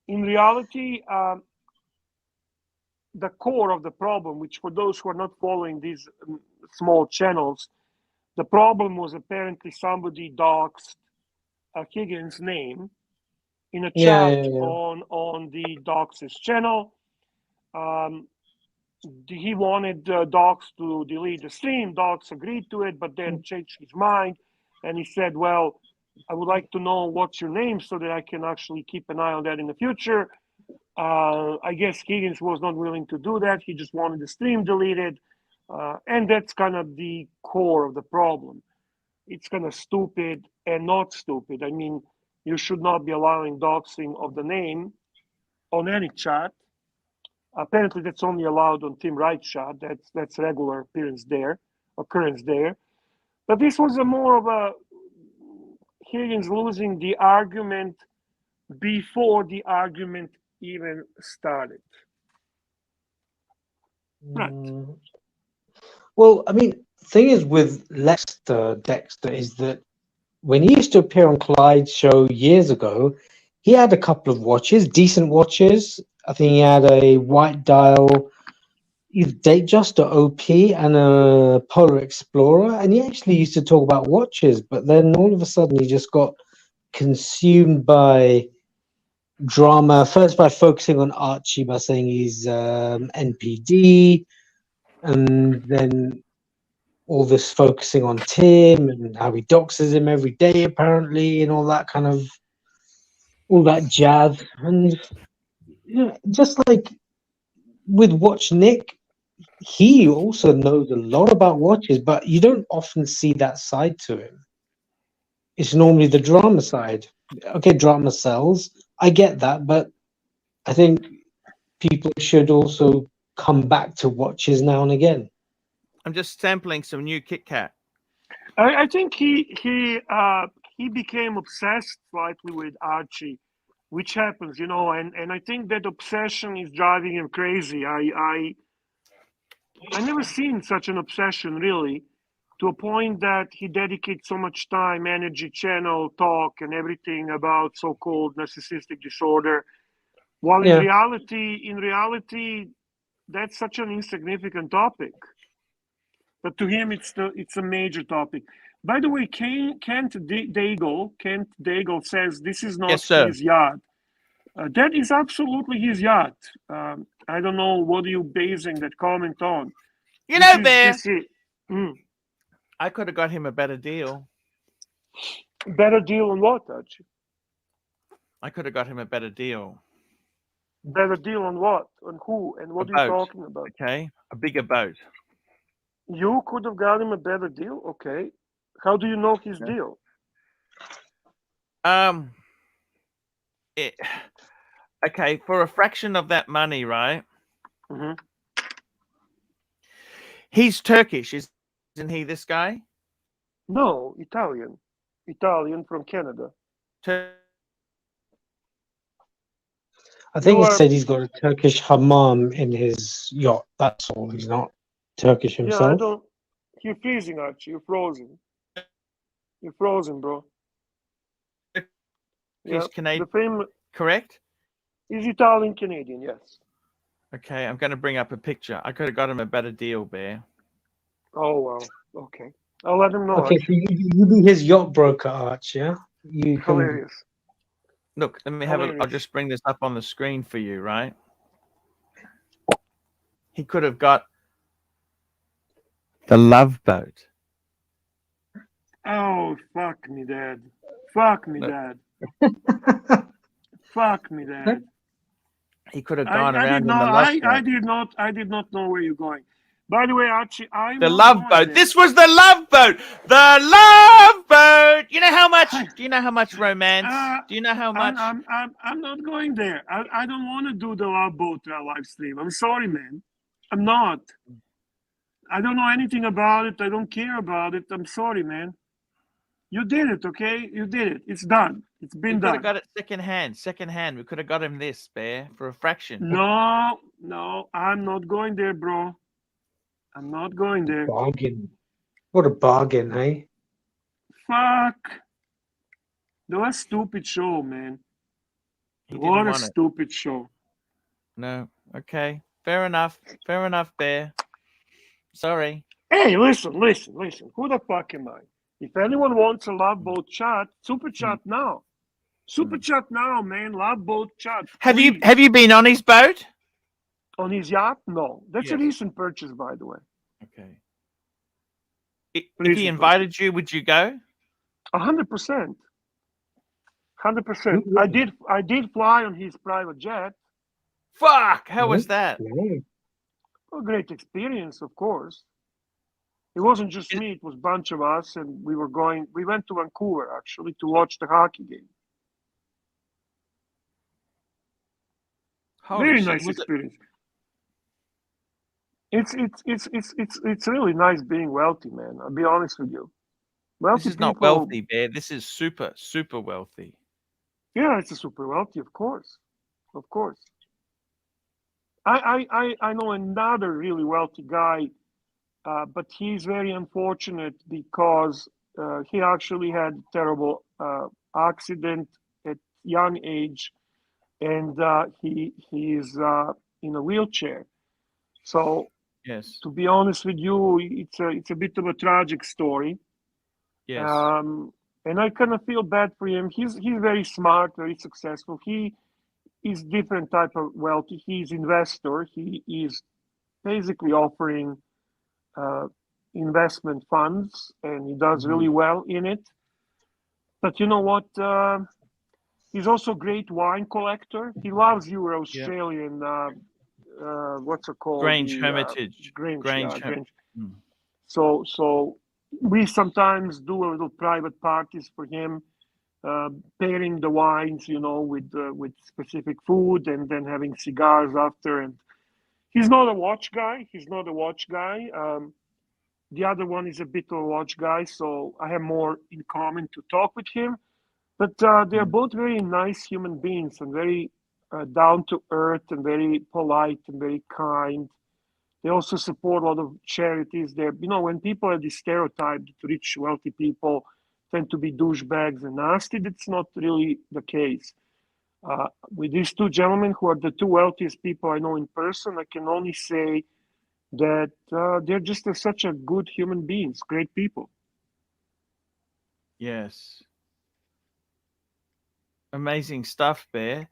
In reality, the core of the problem, which for those who are not following these small channels, the problem was apparently somebody doxed Higgins' name in a chat on the Docs' channel. He wanted Docs to delete the stream. Docs agreed to it, but then changed his mind, and he said, "Well, I would like to know what's your name so that I can actually keep an eye on that in the future." I guess Higgins was not willing to do that. He just wanted the stream deleted. And that's kind of the core of the problem. It's kind of stupid and not stupid. I mean, you should not be allowing doxing of the name on any chat. Apparently, that's only allowed on Team Right chat. That's regular occurrence there. But this was a more of a Higgins losing the argument before the argument even started. Right. Well, I mean, the thing is with Dexter is that when he used to appear on Clyde's show years ago, he had a couple of watches, decent watches. I think he had a white dial, either Datejust or OP, and a Polar Explorer. And he actually used to talk about watches, but then all of a sudden he just got consumed by drama. First by focusing on Archie by saying he's NPD, and then all this focusing on Tim and how he doxes him every day apparently, and all that kind of all that jazz. And you know, just like with Watch Nick, he also knows a lot about watches, but you don't often see that side to him. It's normally the drama side. Okay, drama sells. I get that, but I think people should also come back to watches now and again. I'm just sampling some new Kit Kat. I think he became obsessed slightly with Archie, which happens, you know, and I think that obsession is driving him crazy. I never seen such an obsession really, to a point that he dedicates so much time, energy, channel, talk, and everything about so-called narcissistic disorder. While in reality, that's such an insignificant topic. But to him, it's a major topic. By the way, Kent Daigle says this is not his yacht. That is absolutely his yacht. I don't know what are you basing that comment on. You know, Bear, I could have got him a better deal. Better deal on what, Archie? I could have got him a better deal. Better deal on what? On who? And what are you talking about? Okay, a bigger boat. You could have got him a better deal? Okay. How do you know his deal? Okay, for a fraction of that money, right? Mm-hmm. He's Turkish, isn't he, this guy? No, Italian from Canada. I think You he are, said he's got a Turkish hammam in his yacht. That's all. He's not Turkish yeah, I himself. don't. You're freezing, Archie. You're frozen. You're frozen, bro. Yeah, Canadian, the famous. correct? He's Italian Canadian, yes. Okay, I'm going to bring up a picture. I could have got him a better deal, Bear. Oh well. Okay. I'll let him know. Okay, so you be his yacht broker, Arch. Yeah, you can. Hilarious. Look, let me have a. I'll Hilarious. just bring this up on the screen for you, right? He could have got the Love Boat. Oh, fuck me, Dad. Fuck me, Look. Dad. Fuck me, Dad. He could have I gone did around in the not. Love Boat. I did not know where you're going. By the way, Archie, I'm The not Love going Boat. there. This was the Love Boat. The Love Boat. You know how much? Do you know how much romance? Do you know how much? I'm not going there. I don't want to do the Love Boat live stream. I'm sorry, man. I'm not. I don't know anything about it. I don't care about it. I'm sorry, man. You did it, okay? You did it. It's done. It's We been could have done. got it secondhand. Secondhand. We could have got him this, Bear, for a fraction. No, I'm not going there, bro. I'm not going there. Bargain. What a bargain, eh? Fuck. What a stupid show, man. He didn't What a want it. stupid show. No. Okay. Fair enough. Fair enough, Bear. Sorry. Hey, listen. Who the fuck am I? If anyone wants a Love Boat chat, super chat now. Super chat now, man. Love Boat chat. Have please. you been on his boat? On his yacht? No. That's a Yes. recent purchase, by the way. Okay. If Recent he invited you, would you go? 100%. 100%. I did fly on his private jet. Fuck. How was that? No. A great experience, of course. It wasn't just me, it was a bunch of us, and we went to Vancouver, actually, to watch the hockey game. Holy Very shit, nice was it- experience. It's really nice being wealthy, man. I'll be honest with you. Wealthy This is not people- wealthy, Bear. This is super, super wealthy. Yeah, it's a super wealthy, of course. Of course. I know another really wealthy guy, but he's very unfortunate because he actually had a terrible accident at young age, and he is in a wheelchair. So Yes. to be honest with you, it's a bit of a tragic story. Yes. And I kind of feel bad for him. He's very smart, very successful. He is different type of wealthy. He's investor. He is basically offering investment funds, and he does really well in it. But you know what? He's also a great wine collector. He loves your Australian, what's it called? Grange The, Hermitage. Grange. Grange. Yeah, Grange. Mm. So we sometimes do a little private parties for him, pairing the wines, with specific food, and then having cigars after. And he's not a watch guy. The other one is a bit of a watch guy, so I have more in common to talk with him. But they're both very nice human beings and very down to earth and very polite and very kind. They also support a lot of charities. When people have this stereotype that rich, wealthy people tend to be douchebags and nasty, that's not really the case. With these two gentlemen, who are the two wealthiest people I know in person, I can only say that they're just such a good human beings, great people. Yes. Amazing stuff, Bear.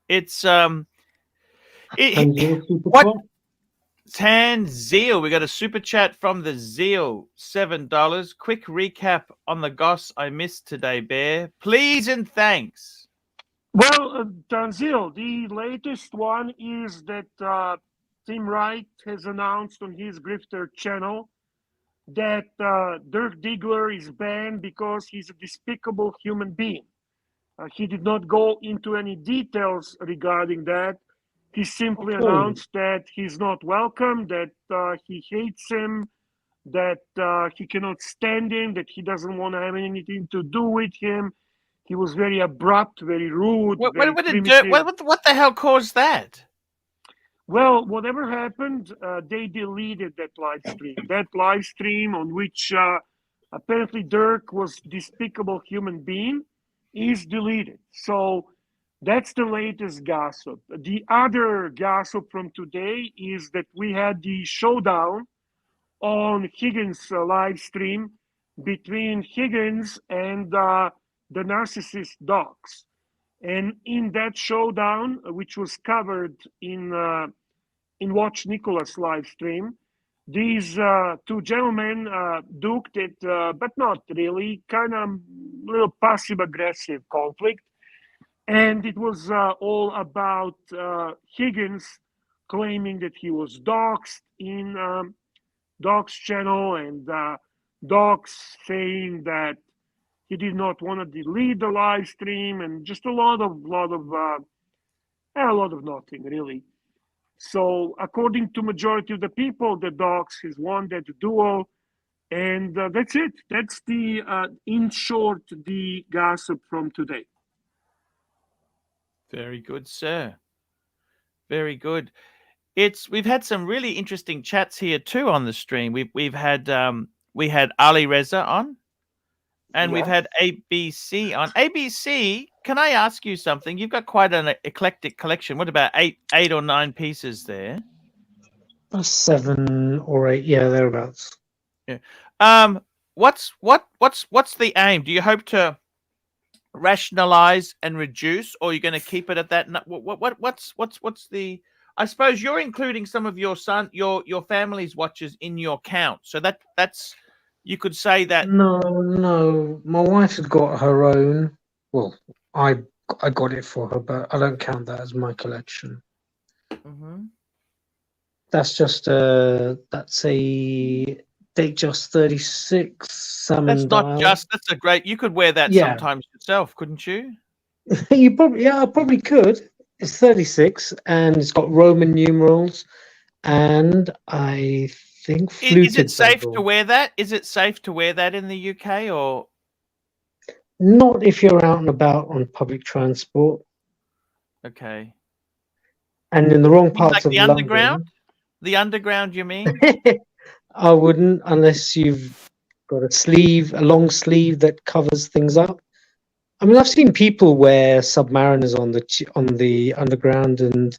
It's And your super what chat? Tan Zeal. We got a super chat from the Zeal, $7. Quick recap on the goss I missed today, Bear. Please and thanks. Well, Tanzil, the latest one is that Tim Wright has announced on his Grifter channel that Dirk Diggler is banned because he's a despicable human being. He did not go into any details regarding that. He simply announced that he's not welcome, that he hates him, that he cannot stand him, that he doesn't want to have anything to do with him. He was very abrupt, very rude, What, very what, did primitive. what the hell caused that? Well, whatever happened, they deleted that live stream. That live stream on which apparently Dirk was despicable human being is deleted. So that's the latest gossip. The other gossip from today is that we had the showdown on Higgins' live stream between Higgins and the narcissist dogs. And in that showdown, which was covered in Watch Nicholas live stream, these two gentlemen duked it, but not really, kind of little passive aggressive conflict. And it was all about Higgins claiming that he was doxxed in Doc's channel, and Doc's saying that he did not want to delete the live stream, and just a lot of nothing really. So according to majority of the people, the Docs has won that duel, and that's it. That's the in short the gossip from today. Very good, sir. Very good. We've had some really interesting chats here too on the stream. We had Ali Reza on, and we've had ABC on. ABC, can I ask you something? You've got quite an eclectic collection. What about eight or nine pieces there? 7 or 8, yeah, thereabouts. Yeah. What's the aim? Do you hope to rationalize and reduce, or are you going to keep it at that? What's the? I suppose you're including some of your family's watches in your count, so that's you could say that. No, my wife has got her own. Well, I got it for her, but I don't count that as my collection. Mm-hmm. That's just that's a Datejust 36 salmon That's not dial. just. That's a great. You could wear that sometimes yourself, couldn't you? I probably could. It's 36 and it's got Roman numerals, and I think fluted. Is it safe bezel. to wear that? Is it safe to wear that in the UK, or not if you're out and about on public transport? Okay. And in the wrong parts like of the London. Underground? The Underground, you mean? I wouldn't, unless you've got a long sleeve that covers things up. I mean, I've seen people wear Submariners on the Underground, and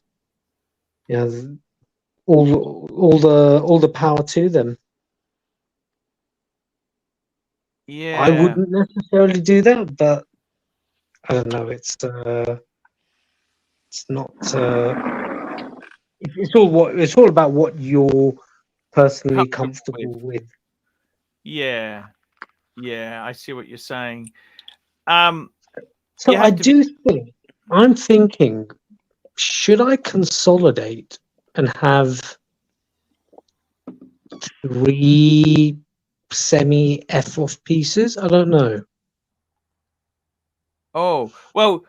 all the power to them. Yeah. I wouldn't necessarily do that, but I don't know. It's not. It's all about what you're personally comfortable with. Yeah, I see what you're saying. So I'm thinking, should I consolidate and have 3 semi F-off pieces? I don't know. Oh, well,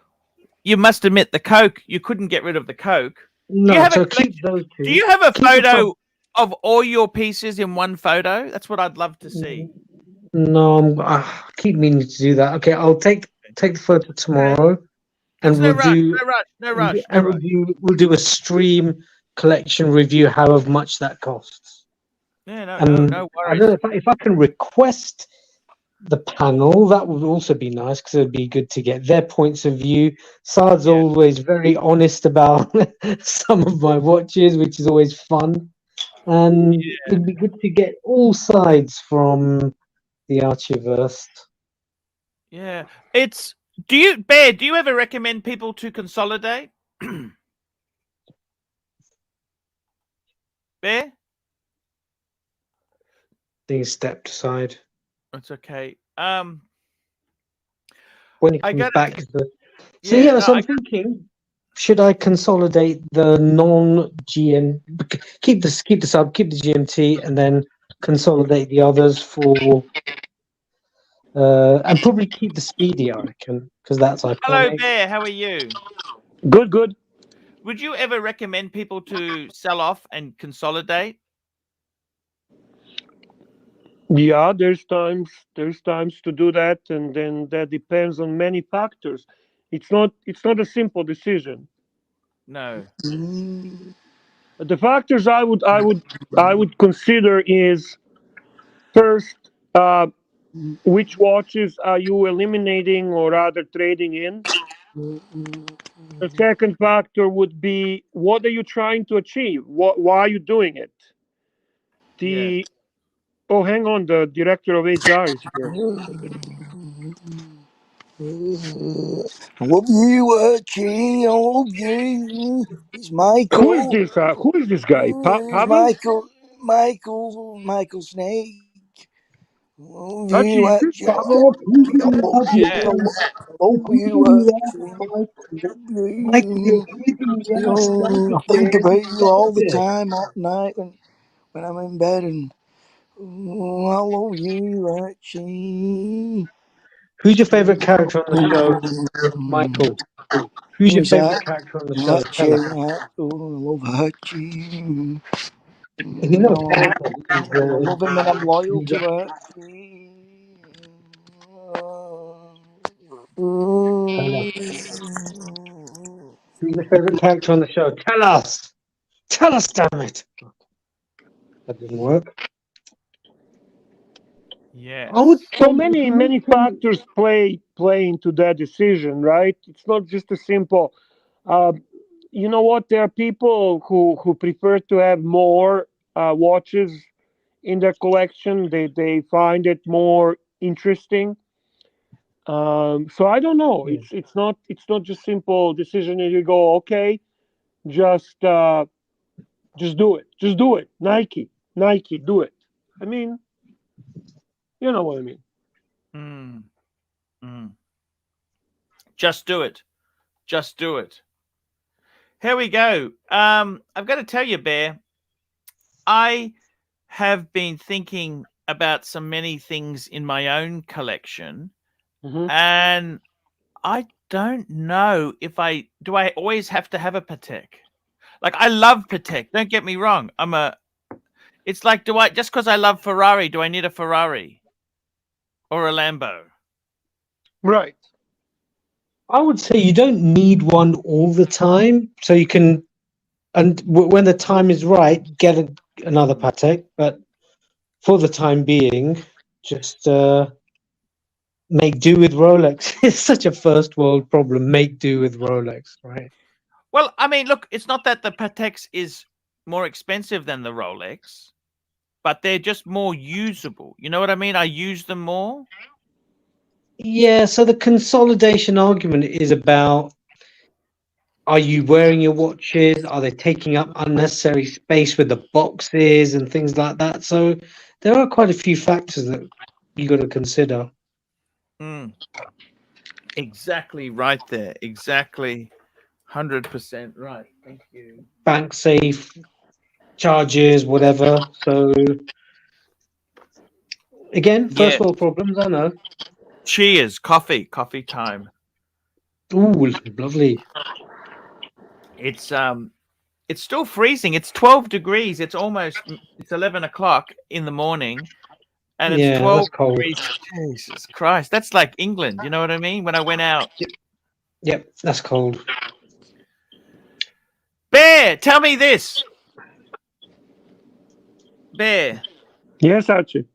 you must admit the Coke. You couldn't get rid of the Coke. No, so keep those 2. Do you have a photo of all your pieces in one photo? That's what I'd love to see. No, I keep meaning to do that. Okay, I'll take the photo tomorrow, and we'll do no rush. We'll do a stream collection review, however much that costs. Yeah, no I worries. don't know if I can request the panel. That would also be nice, because it'd be good to get their points of view. Saad's always very honest about some of my watches, which is always fun, and it'd be good to get all sides from the Archieverse. Yeah, do you ever recommend people to consolidate? Bear? Being stepped aside. That's okay. When it comes back. So I'm thinking, should I consolidate the non-GM, keep the sub, keep the GMT, and then consolidate the others for, and probably keep the Speedy, I reckon, because that's iconic. Hello, Bear. How are you? Good. Would you ever recommend people to sell off and consolidate? Yeah, there's times to do that, and then that depends on many factors. It's not a simple decision. No. The factors I would consider is first, which watches are you eliminating or rather trading in? The second factor would be, what are you trying to achieve? Why are you doing it? Yes. The Oh, hang on, the director of HR is here. I love you, Archie. I love you. It's Michael. Who is this guy? It's Pavel? Michael Snake. I love Archie, you, is this Archie. Pavel? I love Yeah. you. I love you, Archie. I love Michael, you're you. keeping me out. Stop I it, think man. about you Stop all the it. time at night when I'm in bed, and I love you, Archie. Who's your favorite character on the show, Michael? Who's your Who's favorite that? character on the show? Archie. Tell us. I love Archie. You know, I love him and I'm loyal who's to Archie. tell us. Who's your favorite character on the show? Tell us. Tell us, damn it. That didn't work. Yes. I would So say, many factors play into that decision, right? It's not just a simple. Uh, you know what? There are people who prefer to have more watches in their collection. They find it more interesting. So I don't know. yeah. It's not just simple decision. And you go, okay, just uh, just do it. Just do it. Nike, do it. I mean, you know what I mean. Mm, mm. Just do it. Just do it. Here we go. I've got to tell you, Bear, I have been thinking about so many things in my own collection, Hmm. and I don't know if I always have to have a Patek. Like I love Patek. Don't get me wrong. It's like, do I just because I love Ferrari, do I need a Ferrari or a Lambo? Right. I would say you don't need one all the time. So you can, and when the time is right, get another Patek. But for the time being, just make do with Rolex. It's such a first world problem. Make do with Rolex, right? Well, I mean, look, it's not that the Patek is more expensive than the Rolex, but they're just more usable. You know what I mean? I use them more. Yeah, so the consolidation argument is about, are you wearing your watches? Are they taking up unnecessary space with the boxes and things like that? So there are quite a few factors that you got to consider. Mm, exactly right there. Exactly 100% right. Thank you. Bank safe, charges, whatever. So again, first Yeah. world problems, I know. Cheers. Coffee time. Ooh, lovely. It's still freezing. It's 12 degrees. It's 11 o'clock in the morning, and it's Yeah, 12 that's cold. degrees. Jesus Christ. That's like England. You know what I mean? When I went out. Yep, that's cold. Bear, tell me this. Bear, Yes, Archie.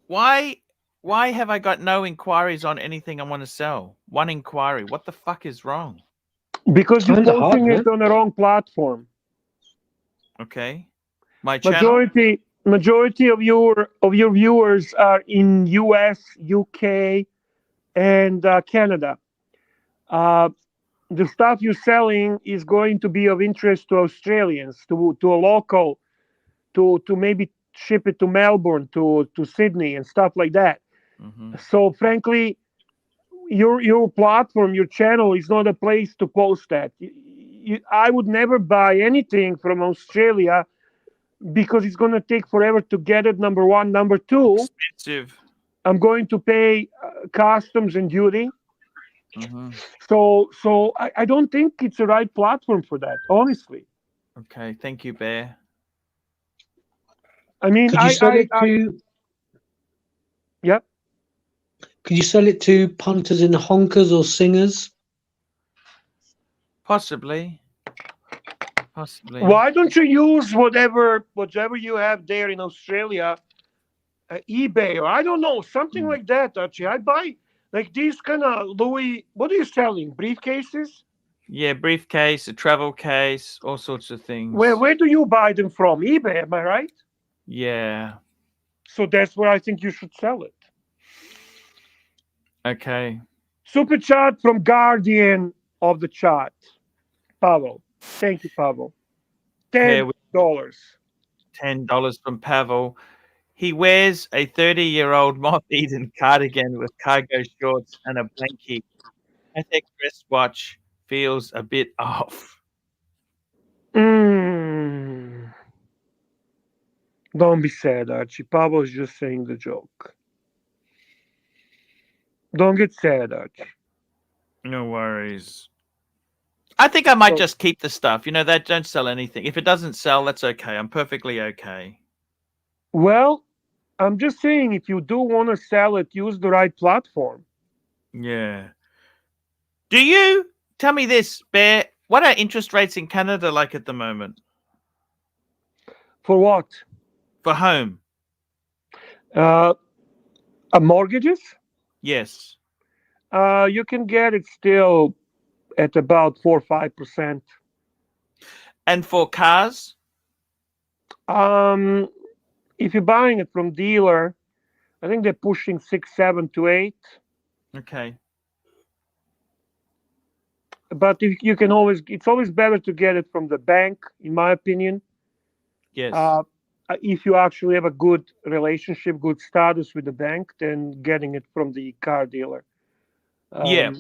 why why have I got no inquiries on anything I want to sell? One inquiry. What the fuck is wrong? Because you're Times are hard, posting it man. on the wrong platform. Okay. My channel? Majority of your viewers are in US, UK, and Canada. Uh, the stuff you're selling is going to be of interest to Australians, to a local, to maybe ship it to Melbourne, to Sydney, and stuff like that. Hmm. So, frankly, your platform, your channel is not a place to post that. I would never buy anything from Australia because it's going to take forever to get it. Number one, number two, Expensive. I'm going to pay customs and duty. Hmm. So I don't think it's the right platform for that, honestly. Okay. Thank you, Bear. I mean, Could you sell it to? Yep. Could you sell it to punters and honkers or singers? Possibly. Possibly. Why don't you use whatever you have there in Australia, eBay, or I don't know, something like that, Archie. I buy like these kind of Louis. What are you selling? Briefcases? Yeah, briefcase, a travel case, all sorts of things. Where do you buy them from? eBay, am I right? Yeah. So that's where I think you should sell it. Okay. Super chat from Guardian of the Chat, Pavel. Thank you, Pavel. $10. $10 from Pavel. He wears a 30-year-old moth-eaten cardigan with cargo shorts and a blankie. Patek wristwatch feels a bit off. Don't be sad, Archie. Pavel's just saying the joke. Don't get sad, Archie. No worries. I think I might just keep the stuff. You know, that don't sell anything. If it doesn't sell, that's okay. I'm perfectly okay. Well, I'm just saying, if you do want to sell it, use the right platform. Yeah. Do you tell me this, Bear? What are interest rates in Canada like at the moment? For what? For home. Mortgages? Yes. You can get it still at about 4 or 5%. And for cars? If you're buying it from dealer, I think they're pushing 6, 7 to 8. Okay. But if you can it's always better to get it from the bank, in my opinion. Yes. If you actually have a good relationship, good status with the bank, then getting it from the car dealer. Yeah.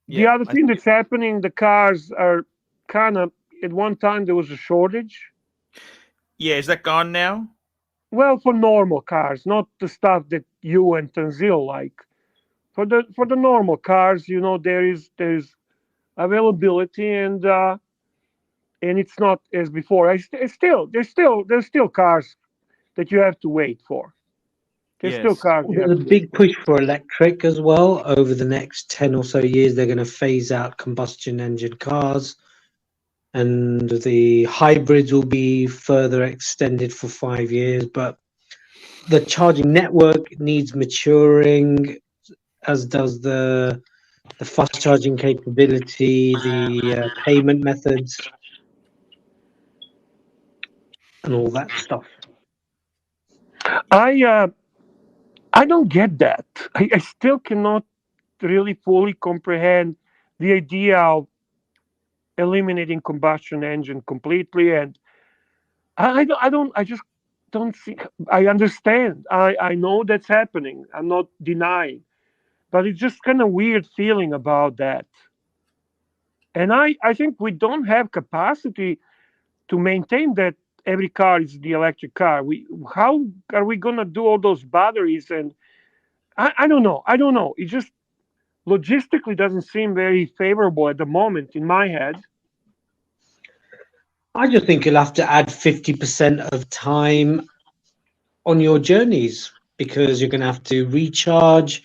The other thing that's happening, the cars are kind of, at one time there was a shortage. Yeah, is that gone now? Well, for normal cars, not the stuff that you and Tanzil like. For the normal cars, you know, there's availability, and it's not as before. There's still cars that you have to wait for. There's still cars. There's a big push for electric as well. Over the next 10 or so years, they're going to phase out combustion engine cars, and the hybrids will be further extended for 5 years. But the charging network needs maturing, as does the fast charging capability, the payment methods, and all that stuff. I don't get that. I still cannot really fully comprehend the idea of eliminating combustion engine completely, and I just don't see. I understand. I know that's happening. I'm not denying, but it's just kind of weird feeling about that. And I think we don't have capacity to maintain that every car is the electric car. How are we gonna do all those batteries? And I don't know. It just logistically doesn't seem very favorable at the moment in my head. I just think you'll have to add 50% of time on your journeys, because you're going to have to recharge.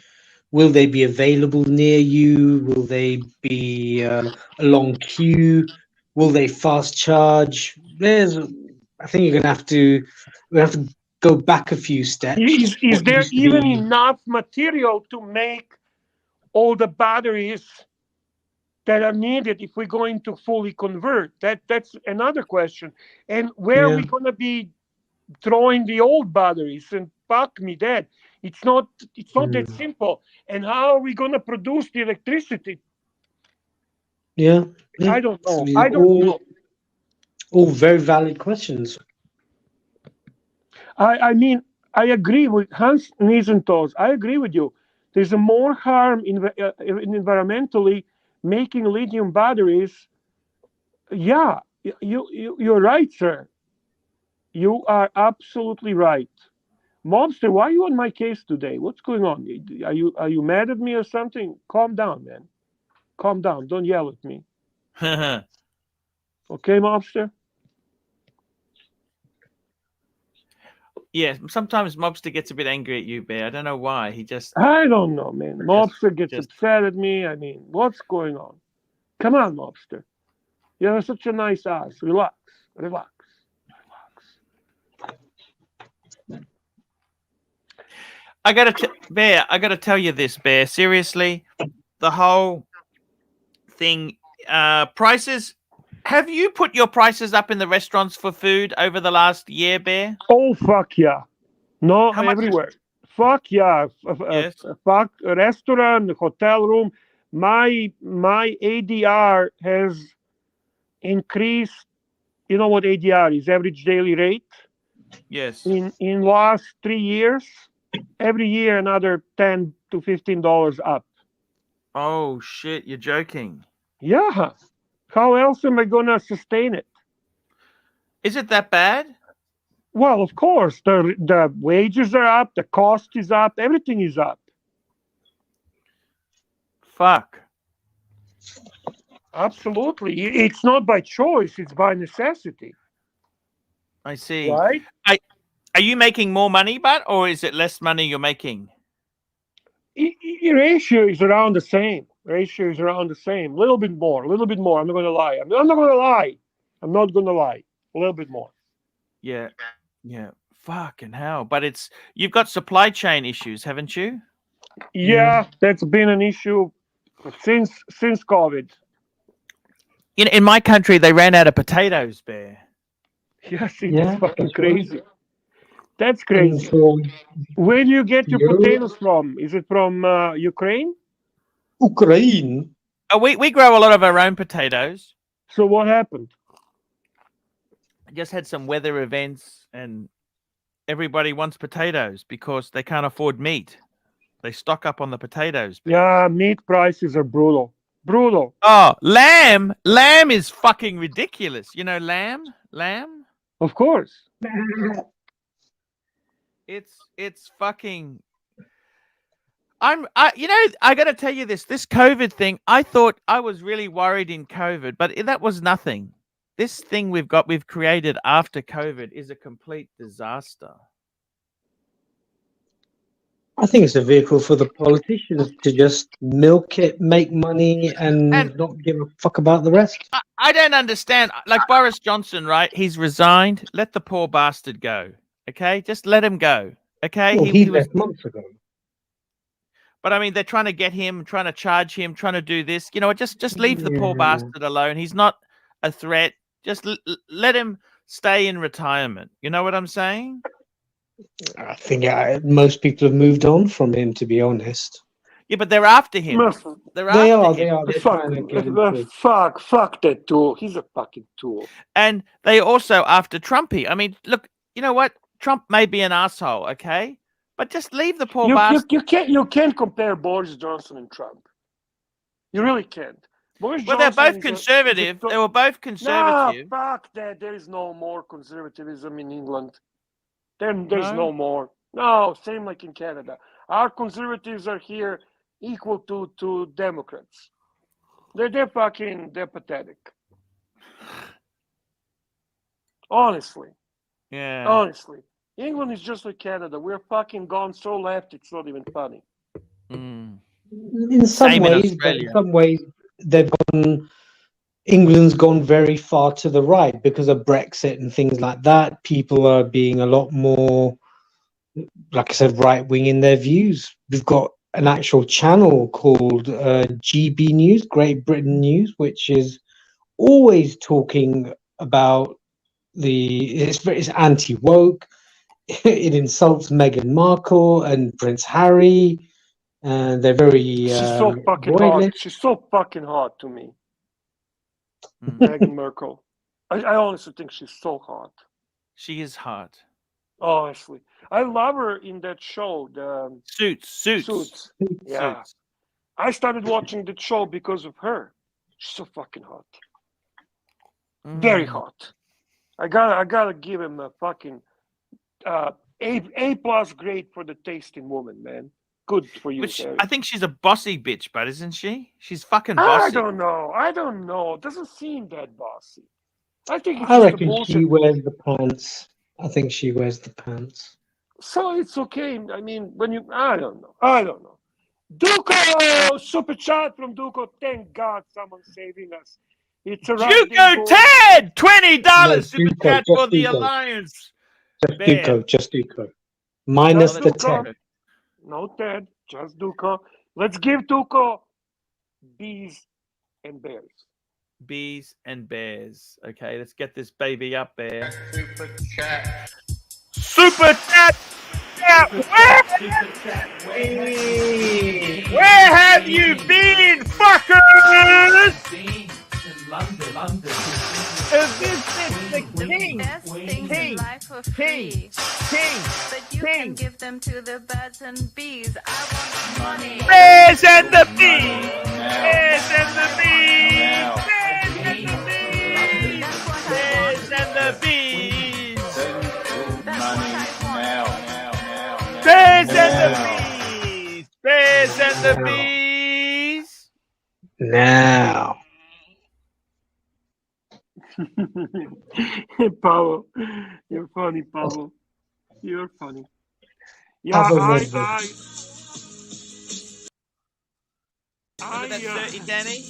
Will they be available near you? Will they be a long queue? Will they fast charge? I think you're going to have to go back a few steps. Is there even enough material to make all the batteries that are needed if we're going to fully convert? That's another question. And where are we going to be throwing the old batteries? And fuck me dead. It's not that simple. And how are we going to produce the electricity? Yeah. I don't know. All very valid questions. I mean, I agree with Hans Niesentos. I agree with you. There's more harm in environmentally making lithium batteries. Yeah, you're right, sir. You are absolutely right. Mobster, why are you on my case today? What's going on? Are you mad at me or something? Calm down, man. Calm down. Don't yell at me. Okay, Mobster? Yeah, sometimes Mobster gets a bit angry at you, Bear. I don't know why. He just I don't know, man. Mobster gets upset at me. I mean, what's going on? Come on, Mobster. You have such a nice ass. Relax. Relax. Bear, I gotta tell you this, Bear. Seriously, the whole thing, prices. Have you put your prices up in the restaurants for food over the last year, Bear? Oh, fuck yeah. No, How much? everywhere. Fuck yeah. Yes. Fuck a restaurant, hotel room. My ADR has increased. You know what ADR is? Average daily rate. Yes. In last 3 years, every year another $10 to $15 up. Oh shit! You're joking. Yeah. How else am I gonna sustain it? Is it that bad? Well, of course, the wages are up, the cost is up, everything is up. Fuck. Absolutely. It's not by choice, it's by necessity. I see. Right? Are you making more money, or is it less money you're making? Ratio is around the same. Ratio is around the same. A little bit more, a little bit more. I'm not going to lie. I'm not going to lie. I'm not going to lie. A little bit more. Yeah. Yeah. Fucking hell. But you've got supply chain issues, haven't you? Yeah, that's been an issue since COVID. In my country, they ran out of potatoes, Bear. Yes, it's fucking that's crazy. right. That's crazy. Where do you get your potatoes from? Is it from Ukraine? Ukraine. Oh, we grow a lot of our own potatoes. So what happened? I just had some weather events, and everybody wants potatoes because they can't afford meat. They stock up on the potatoes. Bear. Yeah, meat prices are brutal. Brutal. Oh, lamb! Lamb is fucking ridiculous. You know lamb? Lamb? Of course. It's fucking. I gotta tell you this COVID thing. I thought I was really worried in COVID, but that was nothing. This thing we've created after COVID is a complete disaster. I think it's a vehicle for the politicians to just milk it, make money, and not give a fuck about the rest. I don't understand. Like Boris Johnson, right? He's resigned. Let the poor bastard go. Okay, just let him go. Okay, Well, he left months ago. But I mean, they're trying to get him, trying to charge him, trying to do this. You know, just leave the poor bastard alone. He's not a threat. Just let him stay in retirement. You know what I'm saying? I think most people have moved on from him, to be honest. Yeah, but they're after him. They are. They're fuck that tool. He's a fucking tool. And they also after Trumpy. I mean, look, you know what? Trump may be an asshole, okay? But just leave the poor bastard. You can't compare Boris Johnson and Trump. You really can't. They're both conservative. They were both conservative. No, fuck that. There is no more conservatism in England. There's no more. No, same like in Canada. Our conservatives are here equal to Democrats. They're pathetic. Honestly. Yeah. Honestly. England is just like Canada. We're fucking gone so left, it's not even funny. Mm. In some ways, England's gone very far to the right because of Brexit and things like that. People are being a lot more, like I said, right-wing in their views. We've got an actual channel called GB News, Great Britain News, which is always talking about it's anti-woke. It insults Meghan Markle and Prince Harry, and they're very. She's so fucking hot. She's so fucking hot to me. Meghan Markle. I honestly think she's so hot. She is hot. Honestly, I love her in that show, the Suits. Yeah, Suits. I started watching the show because of her. She's so fucking hot. Very hot. I gotta give him a fucking A+ grade for the tasting woman, man. Good for you. I think she's a bossy bitch, but isn't she? She's fucking bossy. I don't know. It doesn't seem that bossy. I think I reckon she wears the pants. I think she wears the pants. So it's okay. I mean, when you, I don't know. Duco, super chat from Duco. Thank God someone's saving us. It's a right Juco Ted, $20 No, super Duco, chat just for the Duco. Alliance. Just Bear. Duco, just Duco. Minus Just the Duco. 10. No Ted, just Duco. Let's give Duco bees and bears. Bees and bears. Okay, let's get this baby up there. Super chat. Super chat. Where have you been, fuckers? In London. This is the king. Best things King. in life for free. King. But you can give them to the birds and bees. I want money. Bears and the bees. Bears and the bees. Bears and the bees. That's what I Bears want. and the bees. That's what I want. Bears and the bees. Bears and the bees. Now. Pablo, you're funny, Pablo. You're funny. Yeah, Pablo I, Look at that dirty Danny.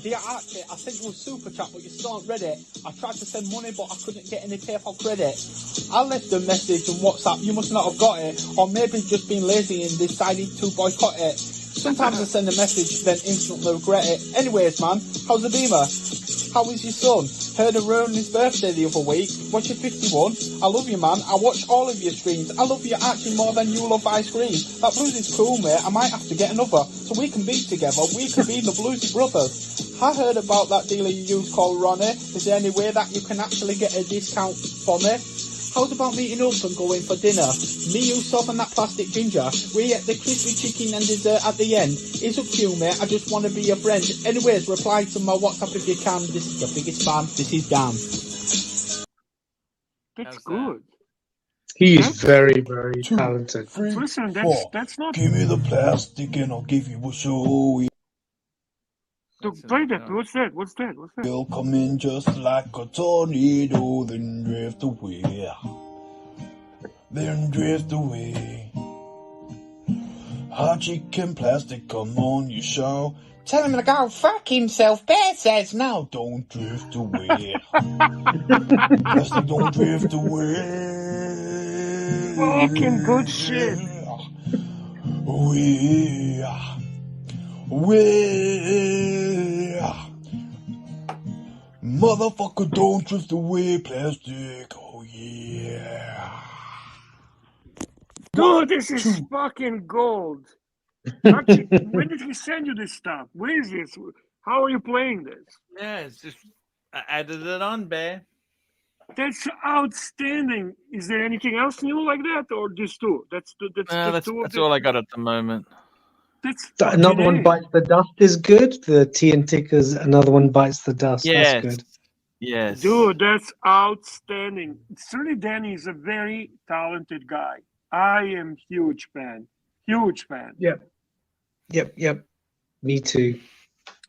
Dear Archie, I sent you a super chat, but you still haven't read it. I tried to send money, but I couldn't get any PayPal credit. I left a message on WhatsApp, you must not have got it, or maybe just been lazy and decided to boycott it. Sometimes I send a message, then instantly regret it. Anyways, man, how's the beamer? How is your son? Heard around his birthday the other week. What's your 51? I love you, man. I watch all of your streams. I love you, Archie, more than you love ice cream. That blues is cool, mate. I might have to get another, so we can be together. We can be the Bluesy Brothers. I heard about that dealer you used called Ronnie. Is there any way that you can actually get a discount for me? How's about meeting up and going for dinner? Me, you, Sof and that plastic ginger. We get the crispy chicken and dessert at the end. It's up to you, mate. I just want to be your friend. Anyways, reply to my WhatsApp if you can. This is your biggest fan. This is Dan. that's How's good. He's That's- very, very talented. Listen, that's not. Give me the plastic and I'll give you a show. Play that. What's that? What's that? What's that? You'll come in just like a tornado, then drift away. Then drift away. Archie and plastic, come on your show. Tell him to go fuck himself. Bear says no. Now don't drift away. Plastic, don't drift away. Fucking good shit. Motherfucker, don't drift away, plastic. Oh yeah. Dude, this is fucking gold. Archie, when did he send you this stuff? Where is this? How are you playing this? Yeah, it's just I added it on, Bear. That's outstanding. Is there anything else new like that, or just two? That's two of That's them. all I got at the moment. That's Another fucking one A. bites the dust is good. The TNT is another one bites the dust. Yes. That's good. Yes. Dude, that's outstanding. Certainly, Danny is a very talented guy. I am huge fan. Huge fan. Yep. Me too.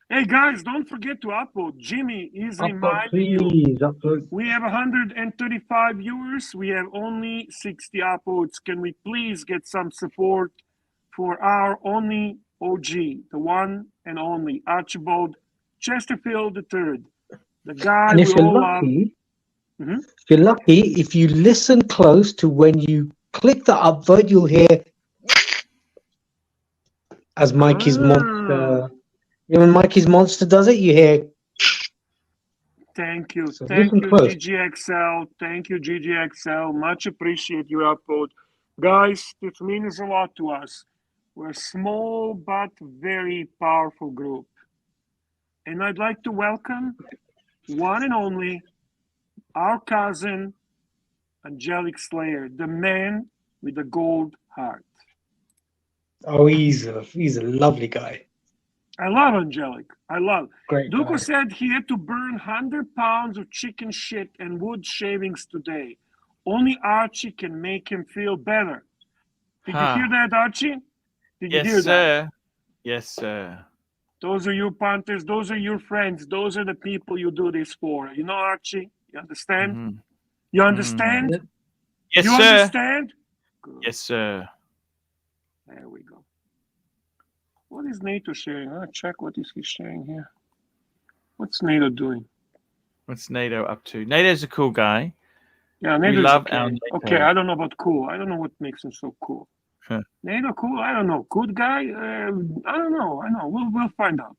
Hey guys, don't forget to upload. Jimmy is Upload, reminding you. please. Upload. We have 135 viewers. We have only 60 uploads. Can we please get some support for our only OG, the one and only Archibald Chesterfield III, the guy And we if you're all love. lucky, Mhm. if you're lucky, if you listen close to when you click the upvote, you'll hear as Mikey's monster. You know, when Mikey's monster does it, you hear. Thank you. So Thank listen you, close. GGXL. Thank you, GGXL. Much appreciate your upload. Guys, this means a lot to us. We're a small but very powerful group. And I'd like to welcome one and only our cousin, Angelic Slayer, the man with the gold heart. Oh, he's a lovely guy. I love Angelic. I love. Great Duco guy. said he had to burn 100 pounds of chicken shit and wood shavings today. Only Archie can make him feel better. Did you hear that, Archie? Did you hear Yes, that? sir. Yes, sir. Those are your punters. Those are your friends. Those are the people you do this for. You know, Archie? You understand? Mhm. You understand? Yes, you sir. understand? Good. Yes, sir. There we go. What is NATO sharing? I'll check what is he sharing here. What's NATO doing? What's NATO up to? NATO's a cool guy. Yeah, We NATO's love okay. our NATO. Okay, I don't know about cool. I don't know what makes him so cool. Huh. NATO cool? I don't know. Good guy? I don't know. I know. We'll find out.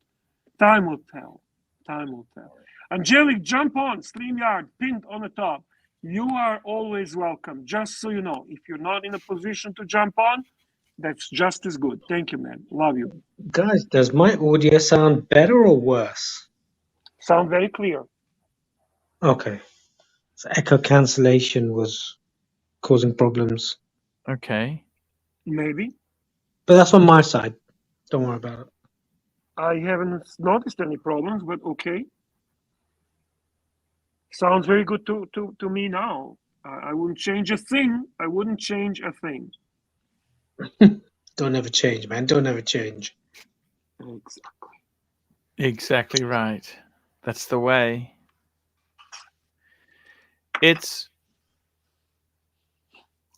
Time will tell. Time will tell. Angelic, jump on StreamYard, pinned on the top. You are always welcome. Just so you know, if you're not in a position to jump on, that's just as good. Thank you, man. Love you. Guys, does my audio sound better or worse? Sound very clear. Okay. So echo cancellation was causing problems. Okay. Maybe. But that's on my side. Don't worry about it. I haven't noticed any problems, but okay. Sounds very good to me now. I wouldn't change a thing. I wouldn't change a thing. Don't ever change, man. Don't ever change. Exactly. Exactly right. That's the way. It's.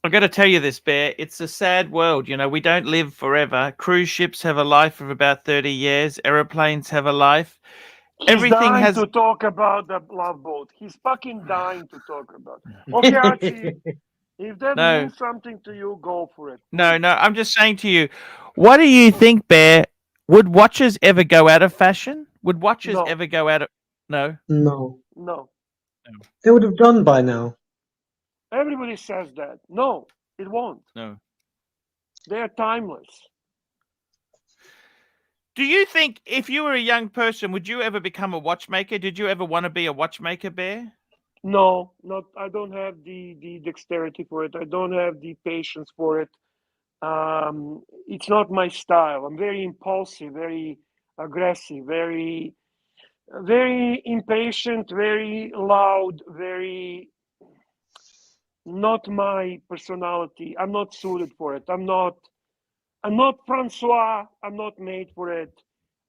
I've got to tell you this, Bear. It's a sad world. You know, we don't live forever. Cruise ships have a life of about 30 years. Aeroplanes have a life. He's Everything dying has. to talk about the love boat. He's fucking dying to talk about it. Okay, Archie, if that No. means something to you, go for it. No, no. I'm just saying to you, what do you think, Bear? Would watches ever go out of fashion? Would watches No. ever go out of? No. No. No. They would have done by now. Everybody says that. No, it won't. No. They're timeless. Do you think if you were a young person, would you ever become a watchmaker? Did you ever want to be a watchmaker, Bear? No, not. I don't have the dexterity for it. I don't have the patience for it. It's not my style. I'm very impulsive, very aggressive, very impatient, very loud, very not my personality. I'm not suited for it. I'm not Francois. I'm not made for it.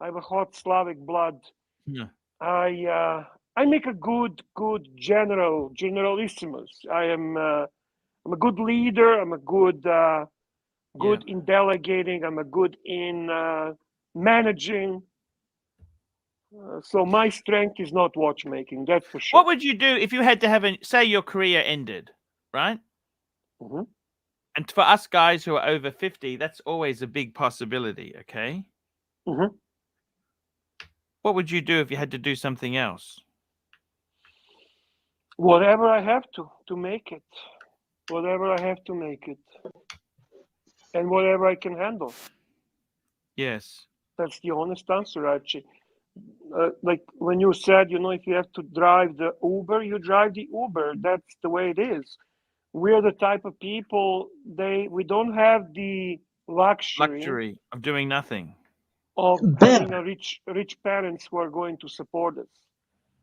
I have a hot Slavic blood. Yeah. I make a good generalissimus. I'm a good leader. I'm a good in delegating. I'm a good in managing. So my strength is not watchmaking. That's for sure. What would you do if you had to have say your career ended, right? Mhm. And for us guys who are over 50, that's always a big possibility. Okay. Mhm. What would you do if you had to do something else? Whatever I have to make it. Whatever I have to make it. And whatever I can handle. Yes. That's the honest answer, Archie. Like when you said, you know, if you have to drive the Uber, you drive the Uber. That's the way it is. We're the type of people, we don't have the luxury of doing nothing. of Bear. having a rich parents who are going to support us.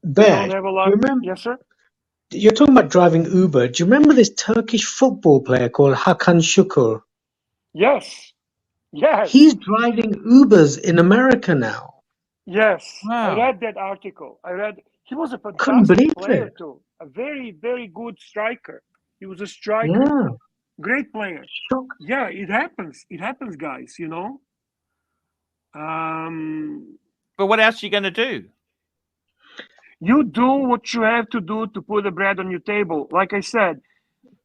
Bear, We don't have a do lot. you remember, Yes, sir? you're talking about driving Uber. Do you remember this Turkish football player called Hakan Şükür? Yes. Yes. He's driving Ubers in America now. Yes. Wow. I read that article. He was a Couldn't fantastic believe player it. too. A very, very good striker. He was a striker. Yeah. Great player. Shock. Yeah, it happens. It happens, guys, you know. But what else are you going to do? You do what you have to do to put the bread on your table. Like I said,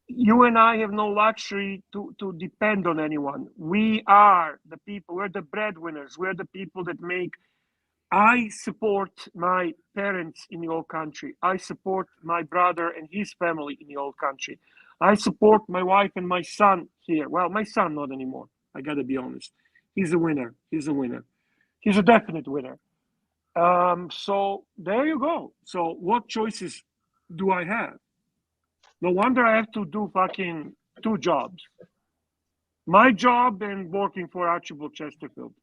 you and I have no luxury to depend on anyone. We are the people, we're the breadwinners, we're the people that make. I support my parents in the old country. I support my brother and his family in the old country. I support my wife and my son here. Well, my son, not anymore. I gotta be honest. He's a winner. He's a winner. He's a definite winner. So there you go. So what choices do I have? No wonder I have to do fucking 2 jobs. My job and working for Archibald Chesterfield.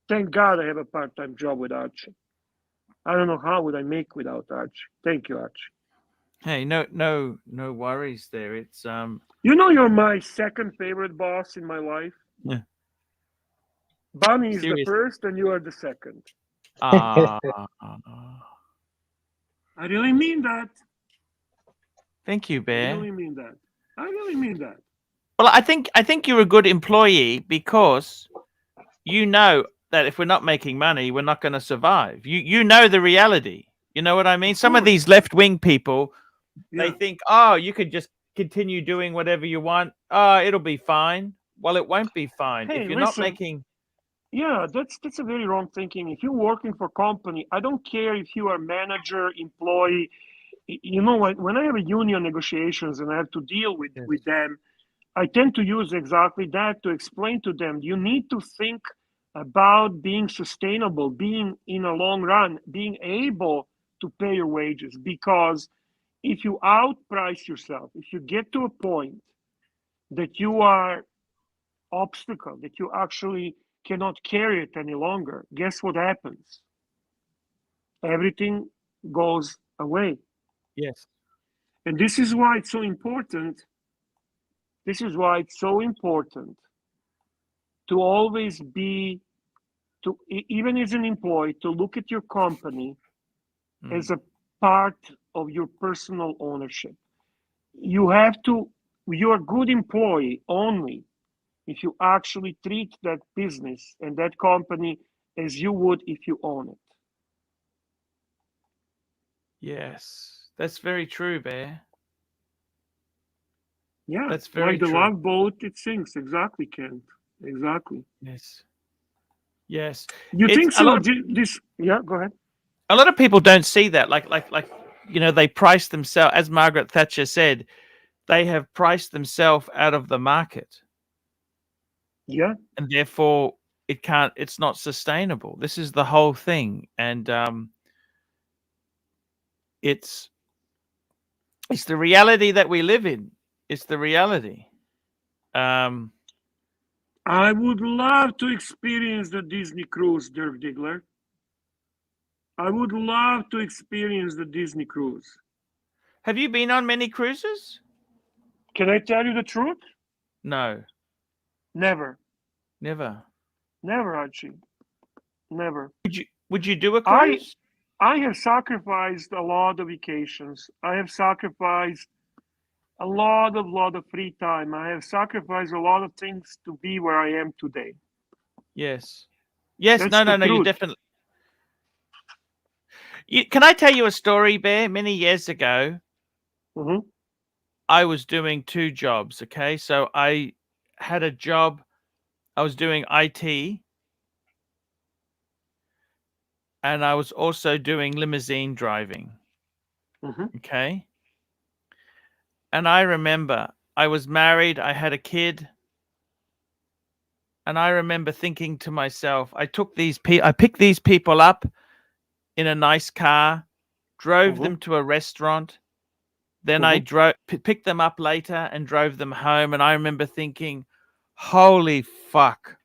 Thank God I have a part-time job with Archie. I don't know how would I make without Archie. Thank you, Archie. Hey, no worries there. It's You know you're my second favorite boss in my life. Yeah. Bunny is Serious. the first and you are the second. uh, I really mean that. Thank you, I Bear. really mean that. I really mean that. Well, I think you're a good employee because you know that if we're not making money, we're not going to survive. You know the reality. You know what I mean? Of Some of course. these left-wing people, they Yeah. think, oh, you could just continue doing whatever you want. Oh, it'll be fine. Well, it won't be fine Hey, if you're not listen. making. Yeah, that's a very wrong thinking. If you're working for a company, I don't care if you are manager, employee. You know what? When I have a union negotiations and I have to deal with them, I tend to use exactly that to explain to them. You need to think about being sustainable, being in a long run, being able to pay your wages. Because if you outprice yourself, if you get to a point that you are obstacle, that you actually cannot carry it any longer, guess what happens? Everything goes away. Yes. And this is why it's so important. This is why it's so important to always be, to even as an employee, to look at your company as a part of your personal ownership. You have to, you're a good employee only if you actually treat that business and that company as you would if you own it. Yes, that's very true, Bear. Yeah, That's very like the true. love boat, it sinks. Exactly, Kent. Exactly. Yes. Yes. You It's think a lot so? This, yeah, go ahead. a lot of people don't see that. Like they price themselves, as Margaret Thatcher said, they have priced themselves out of the market. Yeah. And therefore it's not sustainable. This is the whole thing. And it's the reality that we live in. It's the reality. I would love to experience the Disney cruise, Dirk Diggler. I would love to experience the Disney cruise. Have you been on many cruises? Can I tell you the truth? No, Never. never. Never, Archie. Never. Would you do a I cruise? I have sacrificed a lot of vacations. I have sacrificed a lot of free time. I have sacrificed a lot of things to be where I am today. Yes. Yes, That's the no, you truth. definitely. Can I tell you a story, Bear? Many years ago, Hmm. I was doing two jobs, okay? So I had a job, I was doing IT, and I was also doing limousine driving, Hmm. okay? And I remember I was married, I had a kid, and I remember thinking to myself, I picked these people up in a nice car, drove Hmm. them to a restaurant. Then Hmm. I picked them up later and drove them home. And I remember thinking, holy fuck,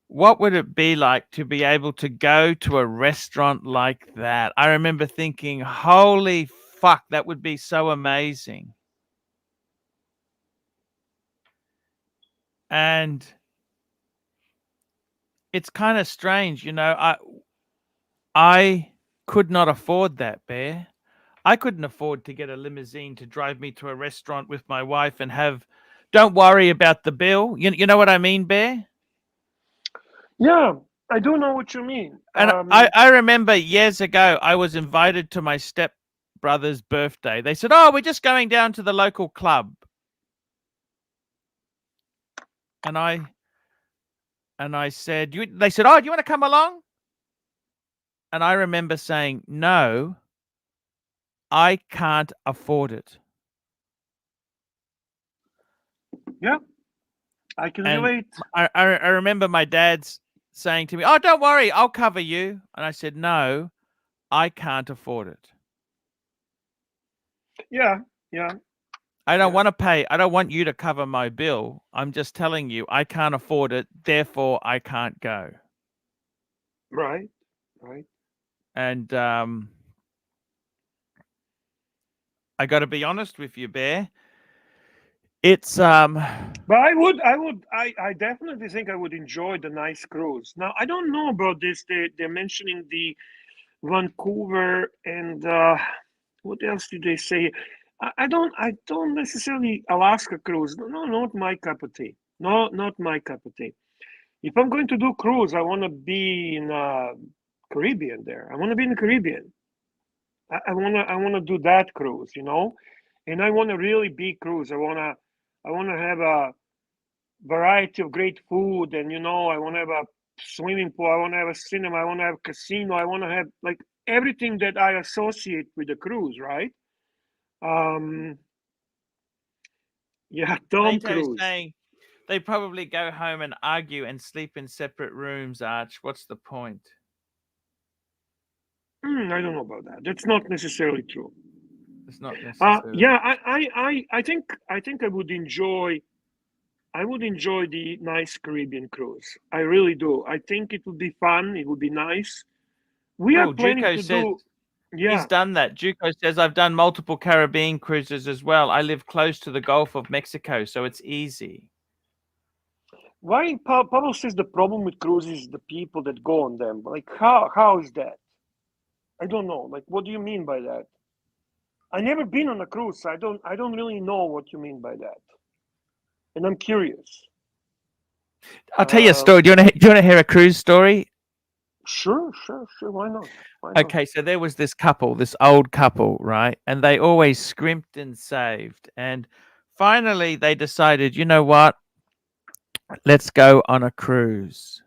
what would it be like to be able to go to a restaurant like that? I remember thinking, holy fuck, that would be so amazing. And it's kind of strange, I could not afford that, Bear. I couldn't afford to get a limousine to drive me to a restaurant with my wife and don't worry about the bill. You know what I mean, Bear? Yeah, I do know what you mean. And I remember years ago, I was invited to my step brother's birthday. They said, "Oh, we're just going down to the local club." And I said, they said, "Oh, do you want to come along?" And I remember saying, "No, I can't afford it." Yeah, I can And relate. I remember my dad's saying to me, "Oh, don't worry, I'll cover you." And I said, "No, I can't afford it. Yeah, yeah, I don't yeah. want to pay. I don't want you to cover my bill. I'm just telling you, I can't afford it. Therefore, I can't go." Right, right. And I got to be honest with you, Bear. It's But I definitely think I would enjoy the nice cruise. Now, I don't know about this. They're mentioning the Vancouver and what else did they say? I don't necessarily Alaska cruise. No, not my cup of tea. No, not my cup of tea. If I'm going to do cruise, I want to be in Caribbean. There, I want to be in the Caribbean. I wanna do that cruise, and I want a really big cruise. I wanna have a variety of great food, and I want to have a swimming pool. I want to have a cinema. I want to have a casino. I want to have like everything that I associate with the cruise, right? Um, yeah, Tom NATO's Cruise. saying they probably go home and argue and sleep in separate rooms, Arch. What's the point? I don't know about that. That's not necessarily true. It's not necessarily. Yeah, I think I would enjoy. I would enjoy the nice Caribbean cruise. I really do. I think it would be fun. It would be nice. We are Well, planning Juco to says do. he's Yeah. done that. Juco says, I've done multiple Caribbean cruises as well. I live close to the Gulf of Mexico, so it's easy. Why Pablo says the problem with cruises is the people that go on them. Like how is that? I don't know. Like what do you mean by that? I never been on a cruise. So I don't really know what you mean by that. And I'm curious. I'll tell you a story. Do you want to hear a cruise story? Sure. Why not? Why not? Okay, so there was this couple, this old couple, right? And they always scrimped and saved. And finally they decided, you know what? Let's go on a cruise.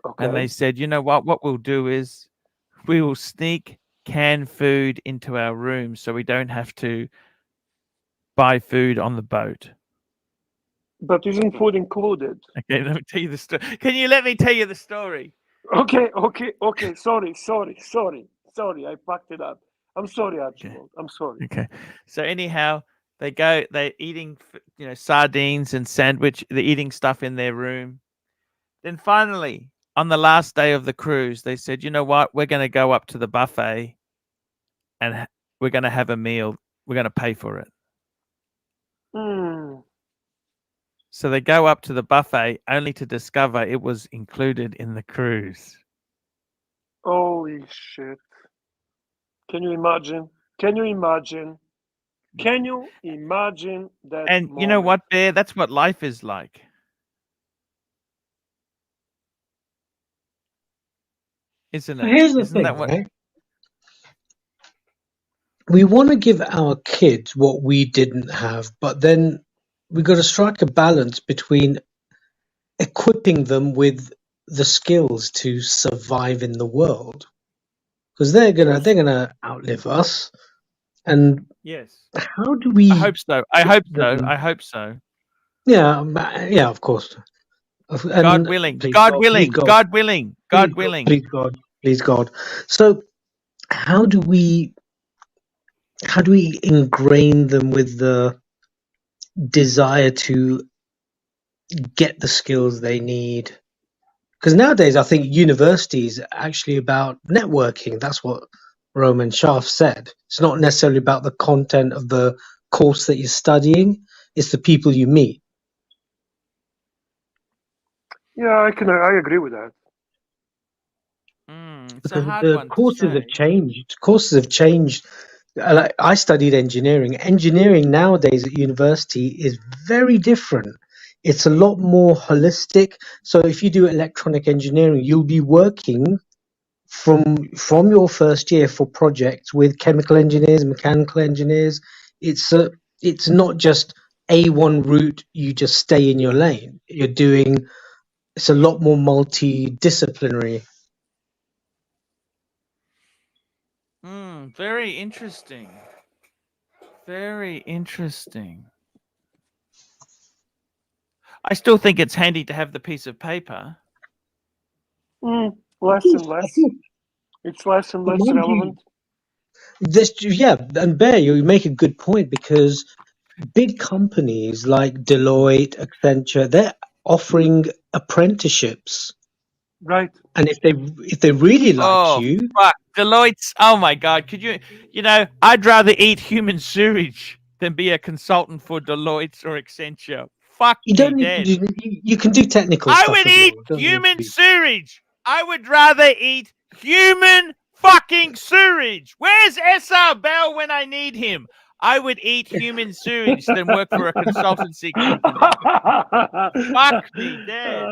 Okay. And they said, you know what we'll do is we will sneak canned food into our room so we don't have to buy food on the boat. But isn't food included? Okay, let me tell you the story. Can you let me tell you the story? Okay. Sorry. I fucked it up. I'm sorry, Archibald. I'm sorry. Okay. So anyhow, they're eating, sardines and sandwich. They're eating stuff in their room. Then finally, on the last day of the cruise, they said, you know what? We're going to go up to the buffet and we're going to have a meal. We're going to pay for it. So they go up to the buffet only to discover it was included in the cruise. Holy shit. Can you imagine? That And moment? you know what, Bear? That's what life is like. Isn't it? Here's the Isn't thing, that what? right? We want to give our kids what we didn't have, but then we got to strike a balance between equipping them with the skills to survive in the world, because they're gonna outlive us. And Yes. how do we? I hope so. I hope so. Yeah, of course. And God willing. please God God, willing. please God, God willing. God please willing. please God. So how do we ingrain them with the desire to get the skills they need? Because nowadays I think university is actually about networking. That's what Roman Schaaf said. It's not necessarily about the content of the course that you're studying, it's the people you meet. Yeah, I agree with that. It's a hard The one to courses have say. changed. Courses have changed. Like, I studied engineering. Engineering nowadays at university is very different. It's a lot more holistic. So if you do electronic engineering, you'll be working from your first year for projects with chemical engineers, mechanical engineers. It's not just a one route. You just stay in your lane. It's a lot more multidisciplinary. Very interesting. Very interesting. I still think it's handy to have the piece of paper. Less and less. It's less and less relevant. And Bear, you make a good point, because big companies like Deloitte, Accenture, they're offering apprenticeships. Right. And if they really like you, fuck. Deloitte's. Oh my God! Could you? I'd rather eat human sewage than be a consultant for Deloitte or Accenture. Fuck you me don't need dead. to do, you can do technical I stuff. would as eat well. Don't need to human be- sewage. I would rather eat human fucking sewage. Where's SR Bell when I need him? I would eat human sewage than work for a consultancy company. Fuck me dead.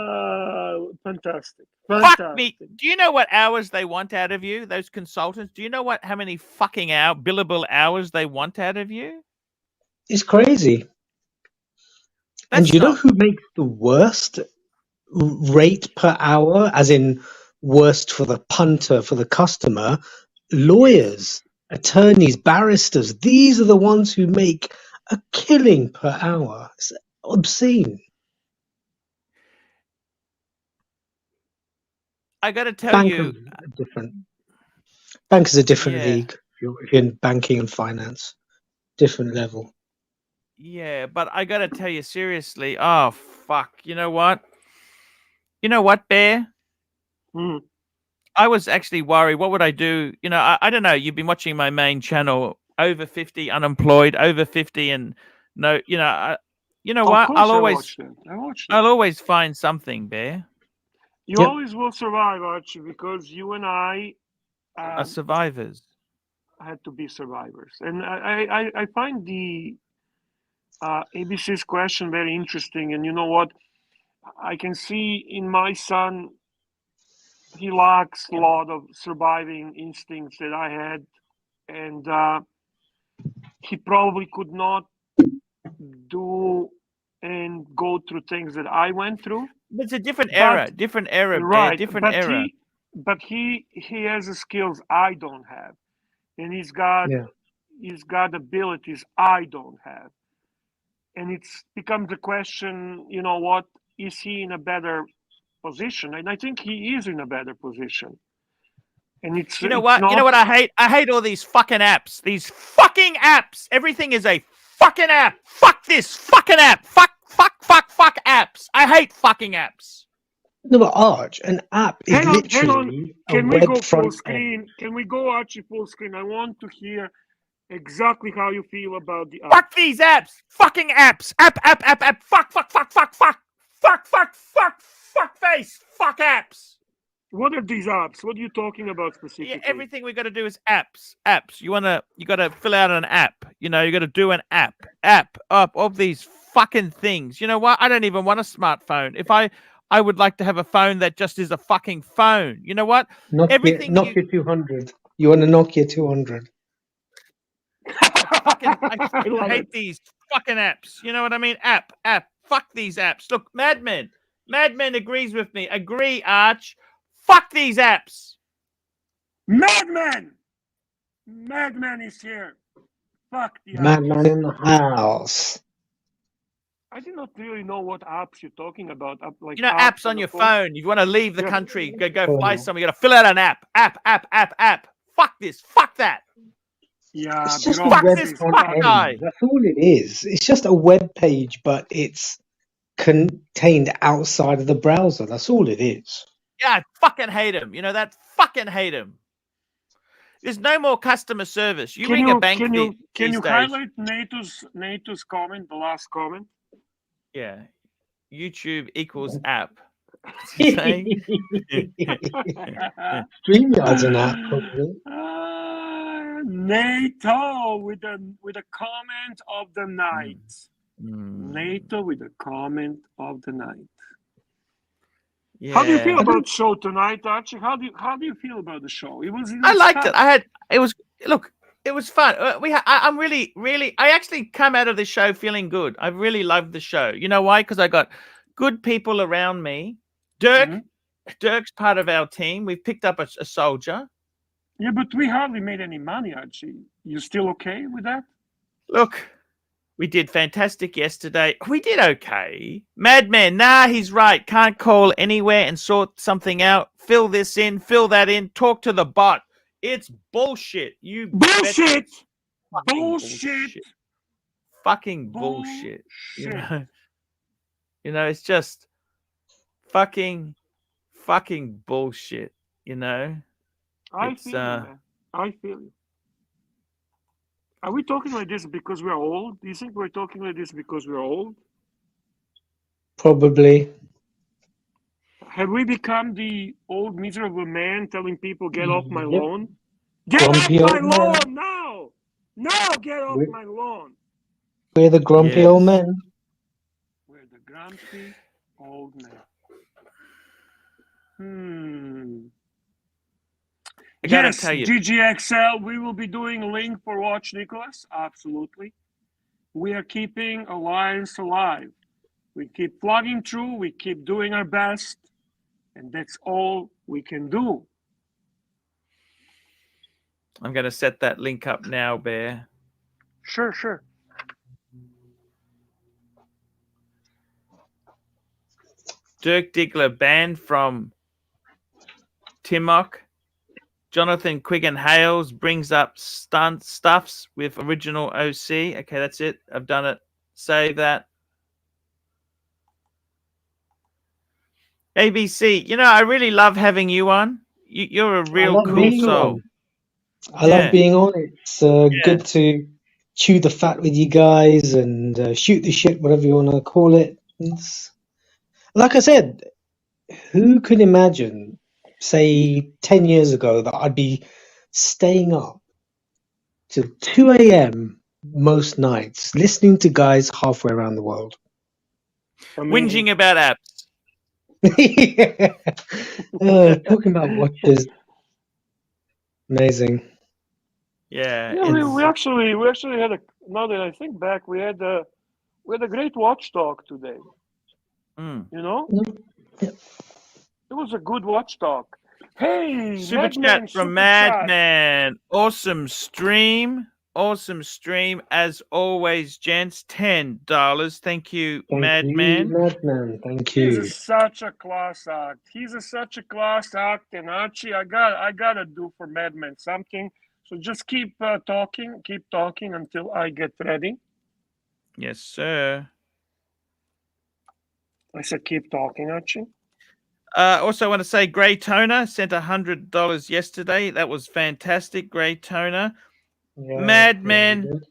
Fantastic. Fuck me. Do you know what hours they want out of you? Those consultants. Do you know how many fucking billable hours they want out of you? It's crazy. That's and you know not- who makes the worst rate per hour, as in worst for the punter, for the customer? Lawyers, attorneys, barristers. These are the ones who make a killing per hour. It's obscene. I got to tell you, Bankers are a different Yeah. league. If you're in banking and finance, different level. yeah, but I got to tell you seriously. Oh fuck! You know what? You know what, Bear? Mm. I was actually worried. What would I do? You know, I don't know. You've been watching my main channel. Over 50, unemployed. Over 50, and no. You know, Of what? course I'll I always, watched it. I watched it. I'll always find something, Bear. You Yep. always will survive, Archie, because you and I Are survivors. had to be survivors. And I find the ABC's question very interesting. And you know what? I can see in my son, he lacks a lot of surviving instincts that I had. And he probably could not do and go through things that I went through. It's a different But- era. Different era, Bear. Right, Different but era. he has the skills I don't have, and he's got abilities I don't have, and it's becomes a question. You know what? Is he in a better position? And I think he is in a better position. And it's You know it's what? not- You know what I hate? I hate all these fucking apps. These fucking apps. Everything is a fucking app. Fuck this fucking app. Fuck apps. I hate fucking apps. No, but Arch, an app is Hang on. literally Can a we web go full front end. screen? Can we go Archie full screen? I want to hear exactly how you feel about the app. Fuck these apps. Fucking apps. App. Fuck face. Fuck apps. What are these apps? What are you talking about specifically? Yeah, everything we got to do is apps. You got to fill out an app. You know, you got to do an app up of these fucking things. You know what? I don't even want a smartphone. If I would like to have a phone that just is a fucking phone. You know what? Nokia 200. You want a Nokia 200? I hate these fucking apps. You know what I mean? App. Fuck these apps. Look, Madman agrees with me. Agree, Arch. Fuck these apps. Madman is here. Fuck the apps. Madman in the house. I did not really know what apps you're talking about. You know, apps on the your phone. You want to leave the Yeah. country, go fly somewhere. You got to fill out an app. App. Fuck this. Fuck that. Yeah, It's just a fuck web this front fuck end. guy. That's all it is. It's just a web page, but it's contained outside of the browser. That's all it is. Yeah, I fucking hate him. You know that? Fucking hate him. There's no more customer service. You ring a bank Can you these days. highlight NATO's comment, the last comment? Yeah. YouTube equals app. What's he saying? StreamYard's an app, probably. NATO with a comment of the night. NATO with a comment of the night. Yeah. How do you feel about the show tonight, Archie? How do you feel about the show? It was I liked fun. it. It was fun. I'm really, I actually come out of the show feeling good. I really loved the show. You know why? Because I got good people around me. Dirk's part of our team. We've picked up a soldier. Yeah, but we hardly made any money, Archie. You still okay with that? Look, we did fantastic yesterday. We did okay. Madman, he's right. Can't call anywhere and sort something out. Fill this in, fill that in. Talk to the bot. It's bullshit. Bullshit. Fucking bullshit. You know, it's just fucking bullshit. You know. I feel you, man. I feel you. Are we talking like this because we're old? Do you think we're talking like this because we're old? Probably. Have we become the old miserable man telling people, get off my Yep. lawn? Get Grumpy off my old man. lawn now! Now get off We- my lawn. We're the grumpy old men. We're the grumpy old men. I gotta Yes, tell you, DGXL, we will be doing a link for Watch Nicholas. Absolutely. We are keeping Alliance alive. We keep plugging through, we keep doing our best, and that's all we can do. I'm gonna set that link up now, Bear. Sure. Dirk Diggler banned from Timok. Jonathan Quiggin Hales brings up stuffs with original OC. Okay, that's it. I've done it. Save that. ABC, you know, I really love having you on. You're a real love cool being soul. on. I love being on. It's good to chew the fat with you guys and shoot the shit, whatever you want to call it. It's, like I said, who could imagine, say, 10 years ago that I'd be staying up till 2 a.m. most nights listening to guys halfway around the world? Whinging about apps. Talking about watches. Amazing. Yeah, we actually had a. Now that I think back, we had a great watch talk today. You know, it was a good watch talk. Hey, super Madman, chat from super Madman. Awesome stream as always, gents. $10. Thank you, Madman. Madman. Thank He's you. such a class act. Such a class act, and Archie, I gotta do for Madman something. So just keep talking until I get ready. Yes, sir. I said keep talking, Archie. Also want to say Grey Toner sent $100 yesterday. That was fantastic, Grey Toner. Yeah, Madman.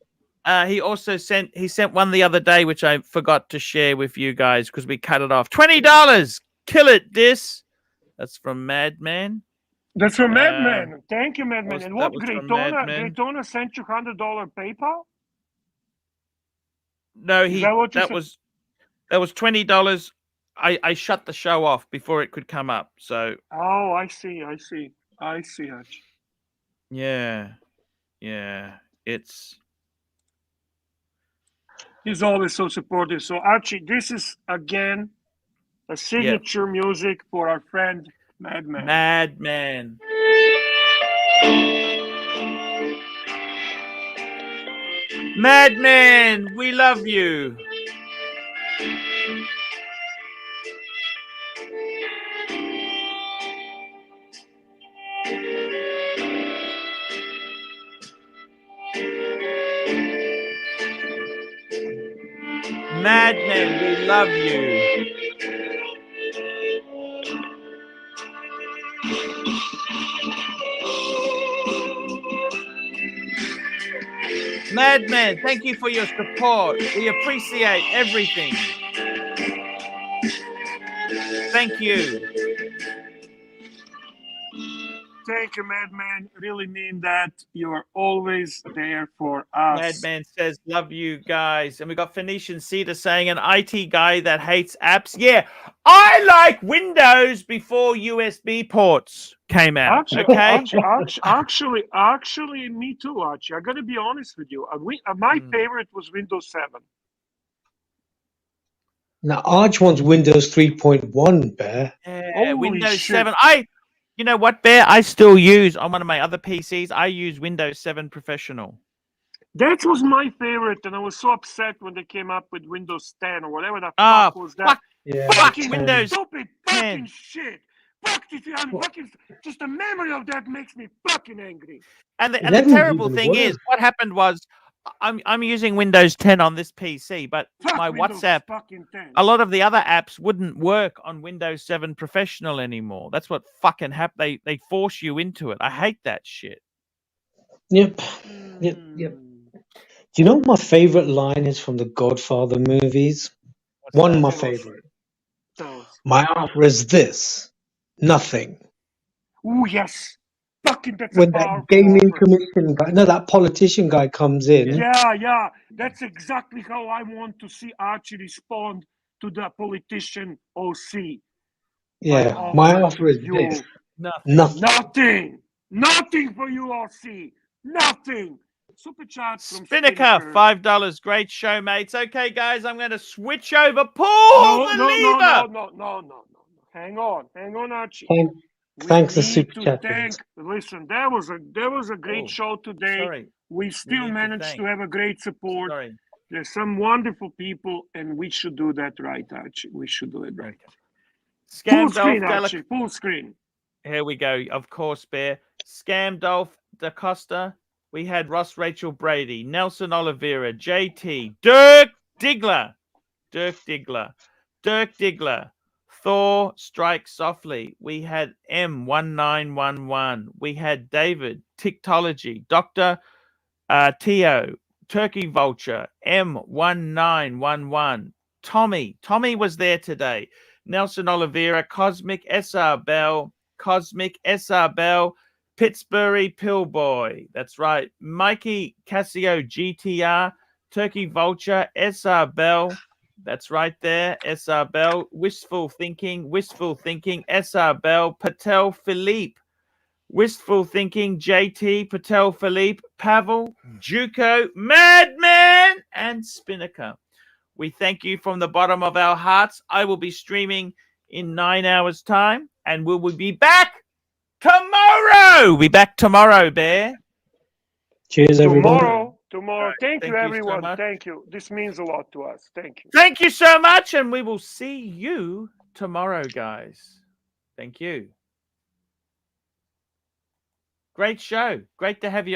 He also sent one the other day, which I forgot to share with you guys because we cut it off. $20. Kill it, Dis. That's from Madman. That's from Madman. Thank you, Madman. And what Greytona sent you $100 PayPal? No, that was $20. I shut the show off before it could come up. So oh, I see, Archie. Yeah. He's always so supportive. So Archie, this is again a signature music for our friend Madman. Madman, we love you. Madman, we love you. Madman, thank you for your support. We appreciate everything. Thank you. Thank you, Madman. Really mean that. You're always there for us. Madman says, love you guys. And we got Phoenician Cedar saying, an IT guy that hates apps. Yeah, I like Windows before USB ports came out. Actually, me too, Archie. I gotta be honest with you. My favorite was Windows 7. Now, Arch wants Windows 3.1, Bear. Yeah, Windows 7. You know what, Bear? I still use, on one of my other PCs, I use Windows 7 Professional. That was my favorite, and I was so upset when they came up with Windows 10 or whatever the fuck was that. Fucking Windows stupid fucking shit. Just the memory of that makes me fucking angry. And the terrible thing is, what happened was, I'm using Windows 10 on this PC, but my WhatsApp, a lot of the other apps wouldn't work on Windows 7 Professional anymore. That's what fucking happened. They force you into it. I hate that shit. Yep. Do you know what my favorite line is from the Godfather movies? One of my favorite. My offer is this: nothing. Oh yes. fucking, that's when a that powerful gaming offer. commission guy, no, that politician guy comes in. Yeah, that's exactly how I want to see Archie respond to the politician OC. Yeah, my offer is you this. Nothing. nothing for you, OC. Nothing. Super chat from Spinnaker, Spinnaker. $5. Great show, mates. Okay, guys, I'm going to switch over. Pull the lever. No. Hang on, Archie. Thanks the We super need to chat. thank. Listen, there was a great Oh, show today. Sorry. We still need to managed thank. to have a great support. Sorry. There's some wonderful people, and we should do that right, Archie. We should do it right. Okay. Full Scam screen, Dolph Archie. Full screen. Here we go. Of course, Bear. Scam Dolph Da Costa. We had Ross Rachel Brady, Nelson Oliveira, JT, Dirk Diggler, Thor Strike Softly. We had M1911. We had David, Tiktology, Dr. Tio, Turkey Vulture, M1911. Tommy was there today. Nelson Oliveira, Cosmic SR Bell, Pittsburgh Pillboy. That's right. Mikey Casio GTR, Turkey Vulture, SR Bell. That's right there. SR Bell. Wistful Thinking, SR Bell, Patel Philippe. Wistful Thinking, JT, Patel Philippe, Pavel, Juco, Madman, and Spinnaker. We thank you from the bottom of our hearts. I will be streaming in 9 hours' time, and we will be back tomorrow. Be back tomorrow, Bear. Cheers, everyone. Tomorrow. Thank you, so everyone. much. Thank you. This means a lot to us. Thank you. Thank you so much, and we will see you tomorrow, guys. Thank you. Great show. Great to have you.